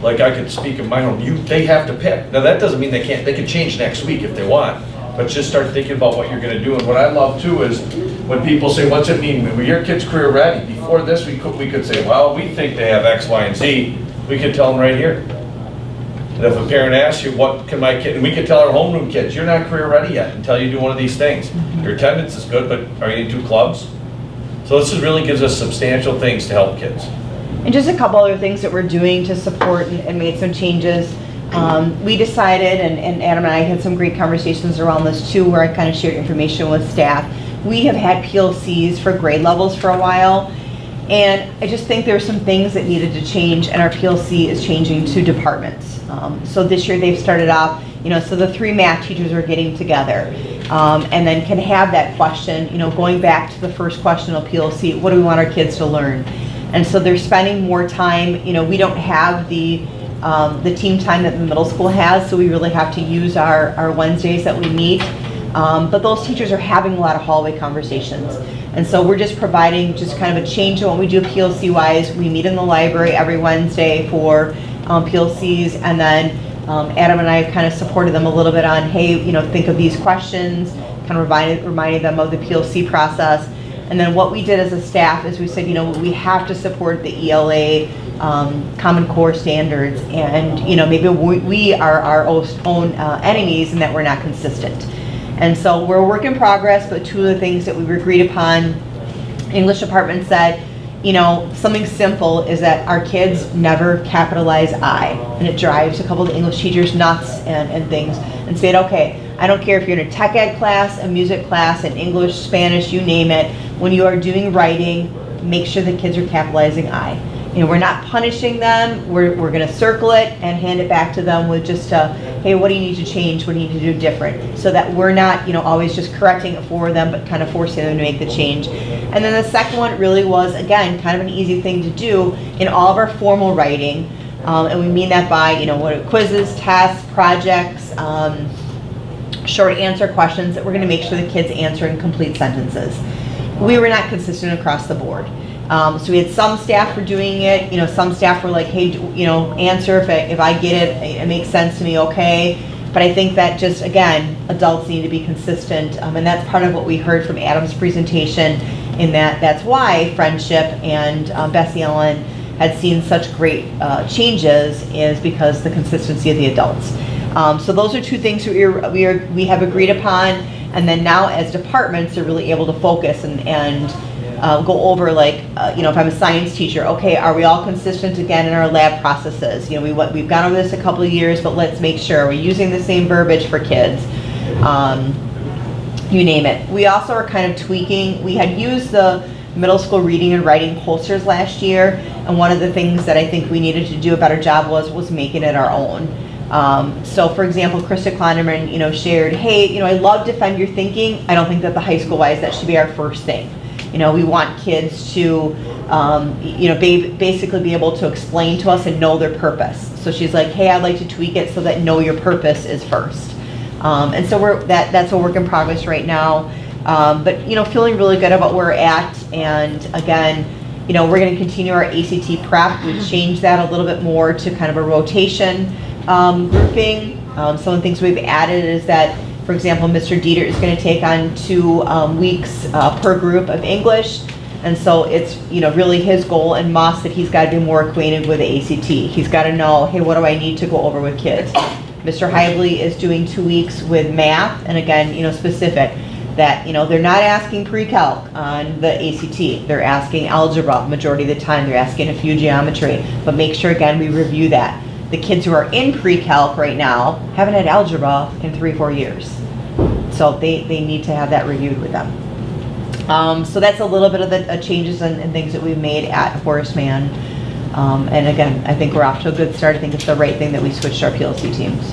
like I could speak of my own, they have to pick. Now that doesn't mean they can't, they can change next week if they want. But just start thinking about what you're going to do. And what I love too is when people say, what's it mean? Well, your kid's career ready. Before this, we could say, well, we think they have X, Y, and Z. We could tell them right here. And if a parent asks you, what can my kid, and we could tell our homeroom kids, you're not career ready yet until you do one of these things. Your attendance is good, but are you in 2 clubs? So this really gives us substantial things to help kids. And just a couple other things that we're doing to support and made some changes. We decided, and Adam and I had some great conversations around this too, where I kind of shared information with staff. We have had PLCs for grade levels for a while, And I just think there were some things that needed to change, and our PLC is changing to departments. So this year they've started off, so the 3 math teachers are getting together, and then can have that question, going back to the first question of PLC, what do we want our kids to learn? And so they're spending more time, we don't have the team time that the middle school has, so we really have to use our Wednesdays that we meet. But those teachers are having a lot of hallway conversations. And so we're just providing just kind of a change in what we do PLC-wise. We meet in the library every Wednesday for PLCs, and then Adam and I have kind of supported them a little bit on, hey, think of these questions, kind of reminding them of the PLC process. And then what we did as a staff is we said, we have to support the ELA Common Core standards, and maybe we are our own enemies in that we're not consistent. And so we're a work in progress, but 2 of the things that we've agreed upon, English department said, something simple is that our kids never capitalize I, and it drives a couple of the English teachers nuts and things, and said, okay, I don't care if you're in a tech ed class, a music class, an English, Spanish, you name it, when you are doing writing, make sure the kids are capitalizing I. We're not punishing them, we're going to circle it and hand it back to them with just hey, what do you need to change, what do you need to do different, so that we're not always just correcting it for them, but kind of forcing them to make the change. And then the second one really was, again, kind of an easy thing to do in all of our formal writing, and we mean that by what are quizzes, tests, projects, short answer questions, that we're going to make sure the kids answer in complete sentences. We were not consistent across the board. So we had some staff were doing it, some staff were like, hey, answer if I get it, it makes sense to me, okay. But I think that just, again, adults need to be consistent, and that's part of what we heard from Adam's presentation, in that's why Friendship and Bessie Ellen had seen such great changes, is because the consistency of the adults. So those are 2 things we have agreed upon, and then now as departments are really able to focus and go over, like, if I'm a science teacher, okay, are we all consistent again in our lab processes? We've gone over this a couple of years, but let's make sure we're using the same verbiage for kids. You name it. We also are kind of tweaking. We had used the middle school reading and writing posters last year, and one of the things that I think we needed to do a better job was making it our own. So for example, Krista Kleinerman, shared, hey, I love Defend Your Thinking. I don't think that the high school wise that should be our first thing. We want kids to, basically be able to explain to us and know their purpose. So she's like, hey, I'd like to tweak it so that know your purpose is first. And so that's a work in progress right now. But feeling really good about where we're at. And again, we're going to continue our ACT prep. We've changed that a little bit more to kind of a rotation grouping. Some of the things we've added is that, for example, Mr. Dieter is going to take on 2 weeks per group of English, and so it's really his goal and must that he's got to be more acquainted with the ACT. He's got to know, hey, what do I need to go over with kids? Mr. Hively is doing 2 weeks with math, and again, specific that they're not asking pre-calc on the ACT. They're asking algebra majority of the time. They're asking a few geometry, but make sure again we review that. The kids who are in pre-calc right now haven't had algebra in 3-4 years. So they need to have that reviewed with them. So that's a little bit of the changes and things that we've made at Horace Mann. And again, I think we're off to a good start. I think it's the right thing that we switched our PLC teams.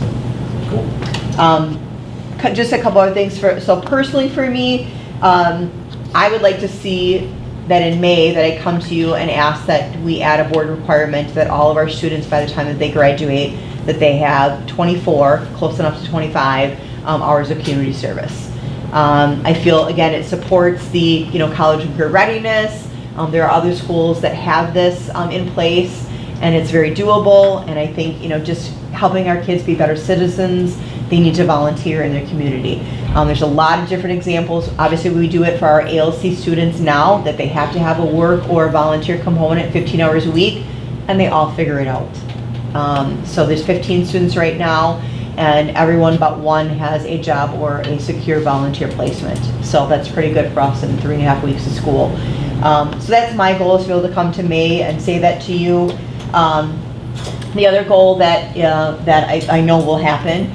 Cool. Just a couple other things. So personally for me, I would like to see that in May that I come to you and ask that we add a board requirement that all of our students, by the time that they graduate, that they have 24, close enough to 25 hours of community service. I feel, again, it supports the college and career readiness. There are other schools that have this in place, and it's very doable. And I think just helping our kids be better citizens, they need to volunteer in their community. There's a lot of different examples. Obviously, we do it for our ALC students now, that they have to have a work or a volunteer component 15 hours a week, and they all figure it out. So there's 15 students right now, and everyone but one has a job or a secure volunteer placement. So that's pretty good for us in 3.5 weeks of school. So that's my goal, is to be able to come to May and say that to you. The other goal that I know will happen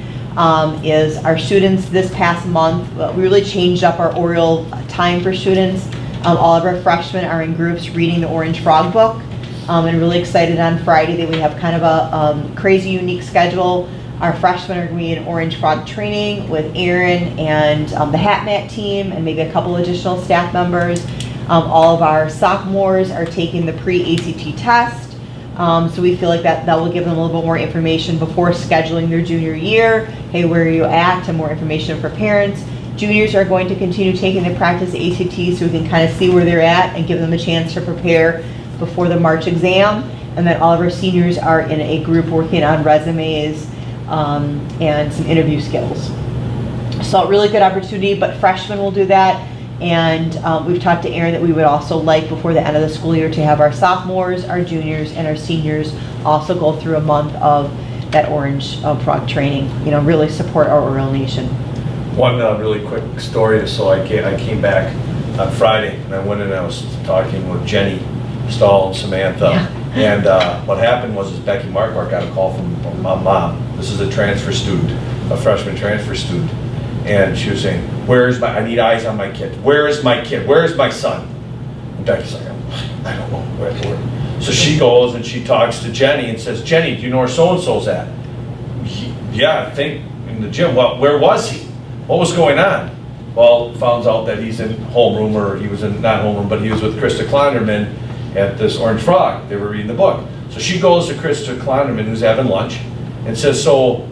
is our students this past month, we really changed up our oral time for students. All of our freshmen are in groups reading the Orange Frog book. And really excited on Friday that we have kind of a crazy unique schedule. Our freshmen are going to be in Orange Frog training with Aaron and the Hat Mat team and maybe a couple additional staff members. All of our sophomores are taking the pre-ACT test. So we feel like that will give them a little bit more information before scheduling their junior year. Hey, where are you at? And more information for parents. Juniors are going to continue taking the practice ACT so we can kind of see where they're at and give them a chance to prepare before the March exam. And then all of our seniors are in a group working on resumes and some interview skills. So a really good opportunity, but freshmen will do that. And we've talked to Aaron that we would also like before the end of the school year to have our sophomores, our juniors, and our seniors also go through a month of that Orange Frog training, really support our oral nation. One really quick story. So I came back on Friday and I went in and I was talking with Jenny Stahl and Samantha. Yeah. And what happened was Becky Markmark got a call from my mom. This is a transfer student, a freshman transfer student. And she was saying, I need eyes on my kid. Where is my kid? Where is my son? And Becky's like, I don't know. Where? So she goes and she talks to Jenny and says, Jenny, do you know where so-and-so's at? Yeah, I think in the gym. Well, where was he? What was going on? Well, found out that he's in homeroom, or he was in, not homeroom, but he was with Krista Kleinerman at this Orange Frog. They were reading the book. So she goes to Krista Kleinerman, who's having lunch, and says, so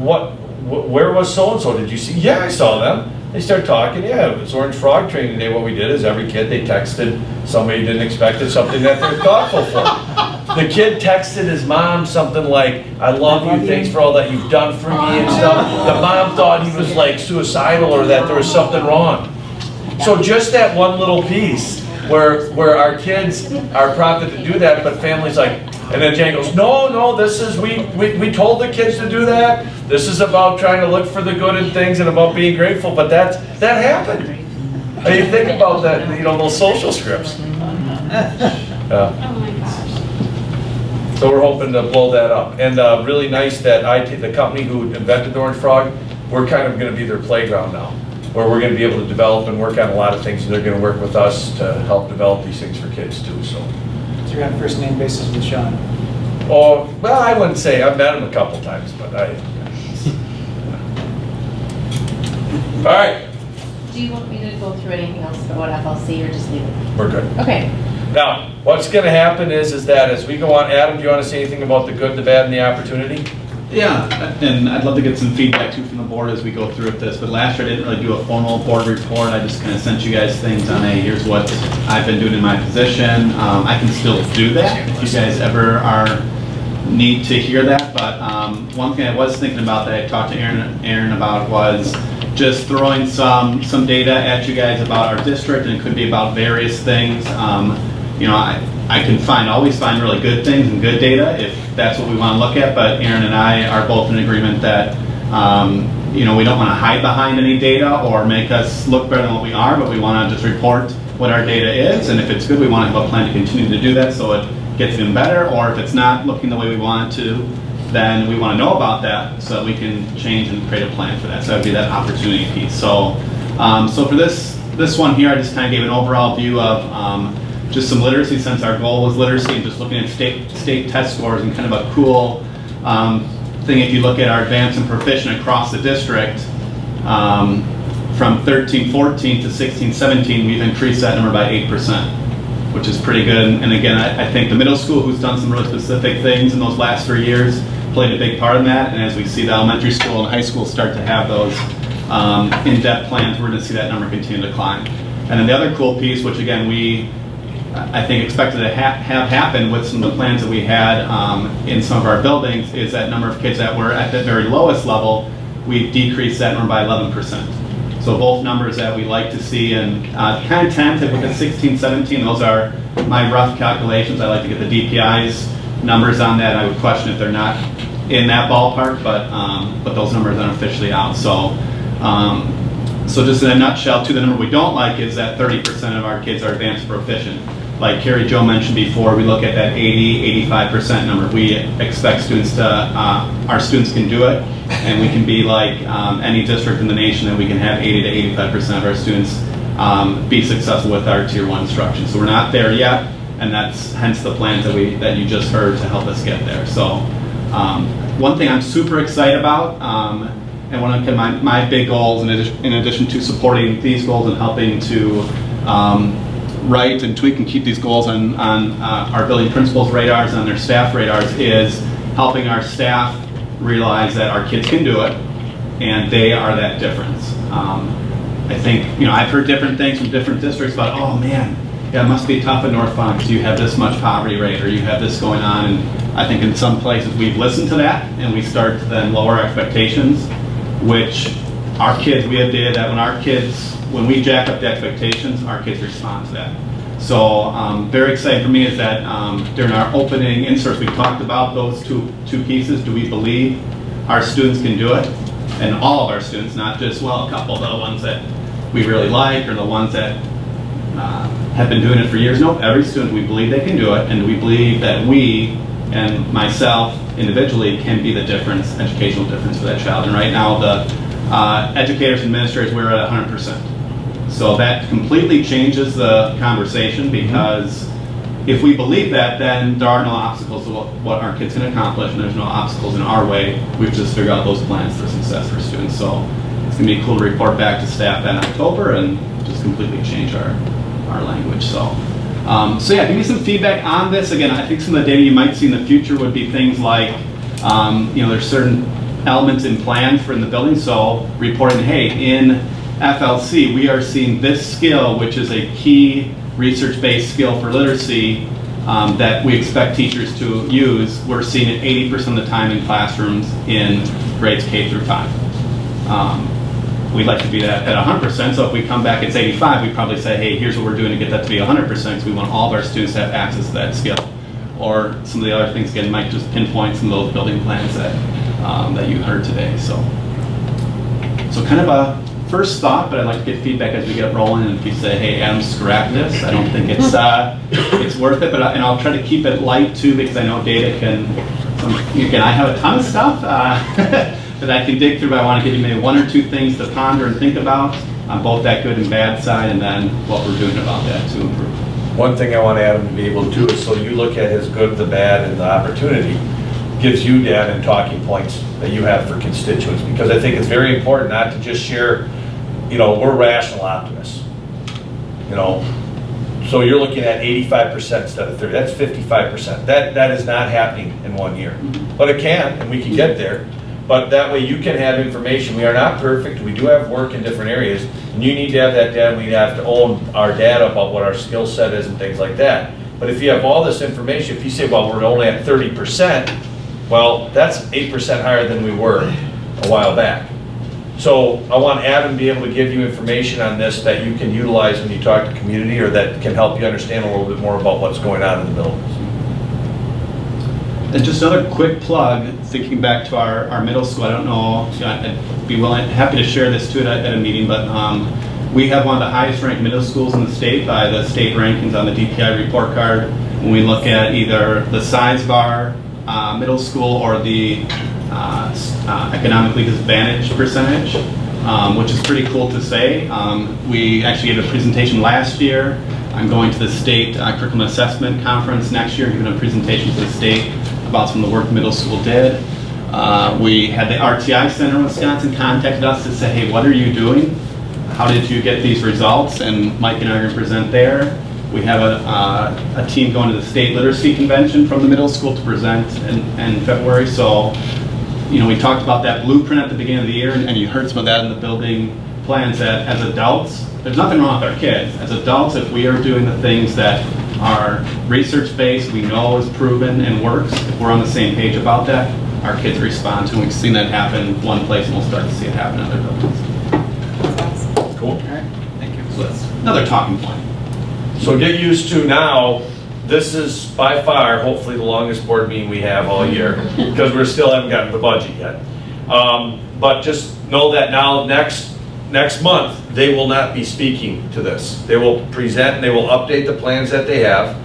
where was so-and-so? Did you see? Yeah, I saw them. They start talking. Yeah, it was Orange Frog training today. What we did is every kid, they texted somebody didn't expect it, something that they're thoughtful for. The kid texted his mom something like, I love you, thanks for all that you've done for me and stuff. The mom thought he was like suicidal or that there was something wrong. So just that one little piece where our kids are prompted to do that, but families like, and then Jane goes, no, this is, we told the kids to do that. This is about trying to look for the good in things and about being grateful, but that happened. And you think about that, those social scripts. So we're hoping to blow that up. And really nice that the company who invented the Orange Frog, we're kind of going to be their playground now, where we're going to be able to develop and work on a lot of things, and they're going to work with us to help develop these things for kids too. So you're on first name basis with Sean? Oh, well, I wouldn't say. I've met him a couple times, but all right. Do you want me to go through anything else about FLC or just leave it? We're good. Okay. Now, what's going to happen is that as we go on, Adam, do you want to say anything about the good, the bad, and the opportunity? Yeah, and I'd love to get some feedback too from the board as we go through this. But last year I didn't really do a formal board report. I just kind of sent you guys things on, hey, here's what I've been doing in my position. I can still do that if you guys ever need to hear that. But one thing I was thinking about that I talked to Aaron about was just throwing some data at you guys about our district, and it could be about various things. I can always find really good things and good data if that's what we want to look at, but Aaron and I are both in agreement that we don't want to hide behind any data or make us look better than what we are, but we want to just report what our data is, and if it's good, we want to have a plan to continue to do that so it gets even better, or if it's not looking the way we want it to, then we want to know about that so that we can change and create a plan for that. So that would be that opportunity piece. So for this one here, I just kind of gave an overall view of just some literacy, since our goal was literacy, and just looking at state test scores, and kind of a cool thing if you look at our advanced and proficient across the district, from 13-14 to 16-17, we've increased that number by 8%, which is pretty good. And again, I think the middle school, who's done some really specific things in those last 3 years, played a big part in that. And as we see the elementary school and high school start to have those in-depth plans, we're going to see that number continue to climb. And then the other cool piece, which again I think expected to have happen with some of the plans that we had in some of our buildings, is that number of kids that were at the very lowest level, we've decreased that number by 11%. So both numbers that we like to see, and kind of tentative with the 16-17, those are my rough calculations. I like to get the DPI's numbers on that. I would question if they're not in that ballpark, but those numbers aren't officially out. So just in a nutshell, too, the number we don't like is that 30% of our kids are advanced proficient. Like Carrie Jo mentioned before, we look at that 80-85% number. We expect students our students can do it, and we can be like any district in the nation that we can have 80 to 85% of our students be successful with our Tier 1 instruction. So we're not there yet, and that's hence the plans that you just heard to help us get there. So one thing I'm super excited about, and one of my big goals, in addition to supporting these goals and helping to write and tweak and keep these goals on our building principals' radars and their staff radars, is helping our staff realize that our kids can do it, and they are that difference. I think, I've heard different things from different districts about, oh man, yeah, it must be tough in North Farm because you have this much poverty rate or you have this going on. And I think in some places we've listened to that and we start to then lower expectations, which our kids, we have data that when we jack up the expectations, our kids respond to that. So very exciting for me is that during our opening inserts, we talked about those two pieces. Do we believe our students can do it? And all of our students, not just, a couple of the ones that we really like or the ones that have been doing it for years. No, every student, we believe they can do it, and we believe that we and myself individually can be the difference, educational difference for that child. And right now, the educators and administrators, we're at 100%. So that completely changes the conversation, because if we believe that, then there are no obstacles to what our kids can accomplish, and there's no obstacles in our way. We've just figured out those plans for success for students. So it's going to be cool to report back to staff in October and just completely change our language. So yeah, give me some feedback on this. Again, I think some of the data you might see in the future would be things like, there's certain elements in plans for in the building. So reporting, hey, in FLC, we are seeing this skill, which is a key research-based skill for literacy that we expect teachers to use. We're seeing it 80% of the time in classrooms in grades K through 5. We'd like to be at 100%, so if we come back it's 85, we'd probably say, hey, here's what we're doing to get that to be 100%, because we want all of our students to have access to that skill. Or some of the other things, again, might just pinpoint some of those building plans that you heard today. So kind of a first thought, but I'd like to get feedback as we get rolling, and if you say, hey, Adam, scrap this, I don't think it's worth it, and I'll try to keep it light too, because I know data again, I have a ton of stuff that I can dig through, but I want to give you maybe one or two things to ponder and think about on both that good and bad side, and then what we're doing about that to improve. One thing I want Adam to be able to do is, so you look at his good, the bad, and the opportunity, gives you data and talking points that you have for constituents, because I think it's very important not to just share, we're rational optimists, so you're looking at 85% instead of 30, that's 55%. That is not happening in 1 year, but it can, and we can get there. But that way you can have information. We are not perfect. We do have work in different areas. And you need to have that data. We have to own our data about what our skill set is and things like that. But if you have all this information, if you say, well, we're only at 30%, well, that's 8% higher than we were a while back. So I want Adam to be able to give you information on this that you can utilize when you talk to community, or that can help you understand a little bit more about what's going on in the buildings. And just another quick plug, thinking back to our middle school, I don't know, I'd be happy to share this too at a meeting, but we have one of the highest ranked middle schools in the state by the state rankings on the DPI report card. When we look at either the size of our middle school or the economically disadvantaged percentage, which is pretty cool to say. We actually gave a presentation last year. I'm going to the state curriculum assessment conference next year, giving a presentation to the state about some of the work the middle school did. We had the RTI Center in Wisconsin contacted us to say, hey, what are you doing? How did you get these results? And Mike and I are going to present there. We have a team going to the state literacy convention from the middle school to present in February. So, we talked about that blueprint at the beginning of the year, and you heard some of that in the building plans, that as adults, there's nothing wrong with our kids. As adults, if we are doing the things that are research-based, we know is proven and works, if we're on the same page about that, our kids respond to it. We've seen that happen one place, and we'll start to see it happen in other buildings. Cool. All right, thank you. So that's another talking point. So get used to now, this is by far, hopefully, the longest board meeting we have all year, because we still haven't gotten the budget yet. But just know that now next month, they will not be speaking to this. They will present and they will update the plans that they have.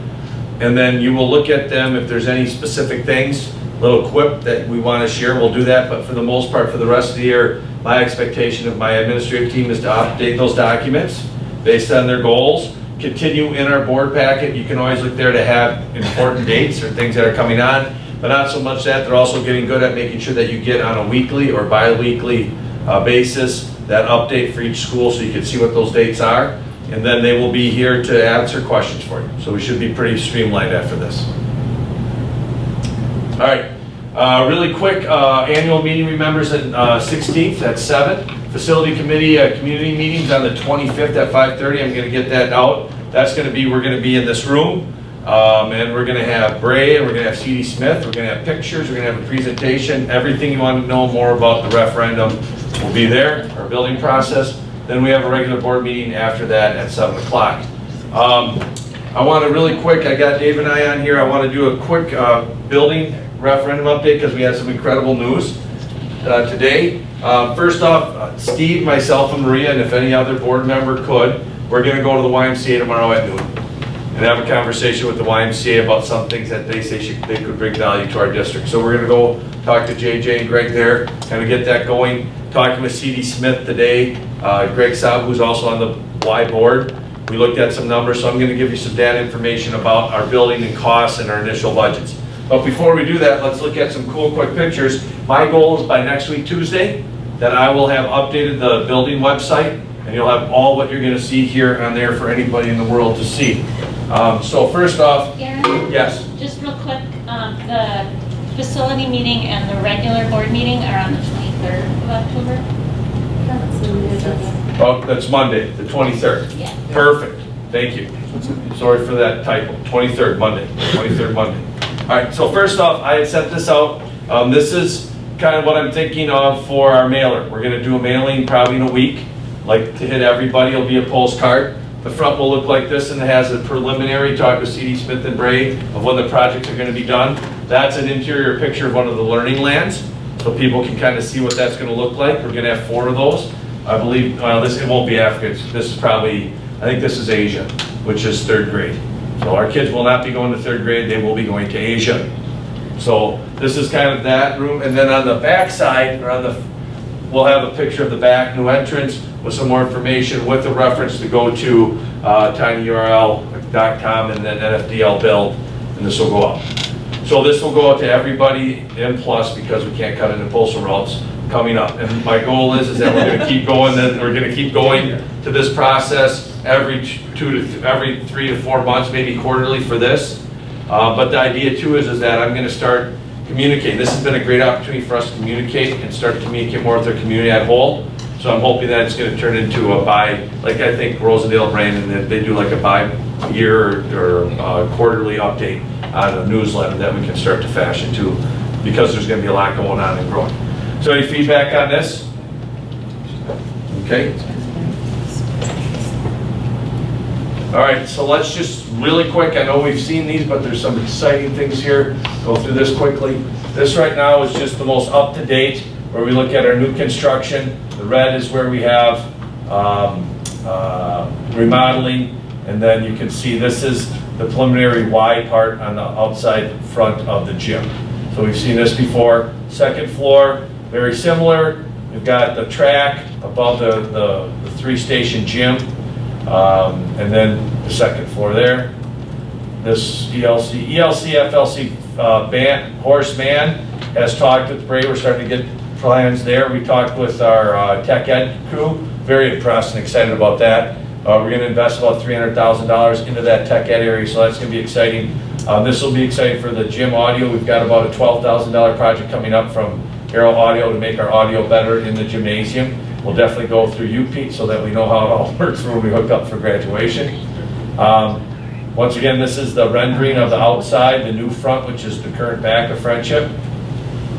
And then you will look at them. If there's any specific things, little quip that we want to share, we'll do that. But for the most part, for the rest of the year, my expectation of my administrative team is to update those documents based on their goals. Continue in our board packet. You can always look there to have important dates or things that are coming on, but not so much that. They're also getting good at making sure that you get on a weekly or bi-weekly basis that update for each school so you can see what those dates are. And then they will be here to answer questions for you. So we should be pretty streamlined after this. All right, really quick, annual meeting remembers at 16th at 7. Facility committee community meetings on the 25th at 5:30. I'm going to get that out. That's going to be, we're going to be in this room, and we're going to have Bray, and we're going to have C.D. Smith, we're going to have pictures, we're going to have a presentation. Everything you want to know more about the referendum will be there, our building process. Then we have a regular board meeting after that at 7 o'clock. I want to really quick, I got Dave and I on here, I want to do a quick building referendum update because we had some incredible news today. First off, Steve, myself, and Maria, and if any other board member could, we're going to go to the YMCA tomorrow at noon and have a conversation with the YMCA about some things that they say they could bring value to our district. So we're going to go talk to JJ and Greg there, kind of get that going. Talking with C.D. Smith today, Greg Saab, who's also on the Y board. We looked at some numbers, so I'm going to give you some data information about our building and costs and our initial budgets. But before we do that, let's look at some cool quick pictures. My goal is by next week, Tuesday, that I will have updated the building website, and you'll have all what you're going to see here on there for anybody in the world to see. So first off, Aaron? Yes. Just real quick, the facility meeting and the regular board meeting are on the 23rd of October. Oh, that's Monday, the 23rd. Yeah. Perfect. Thank you. Sorry for that typo. 23rd, Monday. 23rd, Monday. All right, so first off, I had sent this out. This is kind of what I'm thinking of for our mailer. We're going to do a mailing probably in a week. Like to hit everybody, it'll be a postcard. The front will look like this, and it has a preliminary talk with C.D. Smith and Bray of when the projects are going to be done. That's an interior picture of one of the learning lands, so people can kind of see what that's going to look like. We're going to have 4 of those. I believe, it won't be Africa. This is probably, I think this is Asia, which is 3rd grade. So our kids will not be going to 3rd grade, they will be going to Asia. So this is kind of that room, and then on the back side, or we'll have a picture of the back new entrance with some more information with a reference to go to tinyurl.com and then NFDL build, and this will go up. So this will go out to everybody in plus because we can't cut into postal routes coming up. And my goal is that we're going to keep going, then we're going to keep going to this process every 3 to 4 months, maybe quarterly for this. But the idea too is that I'm going to start communicating. This has been a great opportunity for us to communicate and start to communicate more with our community at whole. So I'm hoping that it's going to turn into a like I think Rosendale Brandon, that they do like a bi-year or quarterly update on a newsletter that we can start to fashion too, because there's going to be a lot going on and growing. So any feedback on this? Okay. All right, so let's just really quick, I know we've seen these, but there's some exciting things here. Go through this quickly. This right now is just the most up-to-date, where we look at our new construction. The red is where we have remodeling, and then you can see this is the preliminary Y part on the outside front of the gym. So we've seen this before. Second floor, very similar. We've got the track above the 3-station gym, and then the second floor there. This ELC FLC band, horse man has talked with Bray. We're starting to get plans there. We talked with our tech ed crew. Very impressed and excited about that. We're going to invest about $300,000 into that tech ed area, so that's going to be exciting. This will be exciting for the gym audio. We've got about a $12,000 project coming up from Aero Audio to make our audio better in the gymnasium. We'll definitely go through you, Pete, so that we know how it all works when we hook up for graduation. Once again, this is the rendering of the outside, the new front, which is the current back of Friendship.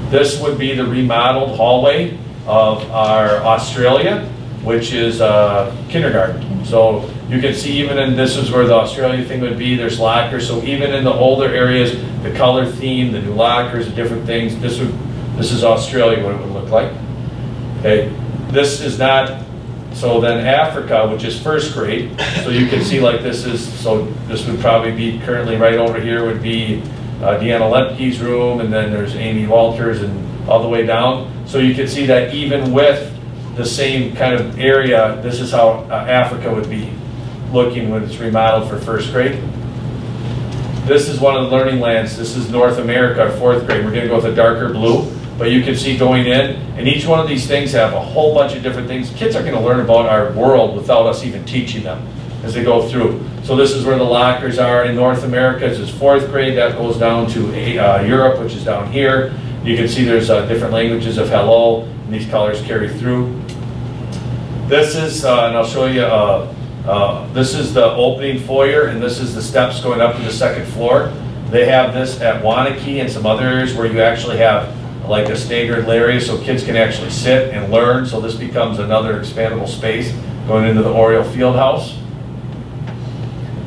This would be the remodeled hallway of our Australia, which is kindergarten. So you can see even in, this is where the Australia thing would be, there's lockers. So even in the older areas, the color theme, the new lockers, the different things, this is Australia, what it would look like. Okay, this is not, so then Africa, which is 1st grade, so you can see like this is, so this would probably be currently right over here would be Deanna Lepke's room, and then there's Amy Walters and all the way down. So you can see that even with the same kind of area, this is how Africa would be. looking when it's remodeled for first grade. This is one of the learning lands. This is North America, 4th grade. We're gonna go with a darker blue, but you can see going in, and each one of these things have a whole bunch of different things. Kids are gonna learn about our world without us even teaching them as they go through. So this is where the lockers are in North America. This is 4th grade. That goes down to Europe, which is down here. You can see there's different languages of hello, and these colors carry through. This is, and I'll show you, this is the opening foyer, and this is the steps going up to the 2nd floor. They have this at Wanakee and some other areas where you actually have like a staggered area so kids can actually sit and learn. So this becomes another expandable space going into the Oriole Fieldhouse.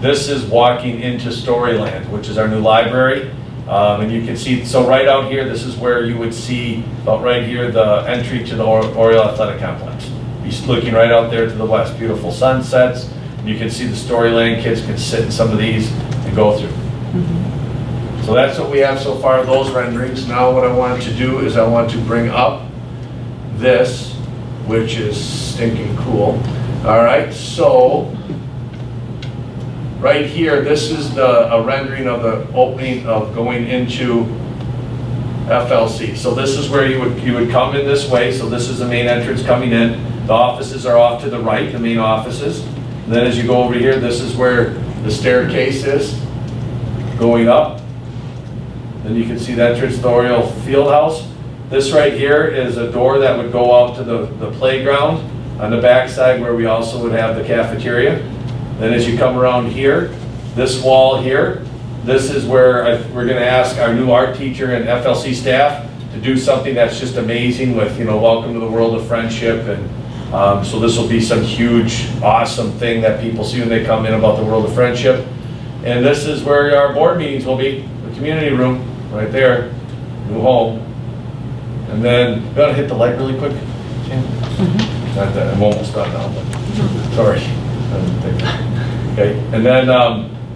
This is walking into Storyland, which is our new library. And you can see, so right out here, this is where you would see, about right here, the entry to the Oriole Athletic Complex. You're looking right out there to the west, beautiful sunsets. You can see the Storyland. Kids can sit in some of these and go through. So that's what we have so far, those renderings. Now what I want to do is I want to bring up this, which is stinking cool. All right, so right here, this is a rendering of the opening of going into FLC. So this is where you would come in this way. So this is the main entrance coming in. The offices are off to the right, the main offices. And then as you go over here, this is where the staircase is going up. Then you can see the entrance to the Oriole Fieldhouse. This right here is a door that would go out to the playground on the back side where we also would have the cafeteria. Then as you come around here, this wall here, this is where we're going to ask our new art teacher and FLC staff to do something that's just amazing with, welcome to the world of friendship. And so this will be some huge, awesome thing that people see when they come in about the world of friendship. And this is where our board meetings will be, the community room, right there, new home. And then, you gotta hit the light really quick, Jan? Not that, I'm almost done now, but sorry. Okay, and then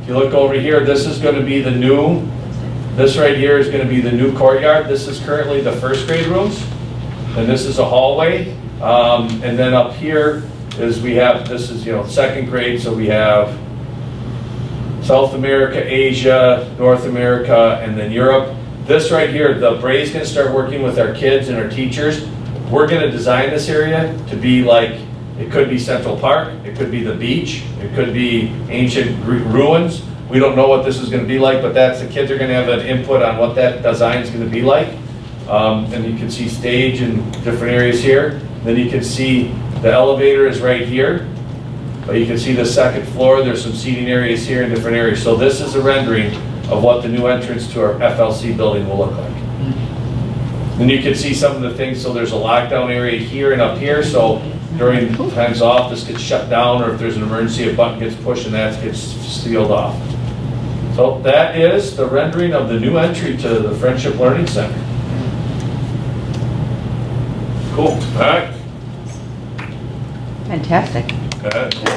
if you look over here, this is going to be the new, this right here is going to be the new courtyard. This is currently the first grade rooms, and this is a hallway. And then up here is we have, this is, second grade, so we have South America, Asia, North America, and then Europe. This right here, the Bray's going to start working with our kids and our teachers. We're going to design this area to be like, it could be Central Park, it could be the beach, it could be ancient ruins. We don't know what this is going to be like, but the kids are going to have an input on what that design is going to be like. And you can see stage in different areas here. Then you can see the elevator is right here. But you can see the second floor, there's some seating areas here in different areas. So this is a rendering of what the new entrance to our FLC building will look like. Then you can see some of the things, so there's a lockdown area here and up here, so during times off, this gets shut down, or if there's an emergency, a button gets pushed and that gets sealed off. So that is the rendering of the new entry to the Friendship Learning Center. Cool, all right. Fantastic. Okay, cool.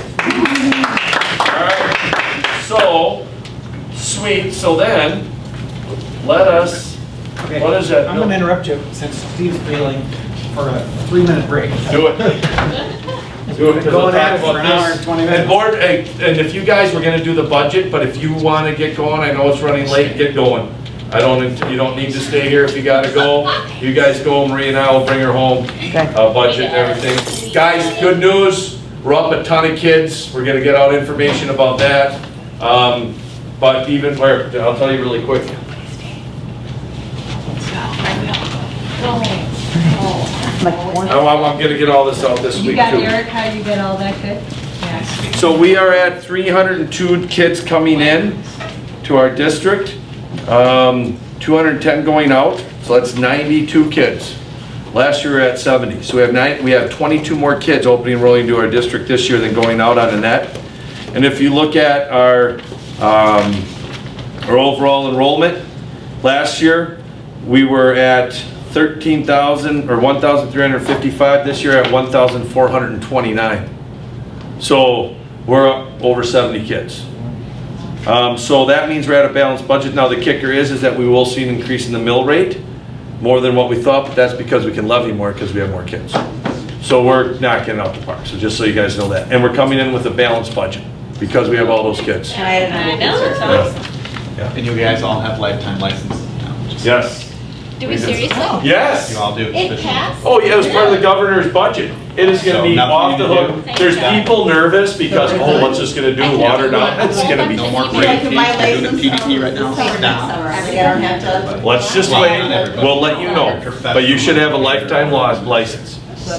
All right, so, sweet, so then, let us, Okay, what is that? I'm going to interrupt you since Steve's bailing for a 3-minute break. Do it. Do it, because we'll Going at talk it for about an hour this. and 20 minutes. And board, and if you guys were gonna do the budget, but if you wanna get going, I know it's running late, get going. You don't need to stay here if you gotta go. You guys go, Marie and I will bring her home, budget and everything. Guys, good news, we're up a ton of kids. We're gonna get out information about that. But even where, I'll tell you really quick. I'm gonna get all this out this week too. You got Erica, you get all that good? Yes. So we are at 302 kids coming in to our district, 210 going out, so that's 92 kids. Last year we were at 70, so we have 22 more kids opening and enrolling into our district this year than going out on a net. And if you look at our overall enrollment, last year we were at 13,000 or 1,355. This year at 1,429. So we're up over 70 kids. So that means we're at a balanced budget. Now the kicker is that we will see an increase in the mill rate, more than what we thought, but that's because we can levy more because we have more kids. So we're not getting out the park. So just so you guys know that, and we're coming in with a balanced budget. because we have all those kids. And I had I another know, it's concern. awesome. And you guys all have lifetime licenses now. Yes. Do we do. seriously? Yes. You all do. It passed? Oh, yeah, it was part of the governor's budget. It is gonna So be nothing off the you do. hook. There's people nervous because, oh, what's this gonna do, water down? It's gonna be No more great. break. You're doing PDP right now. I don't have to. Let's just wait, we'll let you know. But you should have a lifetime license. So,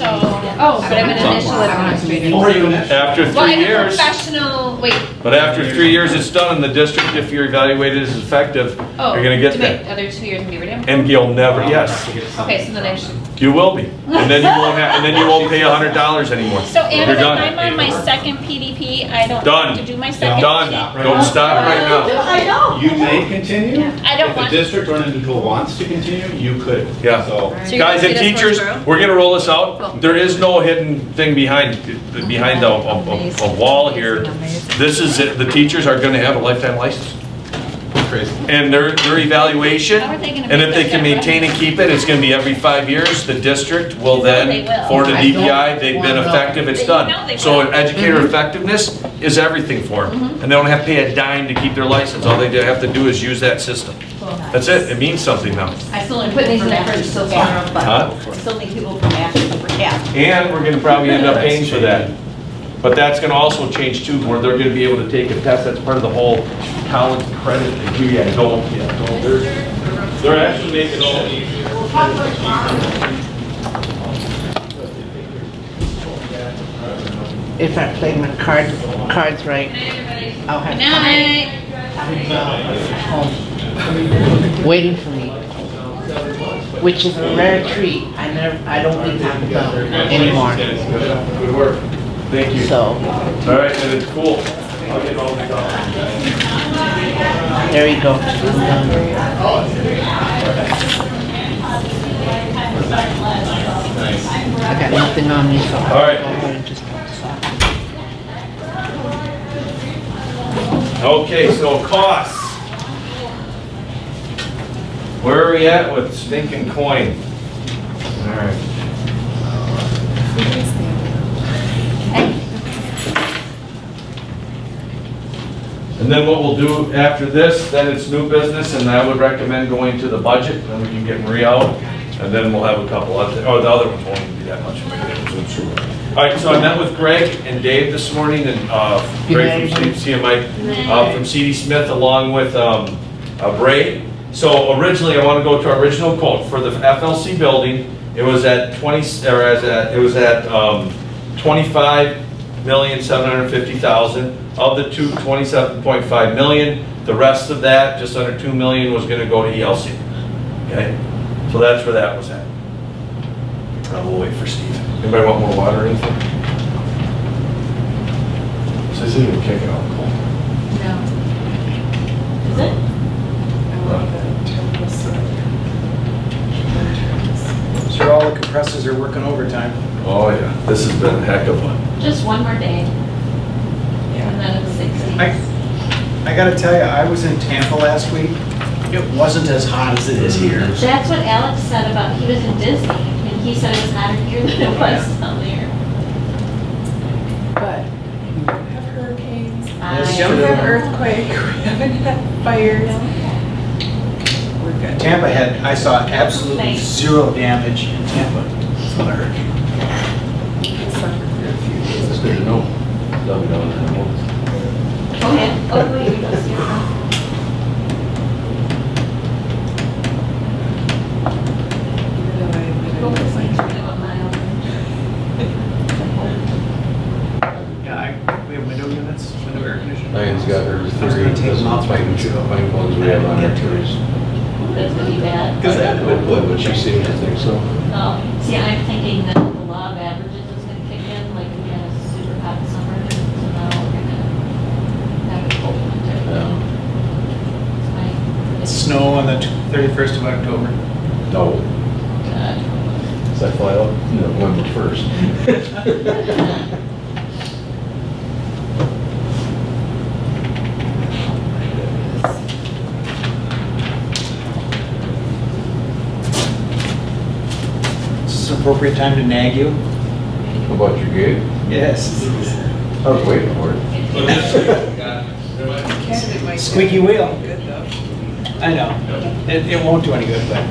Oh, but I'm an initial administrator. Or you gonna? After well, 3 I'm a years, professional, wait, but after 3 years, it's done in the district. If you're evaluated as effective, oh, you're gonna get do that. my other 2 years in Beaver Dam? And you'll never, yes, Okay, so then I should. you will be. And then you won't have, and then you won't pay $100 anymore. So Anna, You're if I'm done. on my second PDP, I don't Done. have to do my second? Done. Don't stop right now. I know. You may continue. I don't If the want- district or an individual wants to continue, you could. Yeah. So. you're Guys gonna and see this teachers, one through? we're gonna roll this out. There is no hidden thing behind a wall here. This is it. The teachers are gonna have a lifetime license. Crazy. And their evaluation, How are they gonna and if make they that can maintain and keep it, it's gonna be every 5 years. The district will They then, will. for the I don't DPI, they've been wanna- effective, it's They done. know they So will. educator effectiveness is everything for them. And they don't have to pay a dime to keep their license. All they have to do is use that system. That's it. It means something now. I still need people from Akron so far, Huh? but I still need people from Akron for half. And we're gonna probably end up paying for that. But that's gonna also change too, where they're gonna be able to take a test, that's part of the whole college credit thing. Yeah, don't. They're actually making all If I play my cards right, I'll have Good night. home waiting for me, which is a rare treat. I don't leave Taco Bell anymore. Good work. Thank you. So All right, and it's cool. I'll get all this out. there you go. I got nothing on me, so All right. I'll go ahead and just stop. Okay, so costs. Where are we at with stinking coin? All right. And then what we'll do after this, then it's new business, and I would recommend going to the budget, then we can get Maria out, and then we'll have a couple other, oh, the other ones won't even be that much. All right, so I met with Greg and Dave this morning, and Greg from CMI, from CD Smith, along with Bray. So originally, I want to go to our original quote for the FLC building. It was at 25,750,000 of the 27.5 million. The rest of that, just under 2 million, was going to go to ELC. Okay, so that's where that was at. We'll wait for Steve. Anybody want more water or anything? So this isn't even kicking off cold. No. Is it? Sure, all the compressors are working overtime. Oh yeah, this has been a heck of a. Just one more day. And then it's 60. I gotta tell you, I was in Tampa last week. It wasn't as hot as it is here. That's what Alex said about, he was in Disney, and he said it was hotter here than it was down there. But we have hurricanes, we Yes, don't you have do. earthquake, we haven't had fires. We're good. Tampa had, I saw absolutely zero damage in Tampa from the hurricane. That's good to know. Dumb down there. Go ahead. Oh, wait, you go see it. Yeah, we have window units, window air conditioning. Diane's got her I was theory. gonna take them out so I can see Fine ones we have on our tours. That's gonna be bad. But she seems to think so. Oh, see, I'm thinking that the law of averages is gonna kick in, like we had a super hot summer, so now we're gonna have a cold winter. Yeah. It's my- Snow on the 31st of October. No. God. Does that fly out? November 1st. Is this an appropriate time to nag you? How about your gig? Yes. I was waiting for it. Squeaky wheel. I know. It won't do any good, but.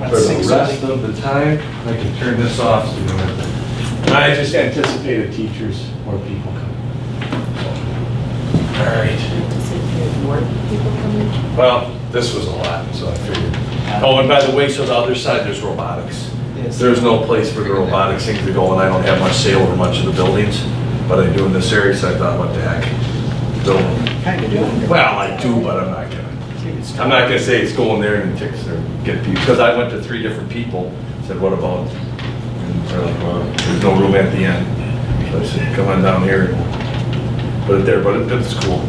For the rest of the time, I can turn this off. So you don't have to- I just anticipated teachers, more people coming. All right. More people coming? Well, this was a lot, so I figured. Oh, and by the way, so the other side, there's robotics. Yes. There's no place for the robotics things to go, and I don't have much say over much of the buildings, but I do in this area, so I thought, what the heck? Build them. Kind of do. Well, I do, but I'm not gonna say it's going there and ticks or get people, because I went to 3 different people, said, what about? And they're like, well, there's no room at the end. So I said, come on down here and put it there, but it's cool.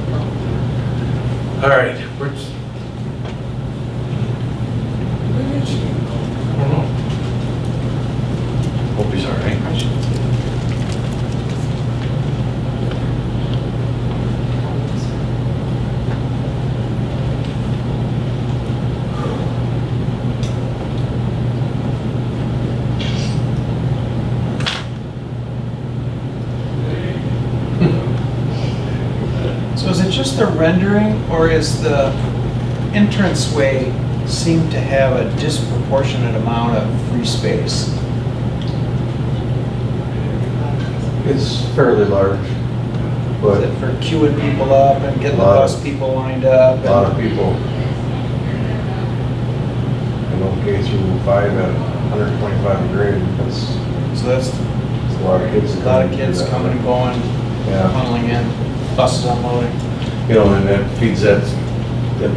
All right, we're just. I don't know. Hope he's all right. So is it just the rendering, or is the entranceway seem to have a disproportionate amount of free space? It's fairly large, Is but it for queuing people up and getting the bus people lined up? a lot of people. You know, K through 5 at 125 a grade, So that's a lot of kids. a lot of kids coming and going, Yeah. funneling in, buses unloading. You know, and that feeds that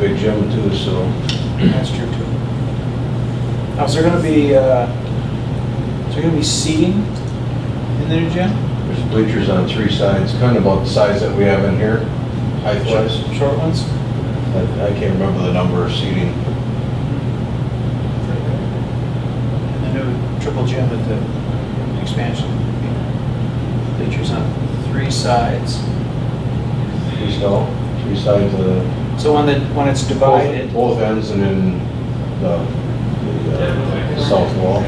big gym too, so. That's true too. Now, is there gonna be seating in the new gym? There's bleachers on 3 sides, kind of about the size that we have in here, height-wise. Short ones? I can't remember the number of seating. And the new triple gym at the expansion. Bleachers on 3 sides. 3 sides of the. So when it's divided, Both ends and then the south wall.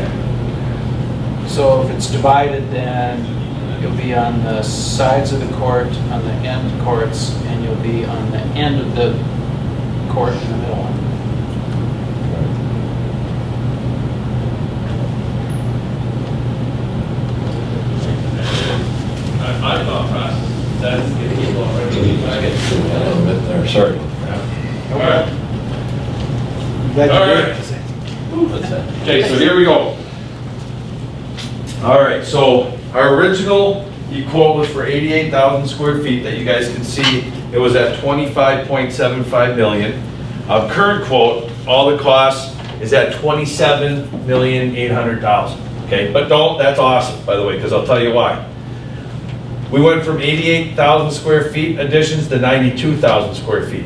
so if it's divided, then you'll be on the sides of the court, on the end courts, and you'll be on the end of the court in the middle one. My thought process, that's getting people already. Sorry. All right. Glad All you right. did. Okay, so here we go. All right, so our original quote was for 88,000 square feet that you guys can see. It was at 25.75 million. Current quote, all the costs is at 27,800,000. Okay, but that's awesome, by the way, because I'll tell you why. We went from 88,000 square feet additions to 92,000 square feet.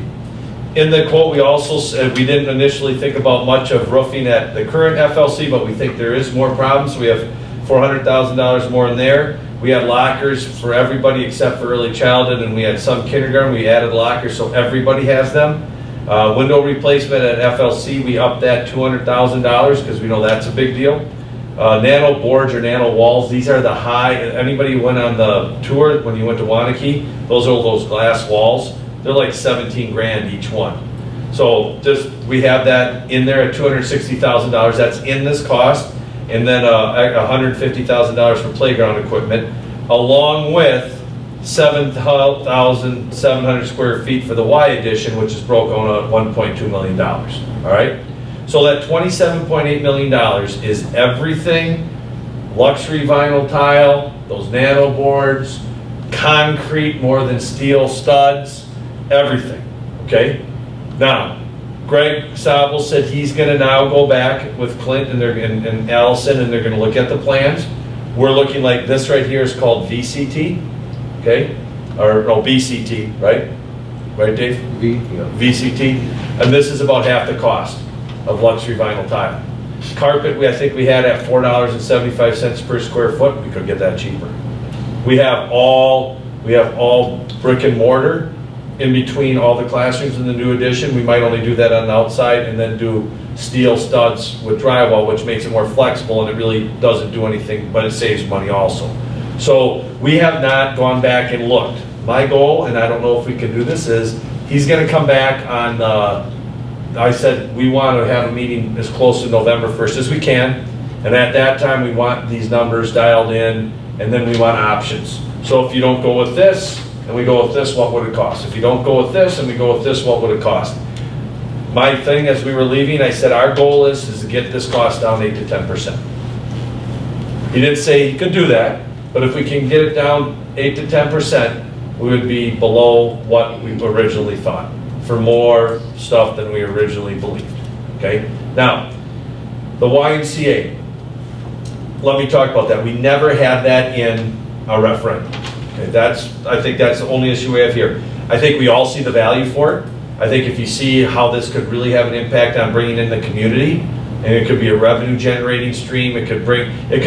In the quote, we also said we didn't initially think about much of roofing at the current FLC, but we think there is more problems. We have $400,000 more in there. We had lockers for everybody except for early childhood, and we had some kindergarten. We added lockers so everybody has them. Window replacement at FLC, we upped that $200,000 because we know that's a big deal. Nano boards or nano walls, these are the high, anybody who went on the tour when you went to Wanakee, those are those glass walls. They're like 17 grand each one. So we have that in there at $260,000. That's in this cost. And then $150,000 for playground equipment, along with 7,700 square feet for the Y edition, which is broken at $1.2 million. All right? So that $27.8 million is everything, luxury vinyl tile, those nano boards, concrete more than steel studs, everything, okay? Now, Greg Sabel said he's gonna now go back with Clint and Allison, and they're gonna look at the plans. We're looking like this right here is called VCT, okay? Or no, BCT, right? Right, Dave? VCT, and this is about half the cost of luxury vinyl tile. Carpet, I think we had at $4.75 per square foot. We could get that cheaper. We have all brick and mortar in between all the classrooms in the new addition. We might only do that on the outside and then do steel studs with drywall, which makes it more flexible and it really doesn't do anything, but it saves money also. So we have not gone back and looked. My goal, and I don't know if we can do this, is he's gonna come back on, I said, we want to have a meeting as close to November 1st as we can. And at that time, we want these numbers dialed in, and then we want options. So if you don't go with this, and we go with this, what would it cost? If you don't go with this, and we go with this, what would it cost? My thing, as we were leaving, I said, our goal is to get this cost down 8 to 10%. He didn't say he could do that, but if we can get it down 8 to 10%, we would be below what we originally thought for more stuff than we originally believed, okay? Now, the YMCA, let me talk about that. We never had that in a referendum. Okay, I think that's the only issue we have here. I think we all see the value for it. I think if you see how this could really have an impact on bringing in the community, and it could be a revenue generating stream, it could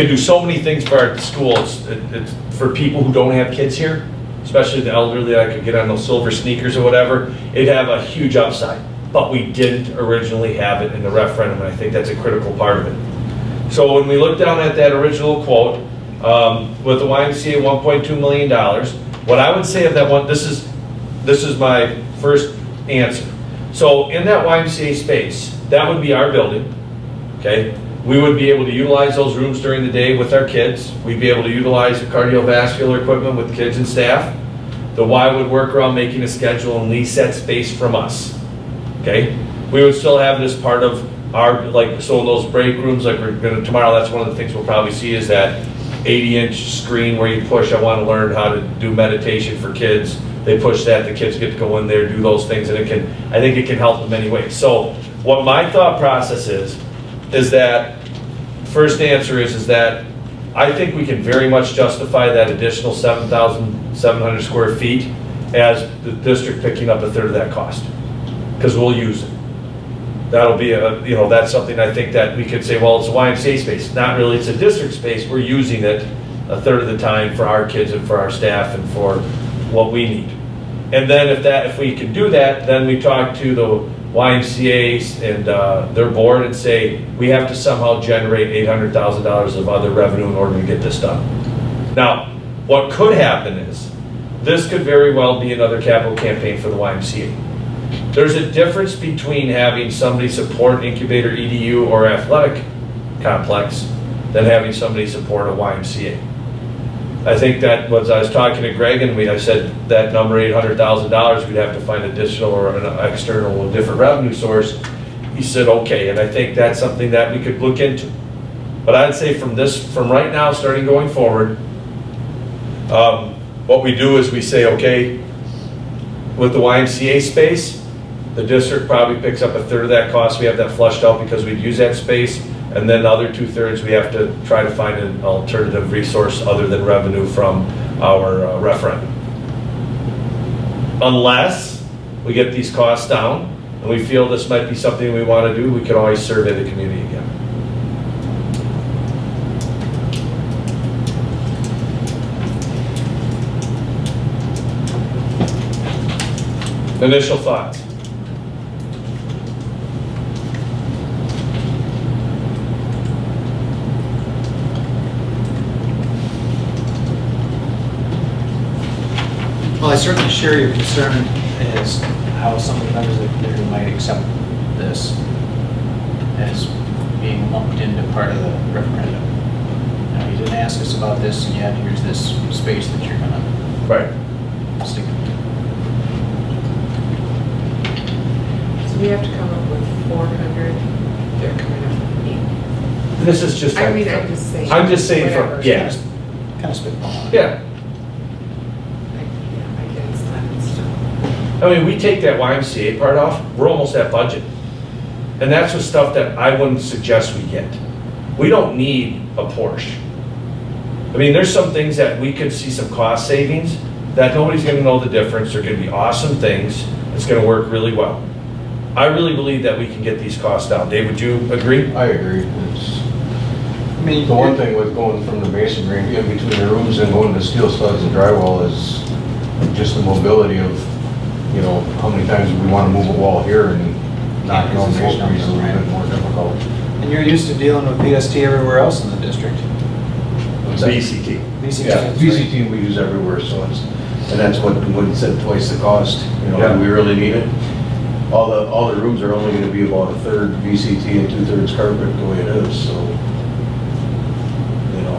do so many things for our schools. It's for people who don't have kids here, especially the elderly that could get on those silver sneakers or whatever, it'd have a huge upside. But we didn't originally have it in the referendum, and I think that's a critical part of it. So when we look down at that original quote, with the YMCA $1.2 million, what I would say of that one, this is my first answer. So in that YMCA space, that would be our building, okay? We would be able to utilize those rooms during the day with our kids. We'd be able to utilize the cardiovascular equipment with kids and staff. The Y would work around making a schedule and lease that space from us, okay? We would still have this part of our, so in those break rooms, like we're gonna, tomorrow, that's one of the things we'll probably see is that 80-inch screen where you push, I wanna learn how to do meditation for kids. They push that, the kids get to go in there, do those things, and I think it can help in many ways. So what my thought process is that, first answer is that I think we can very much justify that additional 7,700 square feet as the district picking up a third of that cost, because we'll use it. That'll be that's something I think that we could say, well, it's a YMCA space. Not really, it's a district space. We're using it a third of the time for our kids and for our staff and for what we need. And then if we can do that, then we talk to the YMCA's and their board and say, we have to somehow generate $800,000 of other revenue in order to get this done. Now, what could happen is, this could very well be another capital campaign for the YMCA. There's a difference between having somebody support incubator EDU or athletic complex than having somebody support a YMCA. I think that was, I was talking to Greg and I said that number $800,000, we'd have to find additional or an external different revenue source. He said, okay, and I think that's something that we could look into. But I'd say from right now, starting going forward, what we do is we say, okay, with the YMCA space, the district probably picks up a third of that cost. We have that flushed out because we'd use that space. And then the other 2/3, we have to try to find an alternative resource other than revenue from our referendum. Unless we get these costs down and we feel this might be something we want to do, we can always survey the community again. Initial thoughts? Well, I certainly share your concern as how some of the members of the community might accept this as being lumped into part of the referendum. Now, you didn't ask us about this, and yet here's this space that you're gonna stick to. So we have to come up with 400, they're coming up with 8. This is just. I'm just saying. I'm just saying whatever. yeah. Kind of spitball. Yeah. I mean, we take that YMCA part off, we're almost at budget. And that's the stuff that I wouldn't suggest we get. We don't need a Porsche. I mean, there's some things that we could see some cost savings that nobody's gonna know the difference. They're gonna be awesome things. It's gonna work really well. I really believe that we can get these costs down. Dave, would you agree? I agree. The one thing with going from the masonry in between the rooms and going to steel studs and drywall is just the mobility of, how many times do we want to move a wall here and knock down the wall is a little bit more difficult. And you're used to dealing with PST everywhere else in the district. VCT. Yeah, VCT we use everywhere, so it's, and that's what he said, twice the cost, you know, Yeah. do we really need it? All the rooms are only gonna be about a third VCT and 2/3 carpet the way it is, so, you know.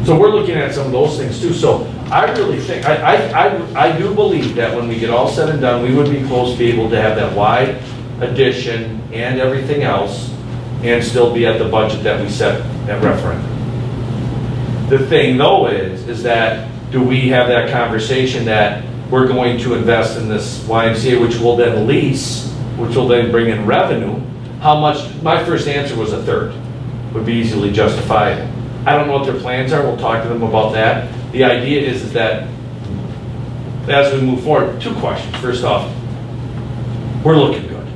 So we're looking at some of those things too. So I really think, I do believe that when we get all said and done, we would be close to be able to have that wide addition and everything else and still be at the budget that we set at referendum. The thing though is that do we have that conversation that we're going to invest in this YMCA, which will then lease, which will then bring in revenue? How much? My first answer was a third, would be easily justified. I don't know what their plans are. We'll talk to them about that. The idea is that as we move forward, two questions. First off, we're looking good.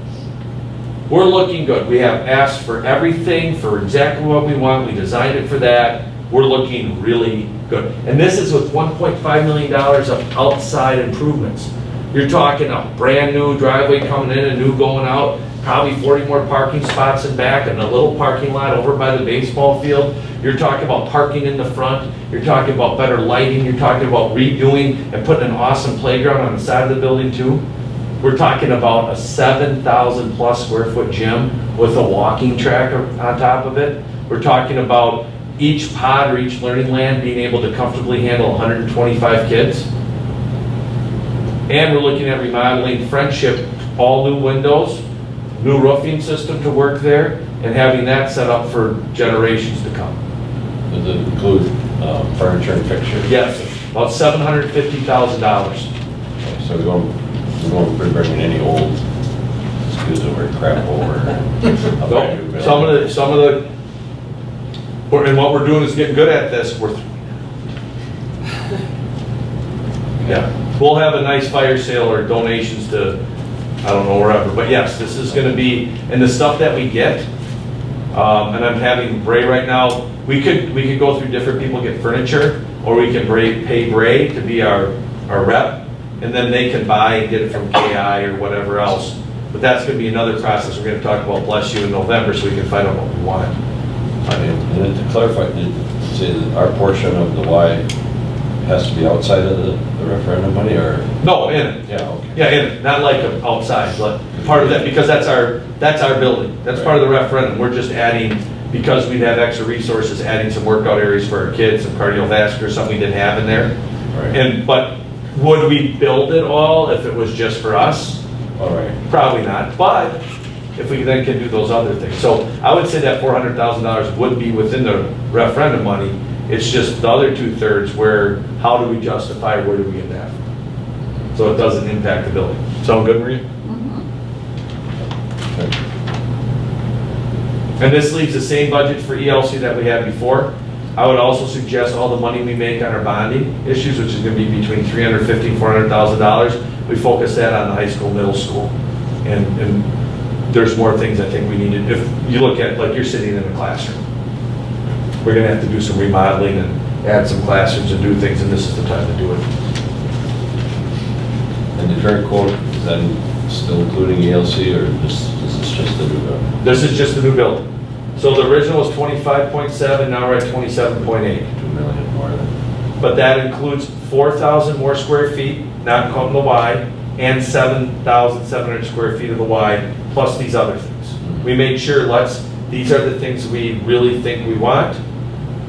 We're looking good. We have asked for everything, for exactly what we want. We designed it for that. We're looking really good. And this is with $1.5 million of outside improvements. You're talking a brand new driveway coming in, a new going out, probably 40 more parking spots in back, and a little parking lot over by the baseball field. You're talking about parking in the front. You're talking about better lighting. You're talking about redoing and putting an awesome playground on the side of the building too. We're talking about a 7,000 plus square foot gym with a walking track on top of it. We're talking about each pod or each learning land being able to comfortably handle 125 kids. And we're looking at remodeling Friendship, all new windows, new roofing system to work there, and having that set up for generations to come. Does it include furniture and fixtures? Yes, about $750,000. So we won't be bringing any old, excuse the word, crap over. Nope. Some of the, and what we're doing is getting good at this. Yeah, we'll have a nice fire sale or donations to, I don't know, wherever. But yes, this is going to be, and the stuff that we get, and I'm having Bray right now. We could go through different people, get furniture, or we can pay Bray to be our rep, and then they can buy and get it from KI or whatever else. But that's going to be another process. We're going to talk about Bless You in November, so we can find out what we want. And then to clarify, did you say that our portion of the Y has to be outside of the referendum money, or? No, in it. Yeah, okay. Yeah, in it, not like outside, but part of that, because that's our building. That's part of the referendum. We're just adding, because we'd have extra resources, adding some workout areas for our kids, some cardiovascular, something we didn't have in there. Right. But would we build it all if it was just for us? All right. Probably not, but if we then can do those other things. So I would say that $400,000 would be within the referendum money. It's just the other 2/3 where, how do we justify, where do we get that from? So it doesn't impact the building. Sound good, Maria? And this leaves the same budget for ELC that we had before. I would also suggest all the money we make on our bonding issues, which is going to be between $350,000 and $400,000, we focus that on the high school, middle school. And there's more things I think we need to, if you look at, like you're sitting in a classroom, we're going to have to do some remodeling and add some classrooms and do things, and this is the time to do it. And the current quote, is that still including ELC, or this is just the new building? This is just the new building. So the original was 25.7, now we're at 27.8. 2 million more than. But that includes 4,000 more square feet, not counting the Y, and 7,700 square feet of the Y, plus these other things. We made sure, these are the things we really think we want.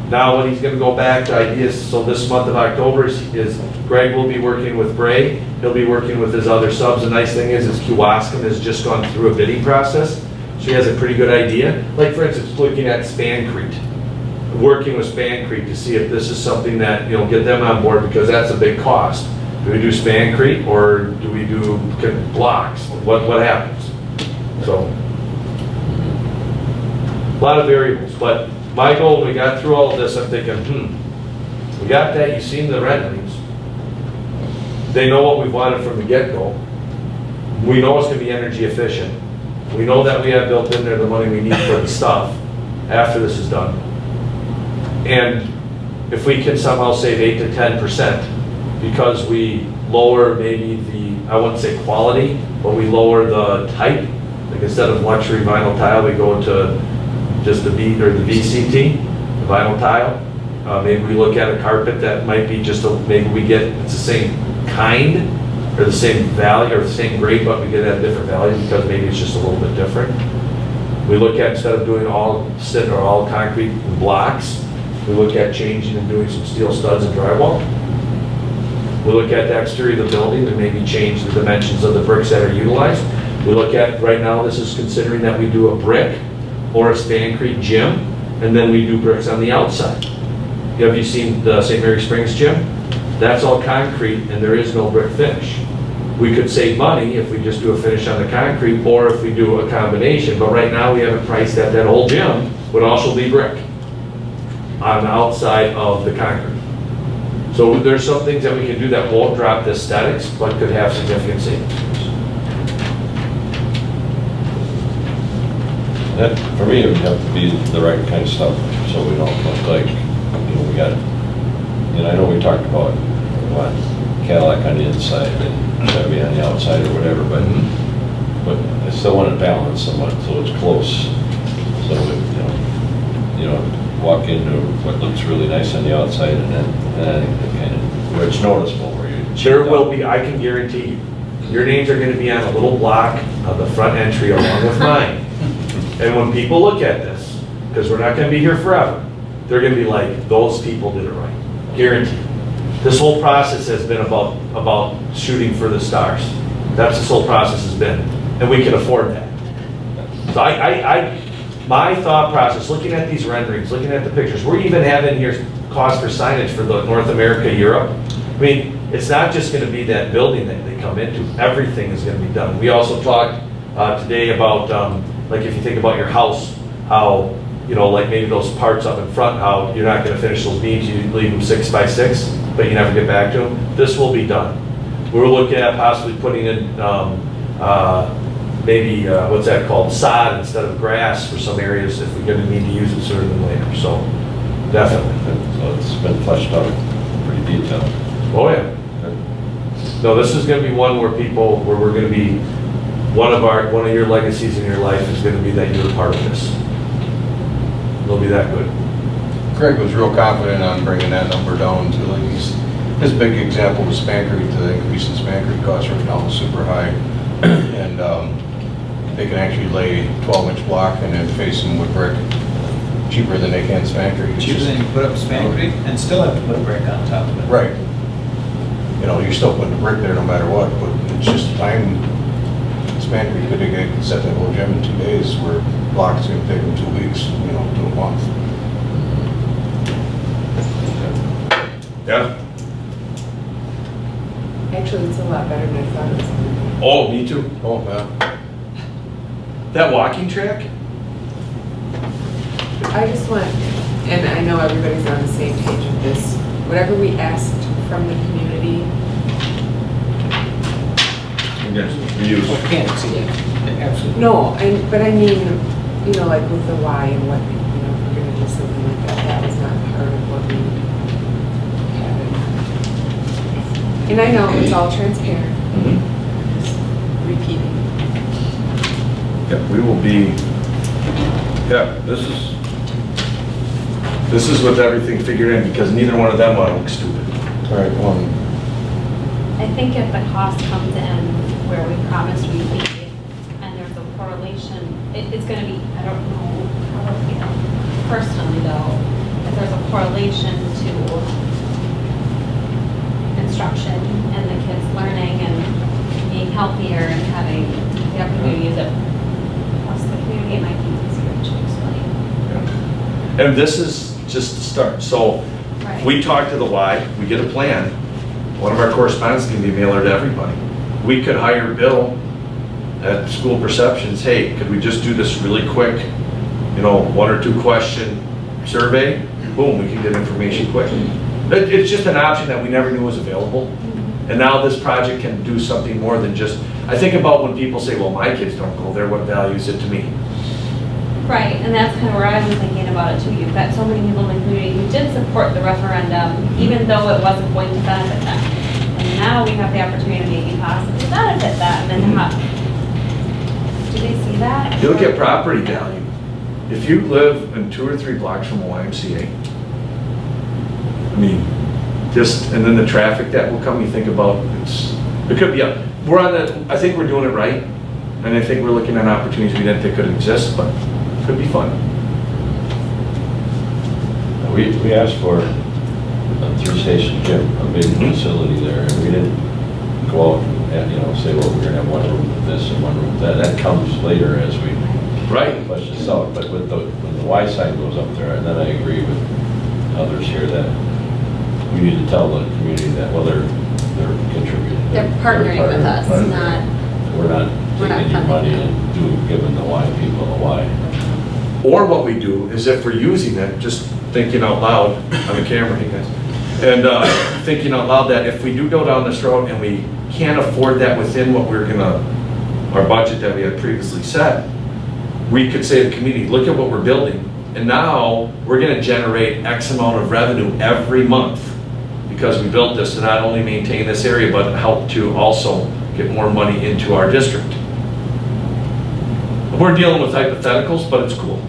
Now when he's going to go back to ideas, so this month of October is Greg will be working with Bray. He'll be working with his other subs. The nice thing is Kewaskum has just gone through a bidding process, so he has a pretty good idea. Like for instance, looking at Spancrete, working with Spancrete to see if this is something that, get them on board, because that's a big cost. Do we do Spancrete or do we do blocks? What happens? So a lot of variables, but my goal, when we got through all of this, I'm thinking, we got that, you've seen the renderings. They know what we wanted from the get-go. We know it's going to be energy efficient. We know that we have built in there the money we need for the stuff after this is done. And if we can somehow save 8 to 10%, because we lower maybe the, I wouldn't say quality, but we lower the type. Like instead of luxury vinyl tile, we go to just the VCT, the vinyl tile. Maybe we look at a carpet that might be just, maybe we get, it's the same kind, or the same value, or the same grade, but we get it at a different value because maybe it's just a little bit different. We look at, instead of doing all sit or all concrete blocks, we look at changing and doing some steel studs and drywall. We look at the exterior of the building and maybe change the dimensions of the bricks that are utilized. We look at, right now, this is considering that we do a brick or a Spancrete gym, and then we do bricks on the outside. Have you seen the St. Mary Springs gym? That's all concrete and there is no brick finish. We could save money if we just do a finish on the concrete or if we do a combination, but right now we have it priced that that whole gym would also be brick on the outside of the concrete. So there's some things that we can do that won't drop the aesthetics, but could have significant savings. That, for me, it would have to be the right kind of stuff, so we don't look like, we got, I know we talked about, what, Cadillac on the inside and Chevy on the outside or whatever, but I still want it balanced somewhat, so it's close. So, walk into what looks really nice on the outside and then I think that kind of, where it's noticeable, where you. There will be, I can guarantee you, your names are gonna be on a little block of the front entry along with mine. And when people look at this, because we're not gonna be here forever, they're gonna be like, those people did it right, guaranteed. This whole process has been about shooting for the stars. That's this whole process has been, and we can afford that. So my thought process, looking at these renderings, looking at the pictures, we're even having here cost for signage for the North America, Europe. I mean, it's not just gonna be that building that they come into, everything is gonna be done. We also talked today about, like if you think about your house, how, like maybe those parts up in front, how you're not gonna finish those beams, you leave them 6 by 6, but you never get back to them. This will be done. We're looking at possibly putting in maybe, what's that called, sod instead of grass for some areas if we're gonna need to use it sooner than later, so definitely. So it's been fleshed out pretty detailed. Oh, yeah. No, this is gonna be one where we're gonna be, one of your legacies in your life is gonna be that you're a part of this. It'll be that good. Greg was real confident on bringing that number down to like his big example was Spancrete. The increase in Spancrete costs right now is super high. And they can actually lay 12-inch block and then face them with brick cheaper than they can Spancrete. Cheaper than you put up Spancrete and still have to put brick on top of it. Right. You're still putting the brick there no matter what, but it's just time. Spancrete could set that whole gym in 2 days where block's gonna take them 2 weeks, to a month. Yeah. Actually, it's a lot better than I thought it was gonna be. Oh, me too. Oh, yeah. That walking track? I just want, and I know everybody's on the same page with this, whatever we asked from the community. Yes, reuse. Well, can't exceed it. Absolutely. No, but I mean, like with the why and what, if we're gonna do something like that, that was not part of what we had in mind. And I know it's all transparent, just repeating. Yeah, we will be, this is with everything figured in, because neither one of them want to look stupid. All right, I think if the cost comes in where we promised we'd be, and there's a correlation, it's gonna be, I don't know, probably personally though, if there's a correlation to instruction and the kids learning and being healthier and having the opportunity to use it, plus the community, it might be easier to explain. And this is just the start. So Right. we talk to the Y, we get a plan. One of our correspondents can be mailer to everybody. We could hire Bill at School Perceptions, hey, could we just do this really quick, 1 or 2 question survey? Boom, we can get information quick. It's just an option that we never knew was available. And now this project can do something more than just, I think about when people say, well, my kids don't go there, what value is it to me? Right, and that's kind of where I was thinking about it too. You've got so many people in the community who did support the referendum, even though it wasn't going to benefit them. And now we have the opportunity to possibly benefit them and do they see that? You look at property value. If you live in 2 or 3 blocks from a YMCA, I mean, just, and then the traffic that will come, you think about, it could be, we're on the, I think we're doing it right. And I think we're looking at opportunities we didn't think could exist, but it could be fun. We asked for a three-station gym, a big facility there, and we didn't go out and, you know, say, well, we're gonna have one room with this and one room with that. That comes later as we flesh this out. But with when the Y sign goes up there, and then I agree with others here that we need to tell the community that, well, they're contributing. They're partnering with us, not. We're not taking your money and giving the Y people a Y. Or what we do is if we're using it, just thinking out loud on the camera, you guys, and thinking out loud that if we do go down this road and we can't afford that within what we're gonna, our budget that we had previously set, we could say to the community, look at what we're building, and now we're gonna generate X amount of revenue every month because we built this to not only maintain this area, but help to also get more money into our district. We're dealing with hypotheticals, but it's cool.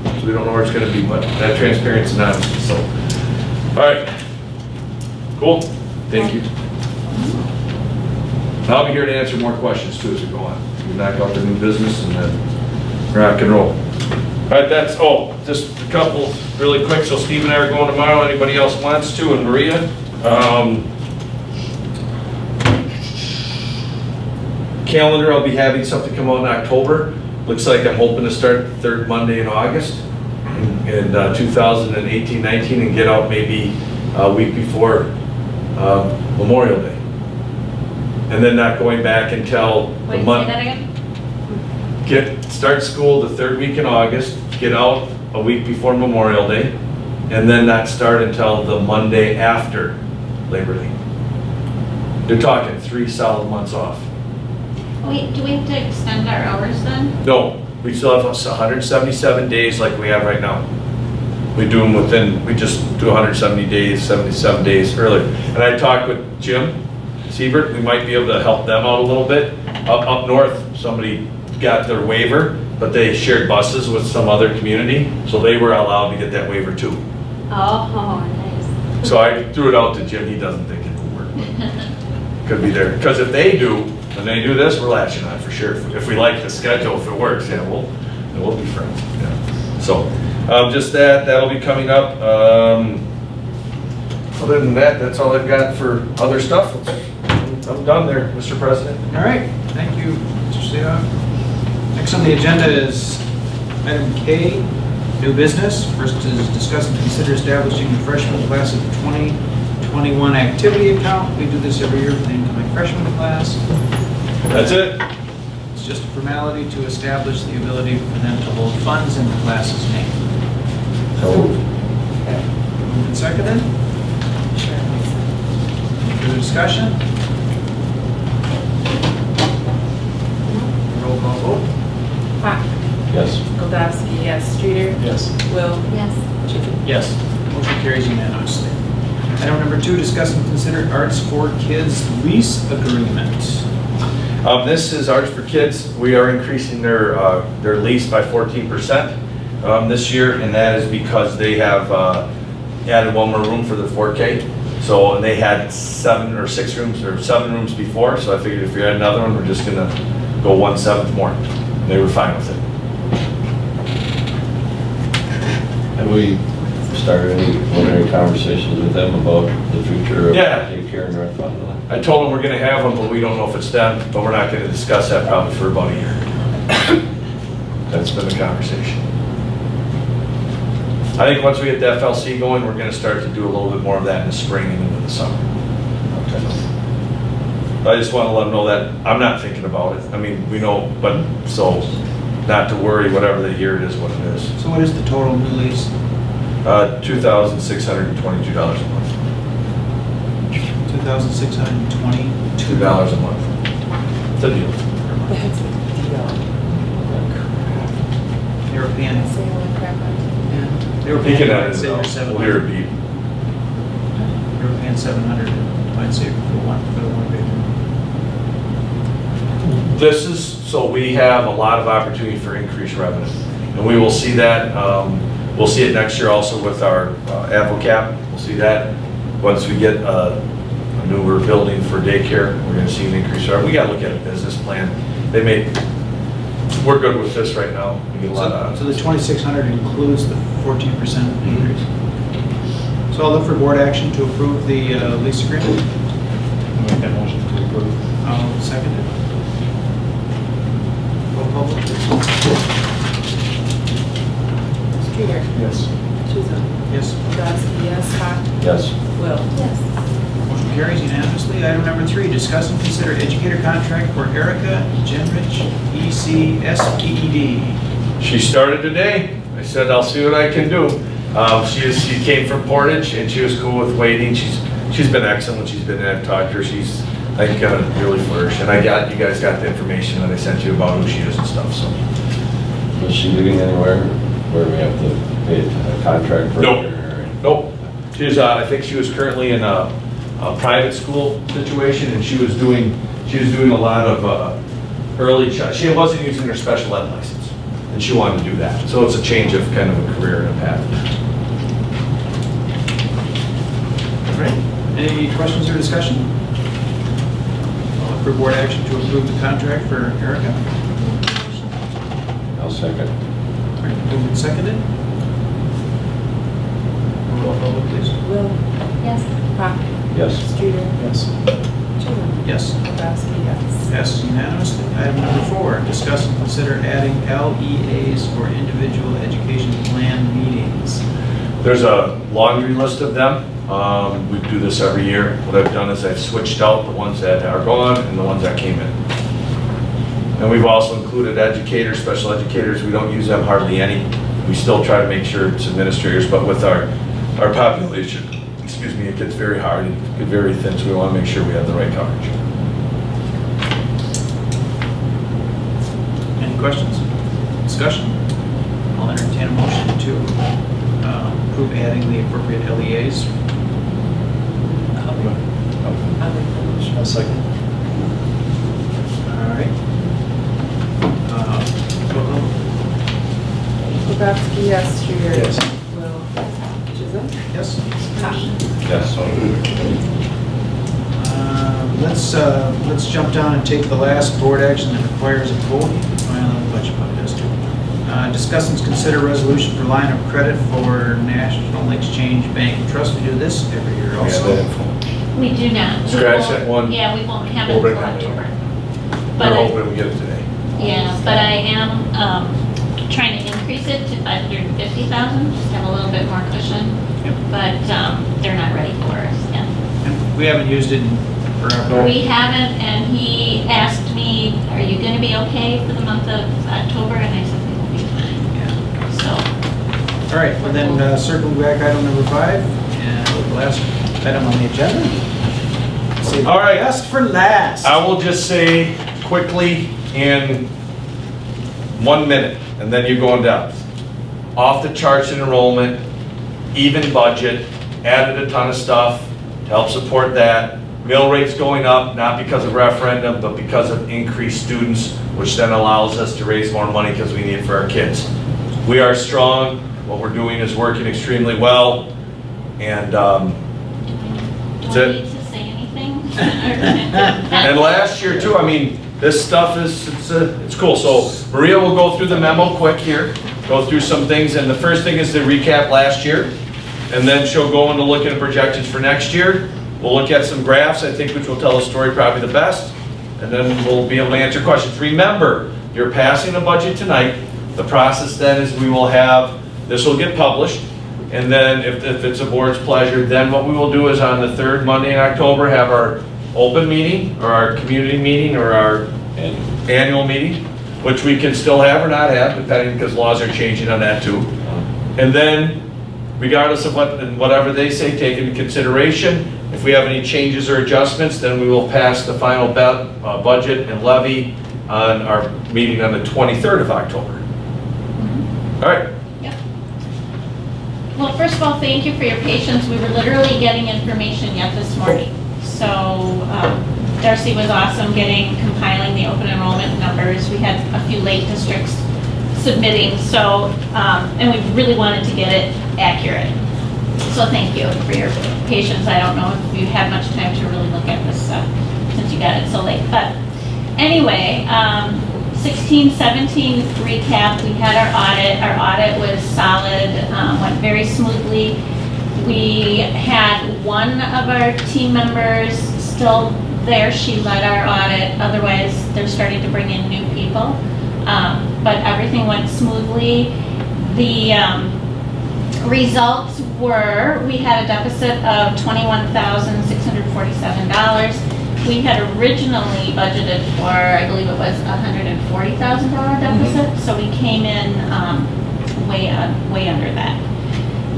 So we don't know where it's gonna be, but that transparency is not, so. All right, cool, thank you. I'll be here to answer more questions too as we go on. We knock out the new business and then rock and roll. All right, that's, just a couple really quick. So Steve and I are going tomorrow. Anybody else wants to? And Maria. Calendar, I'll be having something come out in October. Looks like I'm hoping to start the third Monday in August in 2018-19 and get out maybe a week before Memorial Day. And then not going back until the month. Say that again? Start school the third week in August, get out a week before Memorial Day, and then not start until the Monday after Labor Day. They're talking 3 solid months off. Wait, do we have to extend our hours then? No, we still have 177 days like we have right now. We do them within, we just do 170 days, 77 days earlier. And I talked with Jim Siebert, we might be able to help them out a little bit. Up north, somebody got their waiver, but they shared buses with some other community, so they were allowed to get that waiver too. Oh, nice. So I threw it out to Jim, he doesn't think it will work. Could be there, because if they do, when they do this, we're latching on for sure. If we like the schedule, if it works, yeah, we'll be friends. Yeah. So, just that'll be coming up. Other than that, that's all I've got for other stuff. I'm done there, Mr. President. All right, thank you, Mr. Seoc. Next on the agenda is item K, new business. First is discuss and consider establishing the freshman class of 2021 activity account. We do this every year for the incoming freshman class. That's it. It's just a formality to establish the ability for them to hold funds in the class's name. Moved and seconded? Sure. Any further discussion? Roll call vote. Fox. Yes. Goldowski, yes. Streeter. Yes. Will. Yes. Chicken. Yes. Motion carries unanimously. Item number 2, discuss and consider Arts for Kids lease agreement. This is Arts for Kids. We are increasing their lease by 14% this year, and that is because they have added one more room for the 4K. So, and they had 7 or 6 rooms or 7 rooms before, so I figured if we had another one, we're just gonna go 1/7 more. They were fine with it. Have we started any preliminary conversations with them about the future of daycare in North Fond du Lac? I told them we're gonna have them, but we don't know if it's them, but we're not gonna discuss that probably for about a year. That's been the conversation. I think once we get the FLC going, we're gonna start to do a little bit more of that in the spring and into the summer. Okay. I just wanna let them know that I'm not thinking about it. I mean, we know, but so not to worry, whatever the year it is, what it is. So what is the total new lease? $2,622 a month. $2,622 a month. It's a deal. European. He can edit it out. We'll hear it beep. European 700, I'd say for the one bedroom. This is, so we have a lot of opportunity for increased revenue. And we will see that, we'll see it next year also with our AdvoCap. We'll see that. once we get a newer building for daycare, we're gonna see an increase. We gotta look at a business plan. We're good with this right now. We get a lot of. So the 2,600 includes the 14% increase. So I'll look for board action to approve the lease agreement. Make that motion to approve. I'll second it. Roll call, please. Streeter. Yes. Chisholm. Yes. Wodarski, yes. Hawk. Yes. Will. Yes. Motion carries unanimously. Item number 3, discuss and consider educator contract for Erica Genrich, ECSPED. She started today. I said, I'll see what I can do. She came from Portage and she was cool with waiting. She's been excellent when she's been there. I've talked to her. She's, I think, gonna really flourish. And you guys got the information that I sent you about who she is and stuff, so. Is she living anywhere where we have to pay a contract for Nope. her? Nope. She's, I think she was currently in a private school situation and she was doing a lot of early, she wasn't using her special ed license and she wanted to do that. So it's a change of kind of a career and a path. All right. Any questions or discussion? I'll look for board action to approve the contract for Erica. I'll second. All right, moved and seconded. Roll call, please. Will. Yes. Hawk. Yes. Streeter. Yes. Chisholm. Yes. Wodarski, yes. Yes, unanimously. Item number 4, discuss and consider adding LEAs for individual education plan meetings. There's a laundry list of them. We do this every year. What I've done is I've switched out the ones that are gone and the ones that came in. And we've also included educators, special educators. We don't use them hardly any. We still try to make sure it's administrators, but with our population, excuse me, it gets very hard and get very thin, so we want to make sure we have the right coverage. Any questions? Discussion? I'll entertain a motion to approve adding the appropriate LEAs. I'll second. All right. Roll call. Wodarski, yes. Streeter. Yes. Will. Chisholm. Yes. Hawk. Yes. Let's jump down and take the last board action that requires a vote. Well, the budget probably does too. Discuss and consider resolution for line of credit for National Exchange Bank and Trust. We do this every year also. We do not. Scratch that one. Yeah, we won't have it We'll bring until that October. We're But hoping we get it today. yeah, but I am trying to increase it to 550,000, just have a little bit more cushion. Yep. But they're not ready for us yet. And we haven't used it in forever. We haven't, and he asked me, are you going to be okay for the month of October? And I said, we will be fine. Yeah. So, All right, and then circling back, item number 5, and the last item on the agenda. Save All right. Best for last. I will just say quickly in 1 minute, and then you go in depth. Off the charts in enrollment, even budget, added a ton of stuff to help support that. Mill rates going up, not because of referendum, but because of increased students, which then allows us to raise more money because we need it for our kids. We are strong. What we're doing is working extremely well, and do that's I it. need to say anything? And last year too, I mean, this stuff it's cool. So Maria will go through the memo quick here, go through some things, and the first thing is to recap last year, and then she'll go into looking at projections for next year. We'll look at some graphs, I think, which will tell the story probably the best, and then we'll be able to answer questions. Remember, you're passing a budget tonight. The process then is we will have, this will get published, and then if it's a board's pleasure, then what we will do is on the 3rd Monday in October, have our open meeting, or our community meeting, or our annual meeting, which we can still have or not have, depending, because laws are changing on that too. And then, regardless of whatever they say, take into consideration. If we have any changes or adjustments, then we will pass the final budget and levy on our meeting on the 23rd of October. All right. Yep. Well, first of all, thank you for your patience. We were literally getting information yet this morning. So Darcy was awesome compiling the open enrollment numbers. We had a few late districts submitting, so, and we really wanted to get it accurate. So thank you for your patience. I don't know if you had much time to really look at this stuff since you got it so late. But anyway, 16-17 recap, we had our audit. Our audit was solid, went very smoothly. We had one of our team members still there. She led our audit. Otherwise, they're starting to bring in new people. But everything went smoothly. The results were, we had a deficit of $21,647. We had originally budgeted for, I believe it was $140,000 deficit, so we came in way under that.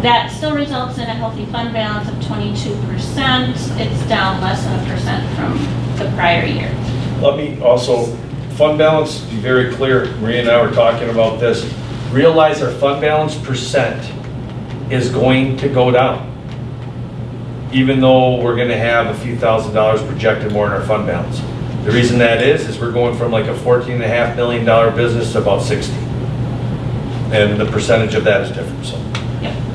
That still results in a healthy fund balance of 22%. It's down less than 1% from the prior year. Let me also, fund balance, be very clear, Maria and I were talking about this. Realize our fund balance percent is going to go down. Even though we're gonna have a few $1,000s projected more in our fund balance. The reason that is we're going from like a $14.5 million business to about 60. And the percentage of that is different, so.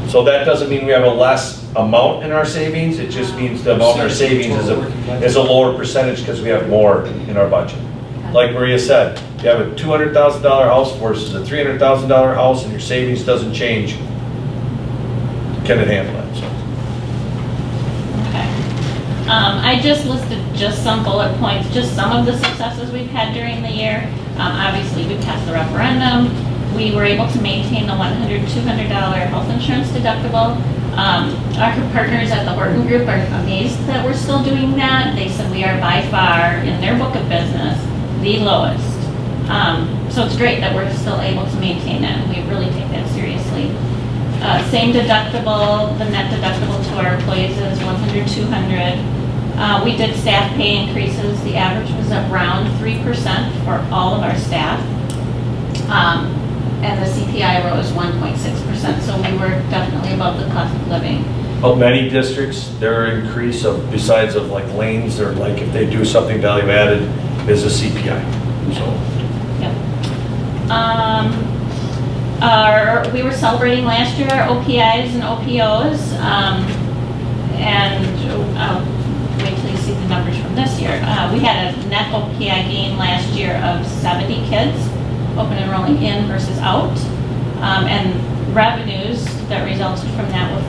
So that doesn't mean we have a less amount in our savings, it just means the amount in our savings is a lower percentage because we have more in our budget. Like Maria said, you have a $200,000 house versus a $300,000 house and your savings doesn't change. Can it handle that? So. I just listed just some bullet points, just some of the successes we've had during the year. Obviously, we passed the referendum. We were able to maintain the $100, $200 health insurance deductible. Our partners at the Horton Group are amazed that we're still doing that. They said we are by far, in their book of business, the lowest. So it's great that we're still able to maintain that. We really take that seriously. Same deductible, the net deductible to our employees is $100, $200. We did staff pay increases. The average was around 3% for all of our staff. And the CPI rose 1.6%, so we were definitely above the cost of living. But many districts, their increase of, besides of like lanes or like if they do something value added, is a CPI, so. Yep. We were celebrating last year our OPIs and OPOs, and wait till you see the numbers from this year. We had a net OPI gain last year of 70 kids, open enrolling in versus out, and revenues that resulted from that were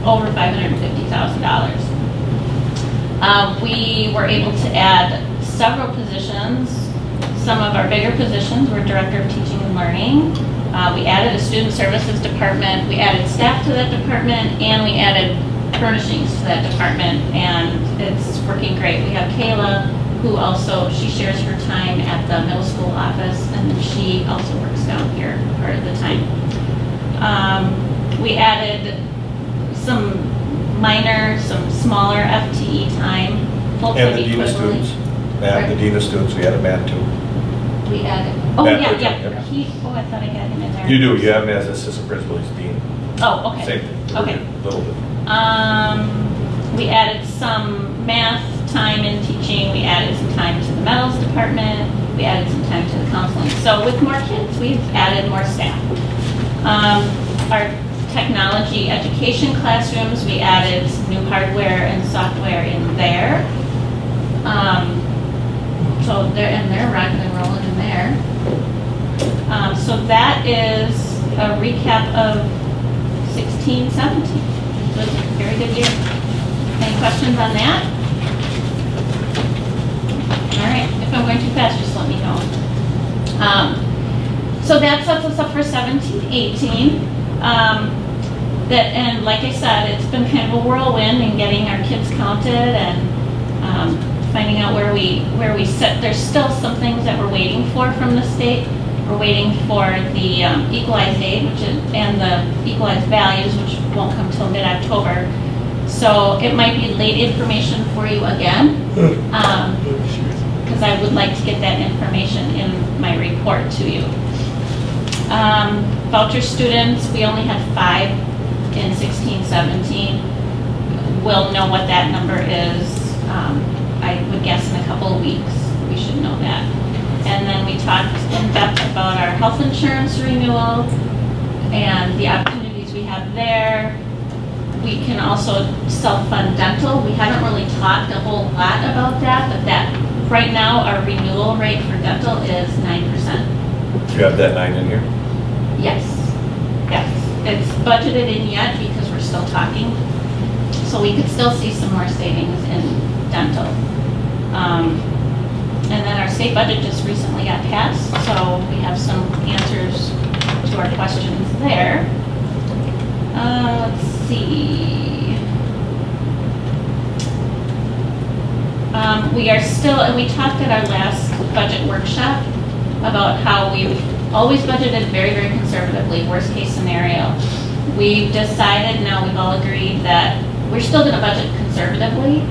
over $550,000. We were able to add several positions. Some of our bigger positions were Director of Teaching and Learning. We added a Student Services Department. We added staff to that department, and we added furnishings to that department, and it's working great. We have Kayla, who also, she shares her time at the middle school office, and then she also works down here part of the time. We added some smaller FTE time. And the DINA students, the DINA students, we had a man too. We added, I thought I had him in there. You do, you have him as assistant principal, he's dean. Oh, okay. Same thing. Okay. A little bit. We added some math time in teaching. We added some time to the metals department. We added some time to the counseling. So with more kids, we've added more staff. Our technology education classrooms, we added some new hardware and software in there. So they're rocking and rolling in there. So that is a recap of 16-17. It was a very good year. Any questions on that? All right, if I'm going too fast, just let me know. So that sets us up for 17-18. And like I said, it's been kind of a whirlwind in getting our kids counted and finding out where we sit. There's still some things that we're waiting for from the state. We're waiting for the equalized aid, and the equalized values, which won't come till mid-October. So it might be late information for you again, because I would like to get that information in my report to you. Voucher students, we only had 5 in 16-17. We'll know what that number is. I would guess in a couple of weeks we should know that. And then we talked in depth about our health insurance renewal and the opportunities we have there. we can also self-fund dental. We haven't really talked a whole lot about that, but that, right now, our renewal rate for dental is 9%. Do you have that 9 in here? Yes, yes. It's budgeted in yet because we're still talking. So we could still see some more savings in dental. And then our state budget just recently got passed, so we have some answers to our questions there. Let's see. We are still, and we talked at our last budget workshop about how we've always budgeted very, very conservatively, worst case scenario. We've decided, now we've all agreed that we're still gonna budget conservatively,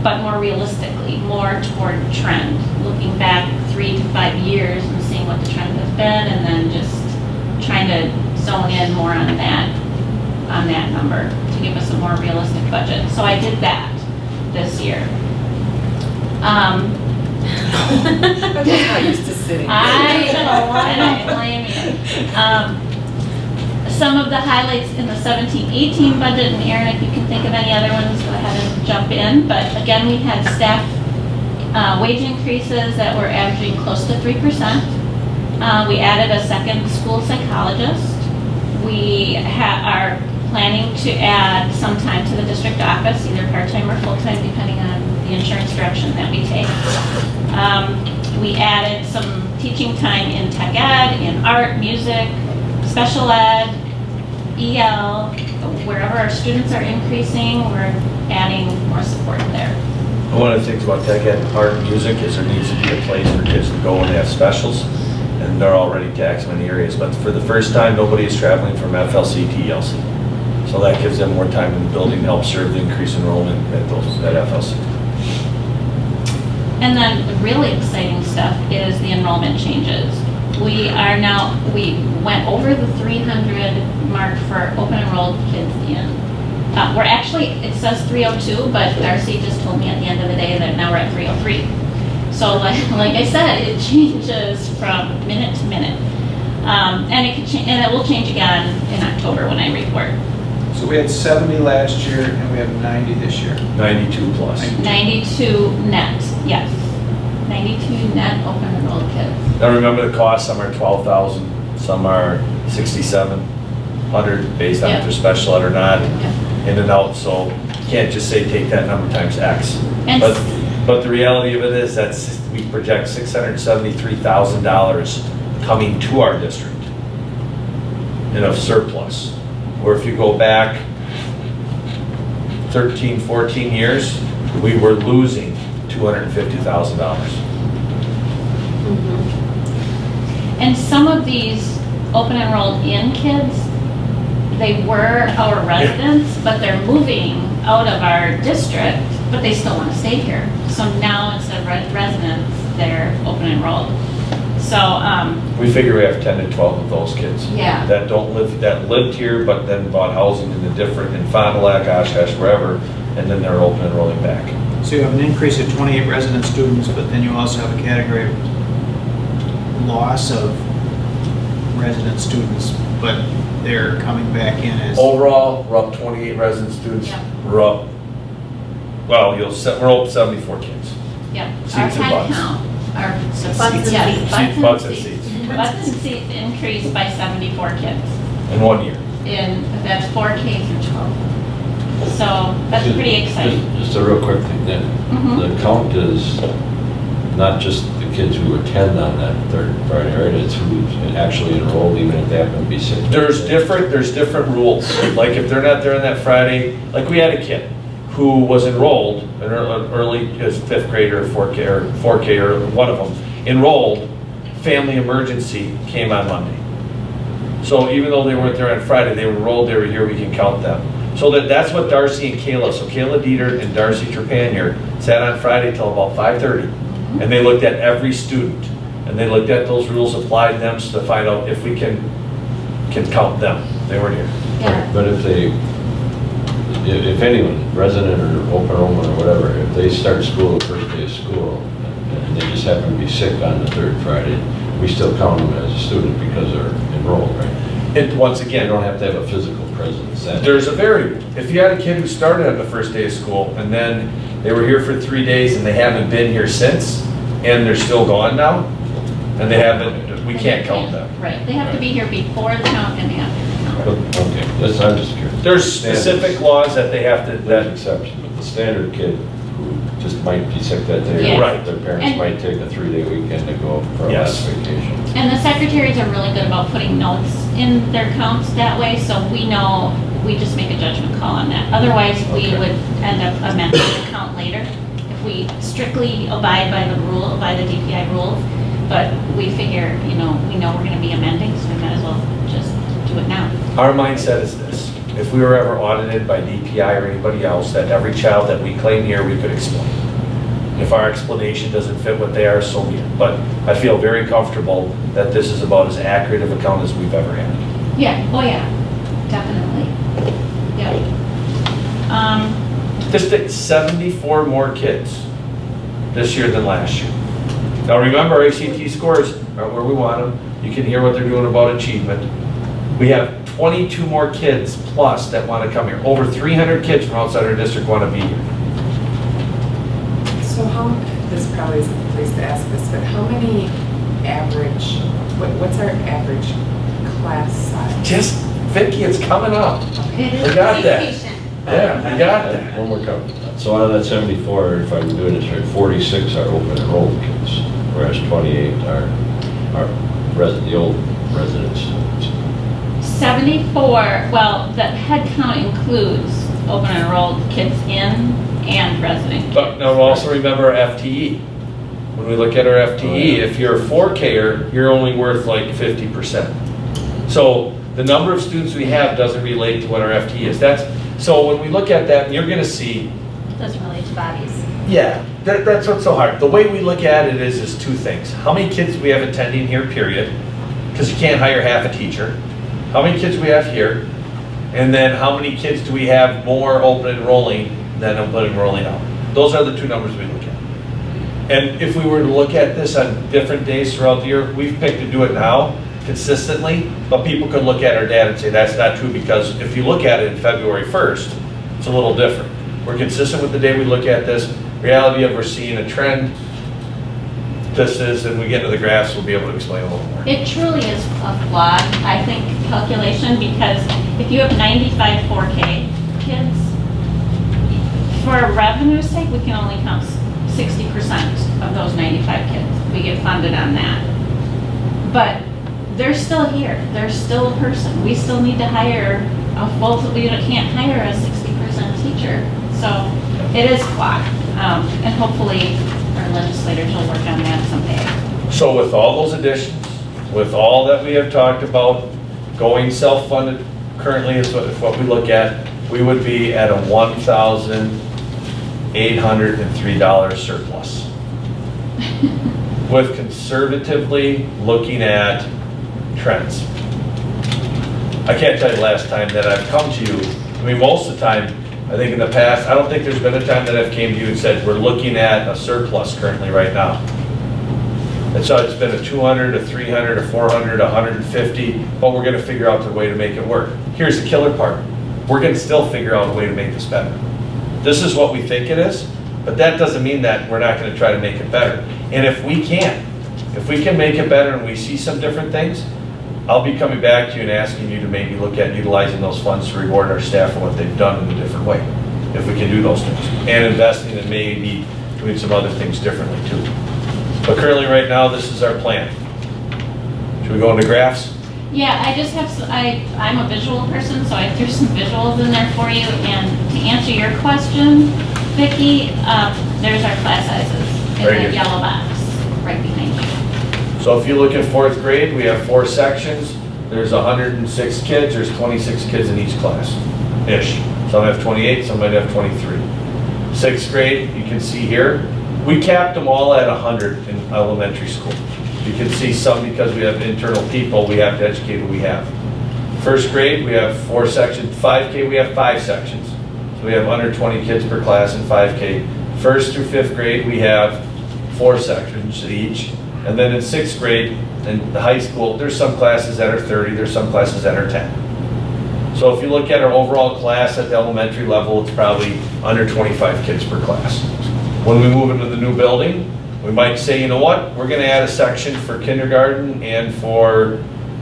but more realistically, more toward trend, looking back 3 to 5 years and seeing what the trend has been, and then just trying to zone in more on that number to give us a more realistic budget. So I did that this year. I'm just not used to sitting. I don't blame you. Some of the highlights in the 17-18 budget, and Aaron, if you can think of any other ones, go ahead and jump in. But again, we had staff wage increases that were averaging close to 3%. We added a second school psychologist. We are planning to add some time to the district office, either part-time or full-time, depending on the insurance direction that we take. We added some teaching time in tech ed, in art, music, special ed, EL. Wherever our students are increasing, we're adding more support there. One of the things about tech ed, art, and music is there needs to be a place for kids to go when they have specials, and they're already taxed in many areas. But for the first time, nobody is traveling from FLC to ELC. So that gives them more time in the building to help serve the increased enrollment at FLC. And then the really exciting stuff is the enrollment changes. We went over the 300 mark for open enrolled kids in. We're actually, it says 302, but Darcy just told me at the end of the day that now we're at 303. So like I said, it changes from minute to minute. And it will change again in October when I report. So we had 70 last year and we have 90 this year. 92 plus. 92 net, yes. 92 net open enrolled kids. Now remember the cost, some are 12,000, some are 6,700 based on if they're special ed or not, in and out. So you can't just say take that number times X. But the reality of it is that we project $673,000 coming to our district in a surplus. Where if you go back 13, 14 years, we were losing $250,000. And some of these open enrolled in kids, they were our residents, but they're moving out of our district, but they still want to stay here. So now instead of residents, they're open enrolled. So we figure we have 10 to 12 of those kids. Yeah. That lived here, but then bought housing in Fond du Lac, Oshkosh, wherever, and then they're open enrolling back. So you have an increase of 28 resident students, but then you also have a category of loss of resident students, but they're coming back in as... Overall, we're up 28 resident students. Yeah. We're up, well, we're up 74 kids. yeah, Seats our and head butts. count, our Seats. butts and Yeah, seats. butts and seats. Butts and seats increased by 74 kids. In 1 year. That's 4K through 12. So that's pretty exciting. Just a real quick thing, the count is not just the kids who attend on that third Friday, right? It's who's actually enrolled, even if they happen to be sick. There's different rules. Like if they're not there on that Friday, like we had a kid who was enrolled, an early as 5th grader, 4K or one of them, enrolled, family emergency came on Monday. So even though they weren't there on Friday, they were enrolled, they were here, we can count them. So that's what Darcy and Kayla, so Kayla Dieter and Darcy Trepanier sat on Friday till about 5:30. And they looked at every student. And they looked at those rules, applied them to find out if we can count them. They weren't here. Yeah. But if anyone, resident or open enrollment or whatever, if they start school the first day of school and they just happen to be sick on the third Friday, we still count them as a student because they're enrolled, right? Once again, You don't have to have a physical presence. there's a variable. If you had a kid who started on the first day of school and then they were here for 3 days and they haven't been here since, and they're still gone now, and they haven't, we can't count them. Right, they have to be here before the count and after the count. Okay, I'm just curious. There's specific laws that they have to, There's that, exceptions, but the standard kid who just might be sick that day, Yeah. or Right. their parents And- might take a 3-day weekend to go for a Yes. last vacation. And the secretaries are really good about putting notes in their counts that way, so we know, we just make a judgment call on that. Otherwise, we Okay. would end up amending the count later if we strictly abide by the rule, by the DPI rules. But we figure, we know we're gonna be amending, so we might as well just do it now. our mindset is this. If we were ever audited by DPI or anybody else, that every child that we claim here, we could explain. If our explanation doesn't fit what they are, so be it. But I feel very comfortable that this is about as accurate of a count as we've ever had. Yeah, oh yeah, definitely. Yep. Just at 74 more kids this year than last year. Now remember, our ACT scores aren't where we want them. You can hear what they're doing about achievement. We have 22 more kids plus that want to come here. Over 300 kids from outside our district want to be here. So this probably isn't the place to ask this, but how many average, what's our average class size? Just, Vicki, it's coming up. It is We got that. patient. Yeah, we got that. One more comment. So out of that 74, if I'm doing this right, 46 are open enrolled kids, whereas 28 are the old residents. 74, well, the head count includes open enrolled kids in and resident. But now also remember our FTE. When we look at our FTE, if you're a 4Ker, you're only worth like 50%. So the number of students we have doesn't relate to what our FTE is. So when we look at that, you're gonna see, Doesn't relate to bodies. yeah, that's what's so hard. The way we look at it is two things. How many kids do we have attending here, period? Because you can't hire half a teacher. How many kids do we have here? And then how many kids do we have more open enrolling than open enrolling out? Those are the two numbers we look at. And if we were to look at this on different days throughout the year, we've picked to do it now consistently, but people could look at our data and say that's not true, because if you look at it in February 1st, it's a little different. We're consistent with the day we look at this. Reality of we're seeing a trend. This is, and we get into the graphs, we'll be able to explain a little more. It truly is a flawed, I think, calculation, because if you have 95 4K kids, for revenue's sake, we can only count 60% of those 95 kids. We get funded on that. But they're still here. They're still a person. We still need to hire a full, we can't hire a 60% teacher. So it is flawed. And hopefully our legislators will work on that someday. So with all those additions, with all that we have talked about, going self-funded currently is what we look at, we would be at a $1,803 surplus. With conservatively looking at trends. I can't tell you the last time that I've come to you, I mean, most of the time, I think in the past, I don't think there's been a time that I've came to you and said, we're looking at a surplus currently right now. And so it's been a 200, a 300, a 400, a 150, but we're gonna figure out the way to make it work. Here's the killer part. We're gonna still figure out a way to make this better. This is what we think it is, but that doesn't mean that we're not gonna try to make it better. And if we can make it better and we see some different things, I'll be coming back to you and asking you to maybe look at utilizing those funds to reward our staff for what they've done in a different way, if we can do those things. And investing in maybe doing some other things differently too. But currently, right now, this is our plan. Should we go into graphs? Yeah, I just have, I'm a visual person, so I threw some visuals in there for you. And to answer your question, Vicki, there's our class sizes in Right that here. yellow box right behind you. So if you look at 4th grade, we have 4 sections. There's 106 kids, there's 26 kids in each class-ish. Some have 28, some might have 23. 6th grade, you can see here, we capped them all at 100 in elementary school. You can see some because we have internal people, we have to educate who we have. 1st grade, we have 4 sections. 5K, we have 5 sections. So we have under 20 kids per class in 5K. 1st through 5th grade, we have 4 sections each. And then in 6th grade, And the high school, there's some classes that are 30, there's some classes that are 10. So if you look at our overall class at the elementary level, it's probably under 25 kids per class. When we move into the new building, we might say, you know what, we're gonna add a section for kindergarten and for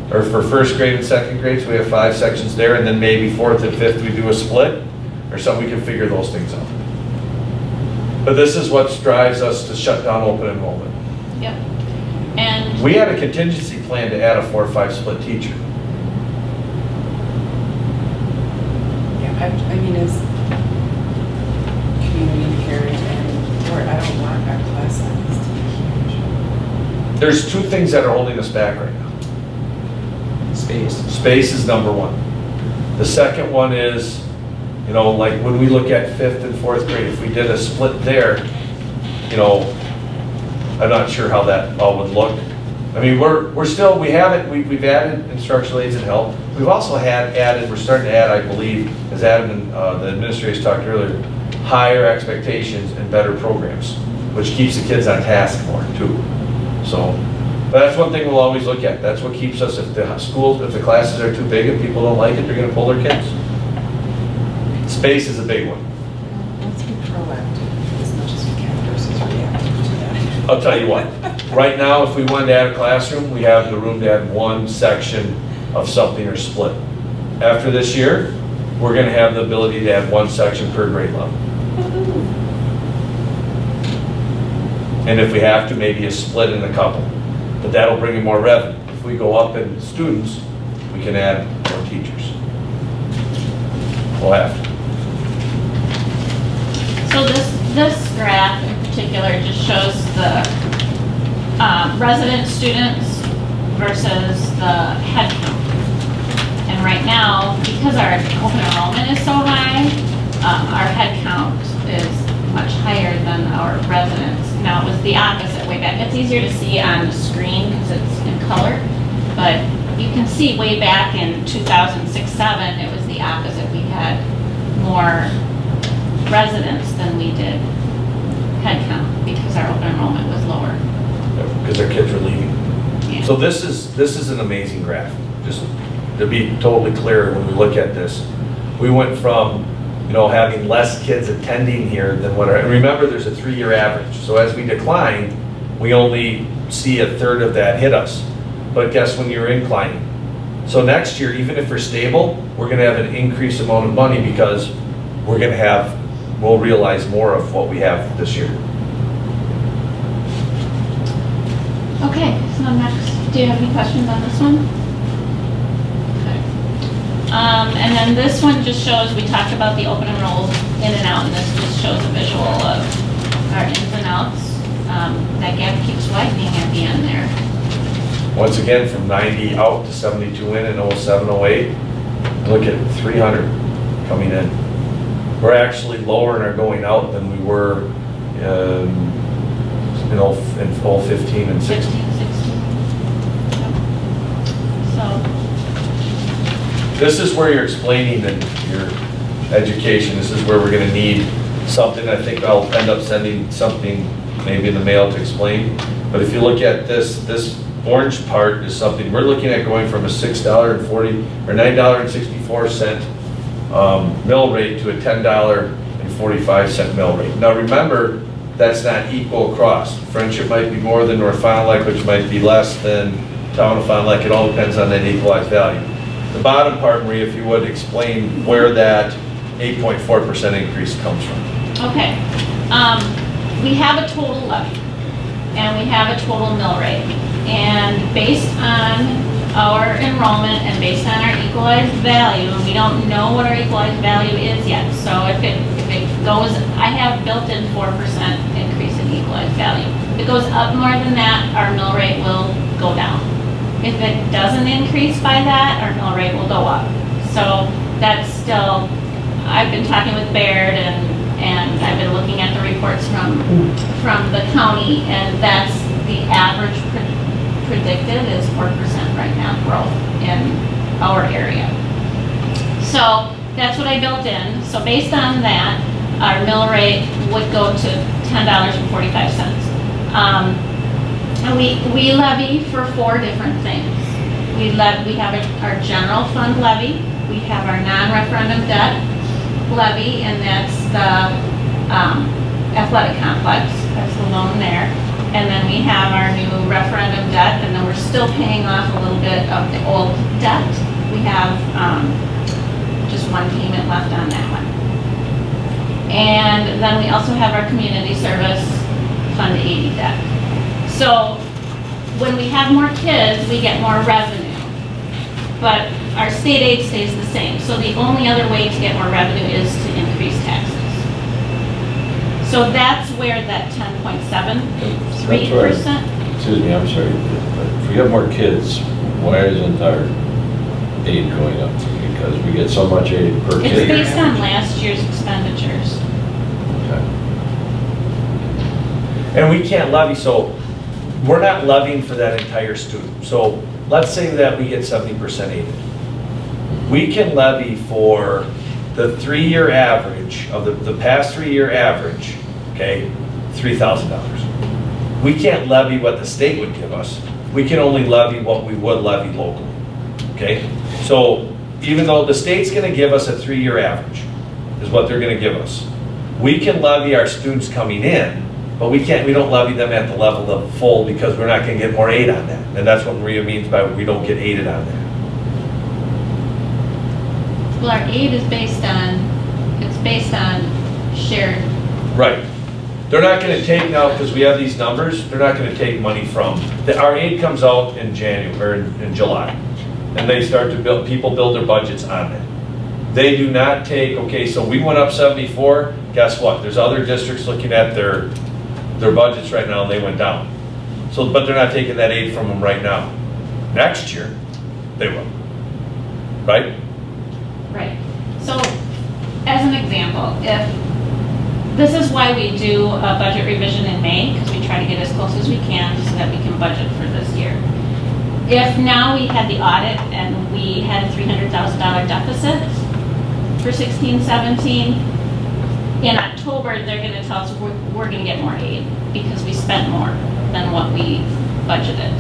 first grade and second grade, so we have 5 sections there, and then maybe 4th and 5th we do a split, or something, we can figure those things out. But this is what drives us to shut down open enrollment. Yep. And We had a contingency plan to add a 4-5 split teacher. Yeah, I mean, as community cares, or I don't want our class sizes to be huge. There's 2 things that are holding us back right now. Space. Space is number 1. The second one is, you know, like when we look at 5th and 4th grade, if we did a split there, you know, I'm not sure how that all would look. I mean, we're still, we've added instructional aids and help. We've also we're starting to add, I believe, as Adam and the administrators talked earlier, higher expectations and better programs, which keeps the kids on task more too. So, but that's one thing we'll always look at. That's what keeps us, if the classes are too big and people don't like it, they're gonna pull their kids. Space is a big one. Let's be proactive as much as we can versus reactive to that. I'll tell you what, right now, if we wanted to add a classroom, we have the room to add 1 section of something or split. After this year, we're gonna have the ability to add 1 section per grade level. And if we have to, maybe a split in a couple. But that'll bring in more revenue. If we go up in students, we can add more teachers. We'll have to. so this graph in particular just shows the resident students versus the head count. And right now, because our open enrollment is so high, our head count is much higher than our residents. Now, it was the opposite way back. It's easier to see on the screen because it's in color, but you can see way back in 2006-07, it was the opposite. We had more residents than we did head count because our open enrollment was lower. Because our kids were leaving. Yeah. So this is an amazing graph. Just to be totally clear, when we look at this, we went from, you know, having less kids attending here than what and remember, there's a 3-year average. So as we decline, we only see a third of that hit us. But guess when you're inclining. So next year, even if we're stable, we're gonna have an increased amount of money because we'll realize more of what we have this year. Okay, so next, do you have any questions on this one? Okay. And then this one just shows, we talked about the open enrolled in and out, and this just shows a visual of our ins and outs. That gap keeps widening at the end there. Once again, from 90 out to 72 in 07, 08, look at 300 coming in. We're actually lower in our going out than we were in all 15 and 16. 15, 16. Yep. So, This is where you're explaining your education. This is where we're gonna need something. I think I'll end up sending something maybe in the mail to explain. But if you look at this orange part is something, we're looking at going from a $6.40 or $9.64 mill rate to a $10.45 mill rate. Now remember, that's not equal across. Friendship might be more than North Fond du Lac, which might be less than Town of Fond du Lac. It all depends on that equalized value. The bottom part, Maria, if you would explain where that 8.4% increase comes from. okay. We have a total levy, and we have a total mill rate. And based on our enrollment and based on our equalized value, and we don't know what our equalized value is yet. So if it goes, I have built in 4% increase in equalized value. If it goes up more than that, our mill rate will go down. If it doesn't increase by that, our mill rate will go up. So that's still, I've been talking with Baird and I've been looking at the reports from the county, and that's the average predicted is 4% right now growth in our area. So that's what I built in. So based on that, our mill rate would go to $10.45. And we levy for 4 different things. We have our general fund levy, we have our non-referendum debt levy, and that's the athletic complex, that's the loan there. And then we have our new referendum debt, and then we're still paying off a little bit of the old debt. We have just 1 payment left on that one. And then we also have our community service fund 80 debt. So when we have more kids, we get more revenue, but our state aid stays the same. So the only other way to get more revenue is to increase taxes. So that's where that 10.73%. Excuse me, I'm sorry, but if we have more kids, why isn't our aid going up? Because we get so much aid per kid. It's based on last year's expenditures. Okay. And we can't levy, so we're not levying for that entire student. So let's say that we get 70% aided. We can levy for the 3-year average of the past 3-year average, okay, $3,000. We can't levy what the state would give us. We can only levy what we would levy locally, okay? So even though the state's gonna give us a 3-year average, is what they're gonna give us. We can levy our students coming in, but we don't levy them at the level of full because we're not gonna get more aid on that. And that's what Maria means by we don't get aided on that. Well, our aid is based on shared. Right. They're not gonna take now, because we have these numbers, they're not gonna take money from, our aid comes out in January, or in July. And they start to build, people build their budgets on that. They do not take, okay, so we went up 74, guess what? There's other districts looking at their budgets right now and they went down. So, but they're not taking that aid from them right now. Next year, they will. Right? Right. So, as an example, if this is why we do a budget revision in May, because we try to get as close as we can so that we can budget for this year. If now we had the audit and we had a $300,000 deficit for 16-17, in October they're going to tell us we're going to get more aid because we spent more than what we budgeted.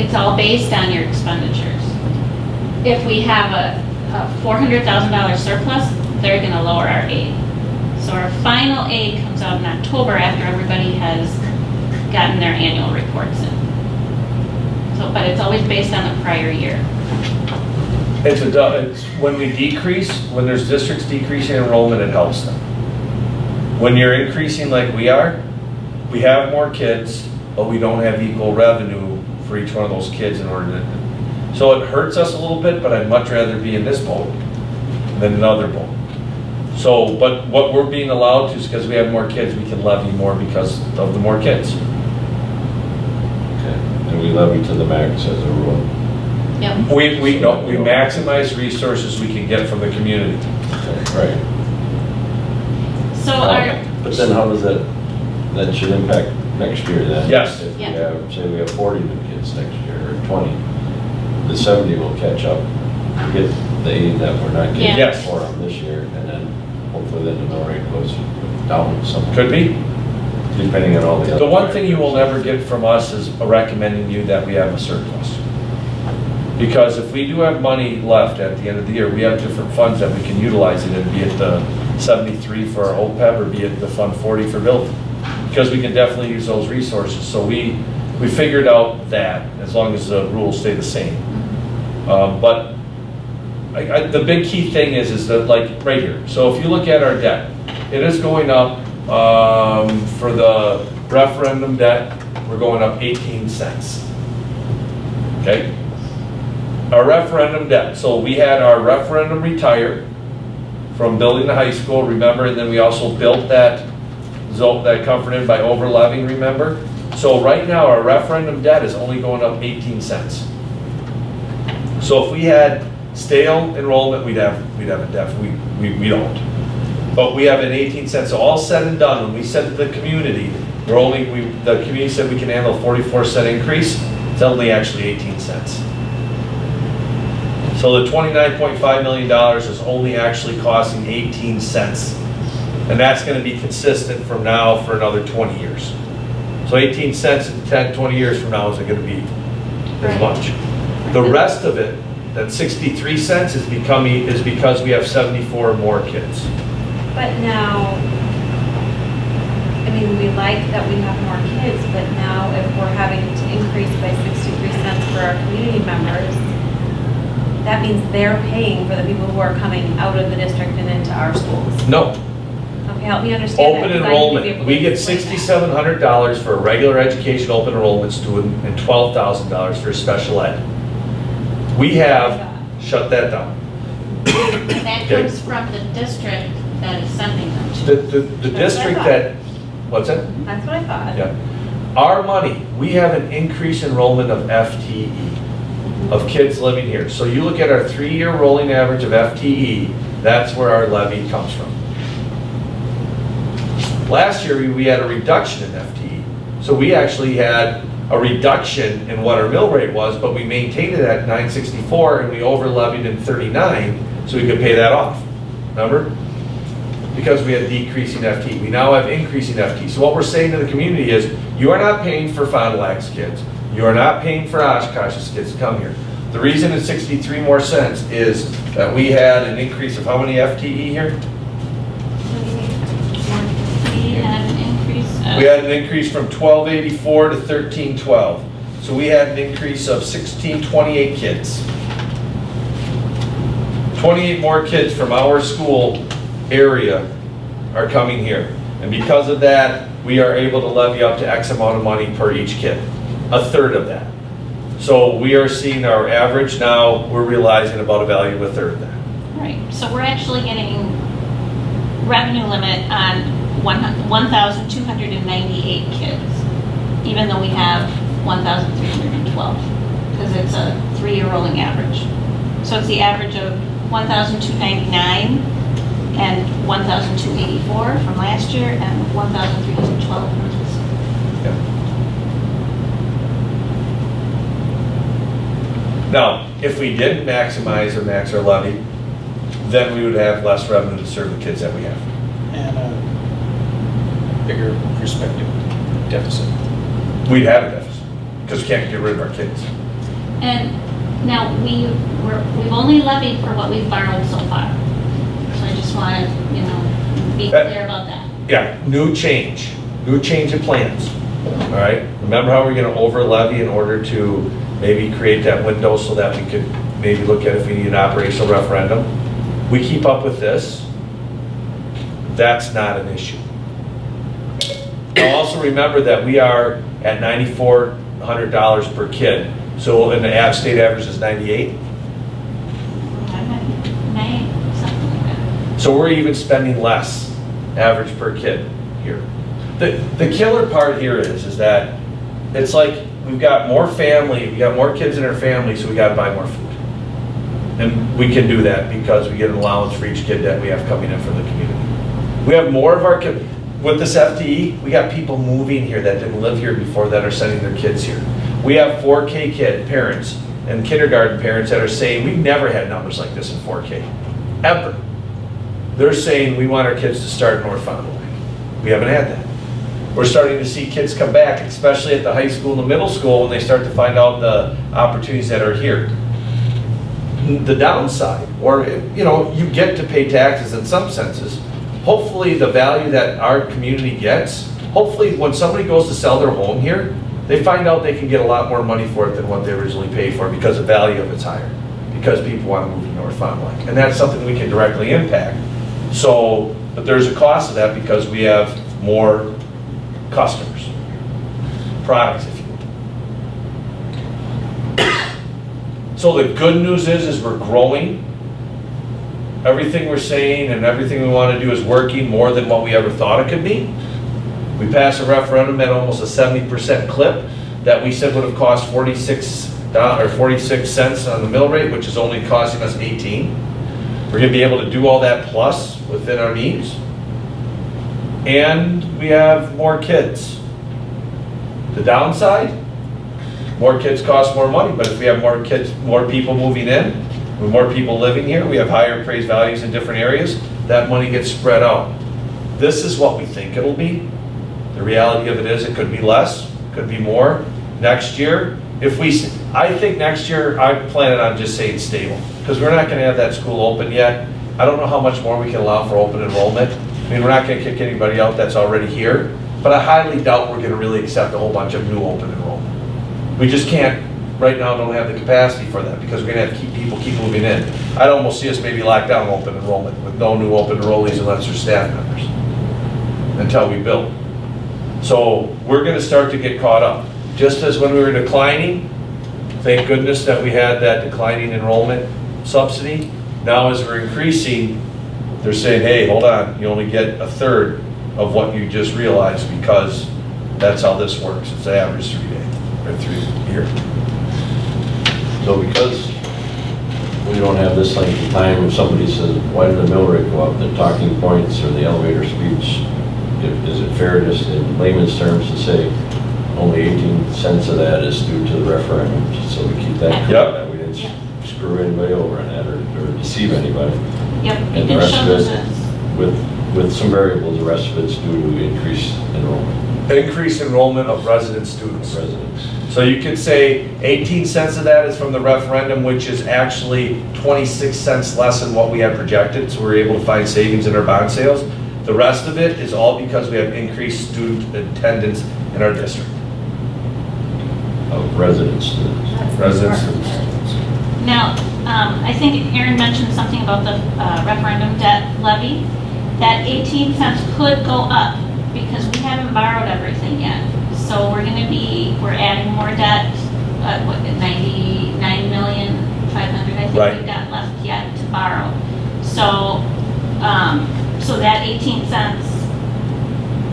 It's all based on your expenditures. If we have a $400,000 surplus, they're going to lower our aid. So our final aid comes out in October after everybody has gotten their annual reports in. So, but it's always based on the prior year. It's when we decrease, when there's districts decreasing enrollment, it helps them. When you're increasing like we are, we have more kids, but we don't have equal revenue for each one of those kids in order to, so it hurts us a little bit, but I'd much rather be in this boat than another boat. So, but what we're being allowed to is because we have more kids, we can levy more because of the more kids. Okay. And we levy to the max as a rule. Yep. We maximize resources we can get from the community. Right. So But then how does that should impact next year then? Yes. If we have, say we have 40 new kids next year, or 20, the 70 will catch up, get the aid that we're not getting Yes. for them this year, and then hopefully then the mill rate goes down some. Could be. Depending on all the other. The one thing you will never get from us is recommending you that we have a surplus. Because if we do have money left at the end of the year, we have different funds that we can utilize it in, be it the 73 for our OPEB or be it the Fund 40 for building. Because we can definitely use those resources. So we figured out that as long as the rules stay the same. But the big key thing is that like right here. So if you look at our debt, it is going up for the referendum debt, we're going up 18 cents. Okay? Our referendum debt. So we had our referendum retire from building the high school, remember, and then we also built that Comfort Inn by over levying, remember? So right now our referendum debt is only going up 18 cents. So if we had stale enrollment, we'd have a deficit. We don't. But we have an 18 cents. So all said and done, when we said to the community, the community said we can handle a 44-cent increase, it's only actually 18 cents. So the $29.5 million is only actually costing 18 cents. And that's going to be consistent from now for another 20 years. So So 18 cents in 10, 20 years from now isn't gonna be as much. The rest of it, that 63 cents is because we have 74 more kids. But now, I mean, we like that we have more kids, but now if we're having to increase by 63 cents for our community members, that means they're paying for the people who are coming out of the district and into our schools. No, Okay, help me understand that. open 'cause I need to be enrollment, able to we get explain that. $6,700 for a regular education open enrollment student and $12,000 for special ed. We have, shut that down. That Okay. comes from the district that is sending them to. The district that, what's that? That's what I thought. Yeah. Our money, we have an increased enrollment of FTE, of kids living here. So you look at our 3-year rolling average of FTE, that's where our levy comes from. Last year, we had a reduction in FTE. So we actually had a reduction in what our mill rate was, but we maintained it at 964 and we over levied in 39 so we could pay that off. Remember? Because we had decreasing FTE. We now have increasing FTE. So what we're saying to the community is, you are not paying for Fond du Lac's kids. You are not paying for Oshkosh's kids to come here. The reason it's 63 more cents is that we had an increase of how many FTE here? We had an increase of. We had an increase from 1284 to 1312. So we had an increase of 1628 kids. 28 more kids from our school area are coming here. And because of that, we are able to levy up to X amount of money per each kid, a third of that. So we are seeing our average now, we're realizing about a value of a third of that. Right, so we're actually getting revenue limit on 1,298 kids, even though we have 1,312, because it's a 3-year rolling average. So it's the average of 1,299 and 1,284 from last year and 1,312 from this. Now, if we didn't maximize or max our levy, then we would have less revenue to serve the kids that we have. And a bigger perspective deficit. We'd have a deficit, because we can't get rid of our kids. And now we've only levied for what we've borrowed so far. So I just want to, be clear about that. Yeah, new change of plans, all right? Remember how we're gonna over levy in order to maybe create that window so that we could maybe look at if we need an operational referendum? We keep up with this, that's not an issue. Now also remember that we are at $9,400 per kid, so and the state average is 98. So we're even spending less average per kid here. The killer part here is that it's like we've got more family, we got more kids in our family, so we got to buy more food. And we can do that because we get an allowance for each kid that we have coming in from the community. We have more of our kids. With this FTE, we got people moving here that didn't live here before that are sending their kids here. We have 4K kid parents and kindergarten parents that are saying, we've never had numbers like this in 4K, ever. They're saying we want our kids to start in North Fond du Lac. We haven't had that. We're starting to see kids come back, especially at the high school and the middle school when they start to find out the opportunities that are here. The downside, or you get to pay taxes in some senses. Hopefully the value that our community gets, hopefully when somebody goes to sell their home here, they find out they can get a lot more money for it than what they originally paid for because the value of it's higher. Because people want to move to North Fond du Lac. And that's something we can directly impact. So, but there's a cost to that because we have more customers, products, if you will. So the good news is we're growing. Everything we're saying and everything we want to do is working more than what we ever thought it could be. We passed a referendum at almost a 70% clip that we said would have cost 46 cents on the mill rate, which is only costing us 18. We're going to be able to do all that plus within our means. And we have more kids. The downside, more kids cost more money, but if we have more kids, more people moving in, with more people living here, we have higher appraised values in different areas, that money gets spread out. This is what we think it'll be. The The reality of it is, it could be less, could be more. Next year, I think next year, I'm planning on just saying stable, because we're not gonna have that school open yet. I don't know how much more we can allow for open enrollment. I mean, we're not gonna kick anybody out that's already here, but I highly doubt we're gonna really accept a whole bunch of new open enrollment. We just can't, right now, don't have the capacity for that, because we're gonna have to keep moving in. I'd almost see us maybe lock down open enrollment with no new open enrollees unless they're staff members, until we build. So we're gonna start to get caught up. Just as when we were declining, thank goodness that we had that declining enrollment subsidy. Now as we're increasing, they're saying, hey, hold on, you only get a third of what you just realized, because that's how this works. It's the average 3 day, or 3 year. So because we don't have this length of time, if somebody says, why did the mill rate go up, the talking points or the elevator speech, is it fair just in layman's terms to say only 18 cents of that is due to the referendum, so we keep that clear, Yep. that we didn't screw anybody over on that or deceive anybody? Yep, And the rest of it, with some variables, the rest of it's due to increased enrollment. Increased enrollment of resident students. Residents. So you could say 18 cents of that is from the referendum, which is actually 26 cents less than what we had projected, so we're able to find savings in our bond sales. The rest of it is all because we have increased student attendance in our district. Of resident students. Resident students. Now, I think Aaron mentioned something about the referendum debt levy. That 18 cents could go up because we haven't borrowed everything yet. So we're adding more debt, what, 99,500,000, I think Right. we've got left yet to borrow. So, so that 18 cents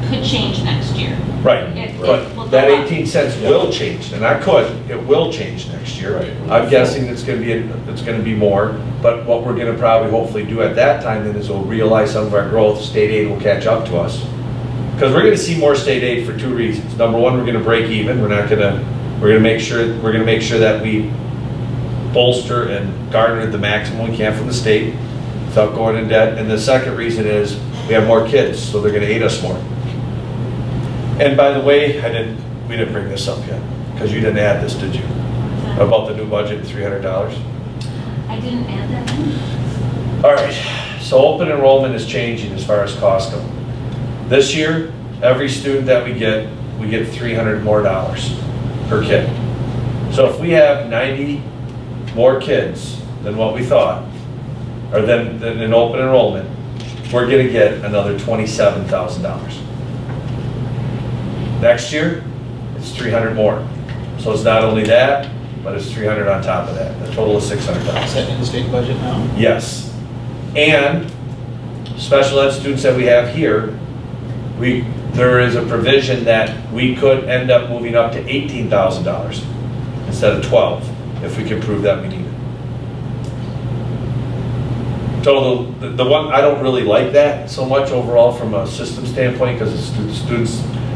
could change next year. Right, It will but go that up. 18 cents will change, and it will change next year. Right. I'm guessing it's gonna be more, but what we're gonna probably hopefully do at that time then is we'll realize some of our growth, state aid will catch up to us. Because we're gonna see more state aid for 2 reasons. Number one, we're gonna break even, we're gonna make sure that we bolster and garner the maximum we can from the state without going in debt. And the second reason is we have more kids, so they're gonna aid us more. And by the way, we didn't bring this up yet, because you didn't add this, did you? About the new budget, $300? I didn't add that in. All right, so open enrollment is changing as far as cost go. This year, every student that we get $300 more per kid. So if we have 90 more kids than what we thought, or than in open enrollment, we're gonna get another $27,000. Next year, it's 300 more. So it's not only that, but it's 300 on top of that, a total of 600,000. Is that in the state budget now? Yes. And special ed students that we have here, there is a provision that we could end up moving up to $18,000 instead of 12, if we can prove that we need it. So the one, I don't really like that so much overall from a system standpoint, because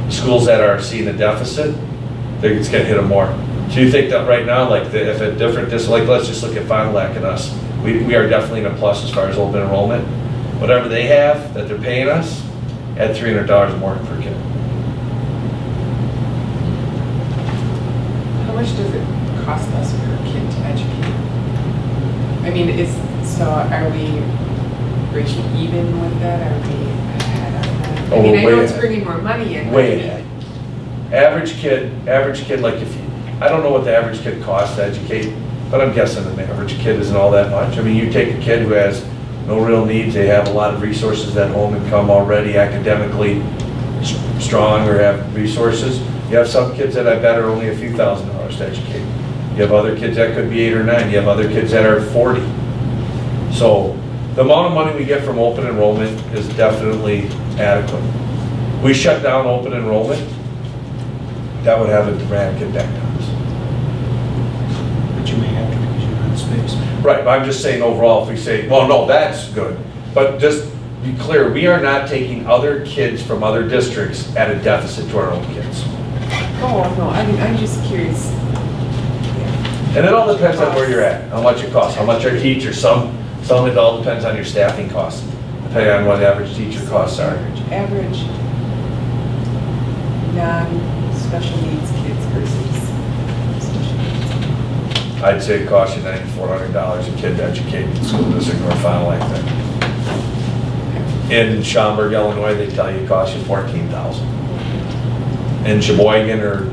schools that are seeing a deficit, it's gonna hit them more. So you think that right now, like if a different district, like let's just look at Fond du Lac and us, we are definitely in a plus as far as open enrollment. Whatever they have that they're paying us, add $300 more per kid. How much does it cost us per kid to educate? I mean, are we breaking even with that? Are we ahead on that? I mean, I know it's bringing more money in. Way ahead. Average kid, like I don't know what the average kid costs to educate, but I'm guessing the average kid isn't all that much. I mean, you take a kid who has no real needs, they have a lot of resources at home and come already academically strong or have resources. You have some kids that I bet are only a few $1,000s to educate. You have other kids that could be 8 or 9. You have other kids that are 40. So the amount of money we get from open enrollment is definitely adequate. We shut down open enrollment, that would have a dramatic impact on us. But you may have to because you don't have space. Right, but I'm just saying overall, if we say, well, no, that's good. But just be clear, we are not taking other kids from other districts at a deficit to our own kids. Oh, no, I'm just curious. And it all depends on where you're at, how much it costs, how much our teachers, some it all depends on your staffing costs, depending on what average teacher costs are. Average. non-special needs kids versus special needs? I'd say it costs you $9,400 a kid to educate in school district North Fond du Lac thing. In Schaumburg, Illinois, they tell you it costs you $14,000. In Sheboygan or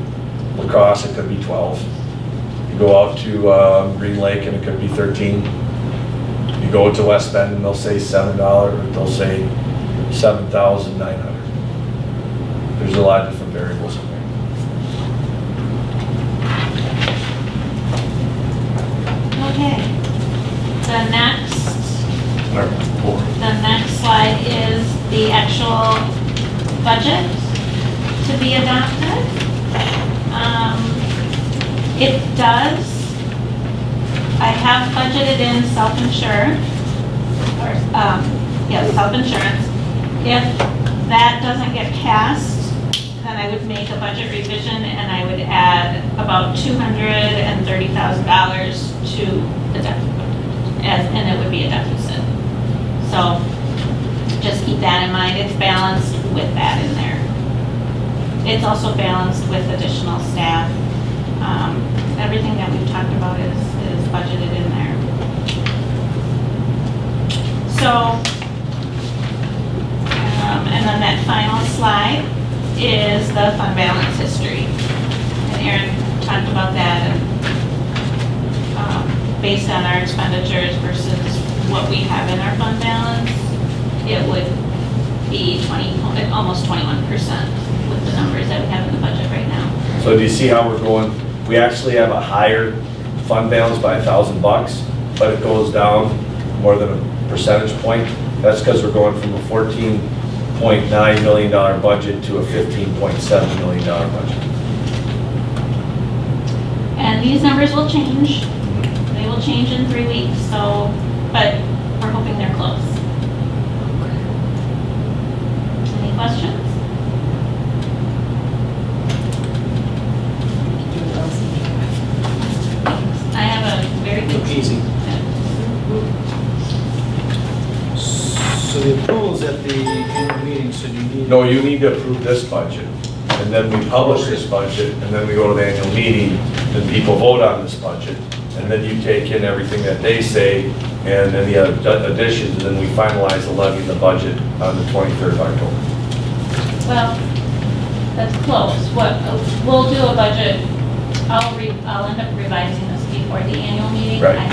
La Crosse, it could be 12. You go out to Green Lake and it could be 13. You go to West Bend and they'll say $7, or they'll say 7,900. There's a lot of different variables in there. Okay. The next slide is the actual budget to be adopted. It does, I have budgeted in self-insured, or, self-insurance. If that doesn't get passed, then I would make a budget revision and I would add about $230,000 to the deficit, and it would be a deficit. So just keep that in mind. It's balanced with that in there. It's also balanced with additional staff. Everything that we've talked about is budgeted in there. So, and then that final slide is the fund balance history. And Aaron talked about that, and based on our expenditures versus what we have in our fund balance, it would be almost 21% with the numbers that we have in the budget right now. So do you see how we're going? We actually have a higher fund balance by $1,000, but it goes down more than a percentage point. That's because we're going from a $14.9 million budget to a $15.7 million budget. And these numbers will change. They will change in 3 weeks, so, but we're hoping they're close. Any questions? I have a very good... Easy. So the approvals at the annual meeting, so you need... No, you need to approve this budget, and then we publish this budget, and then we go to the annual meeting, and people vote on this budget, and then you take in everything that they say, and then the additions, and then we finalize the levy and the budget on the 23rd of October. Well, that's close. We'll do a budget. I'll end up revising this before the annual meeting. Right. I do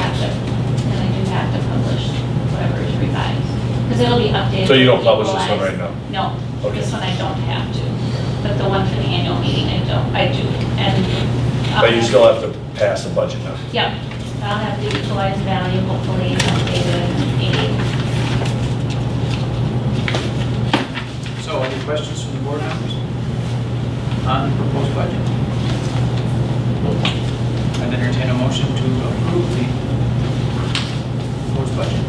have to publish whatever is revised, because it'll be updated. So you don't publish this one equalized. right now? No, Okay. this one I don't have to, but the one for the annual meeting I do, and. But you still have to pass the budget now. Yep, I'll have the equalized value hopefully updated and So any questions from the board members on the proposed budget? I'd entertain a motion to approve the proposed budget.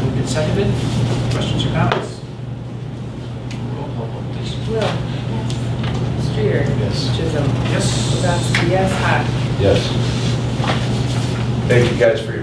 Moved and seconded. Questions or comments? Roll call vote, please. Will? Streeter? Yes. Chisholm? Yes. Wozzachowski, yes. Hawk? Yes. Thank you guys for your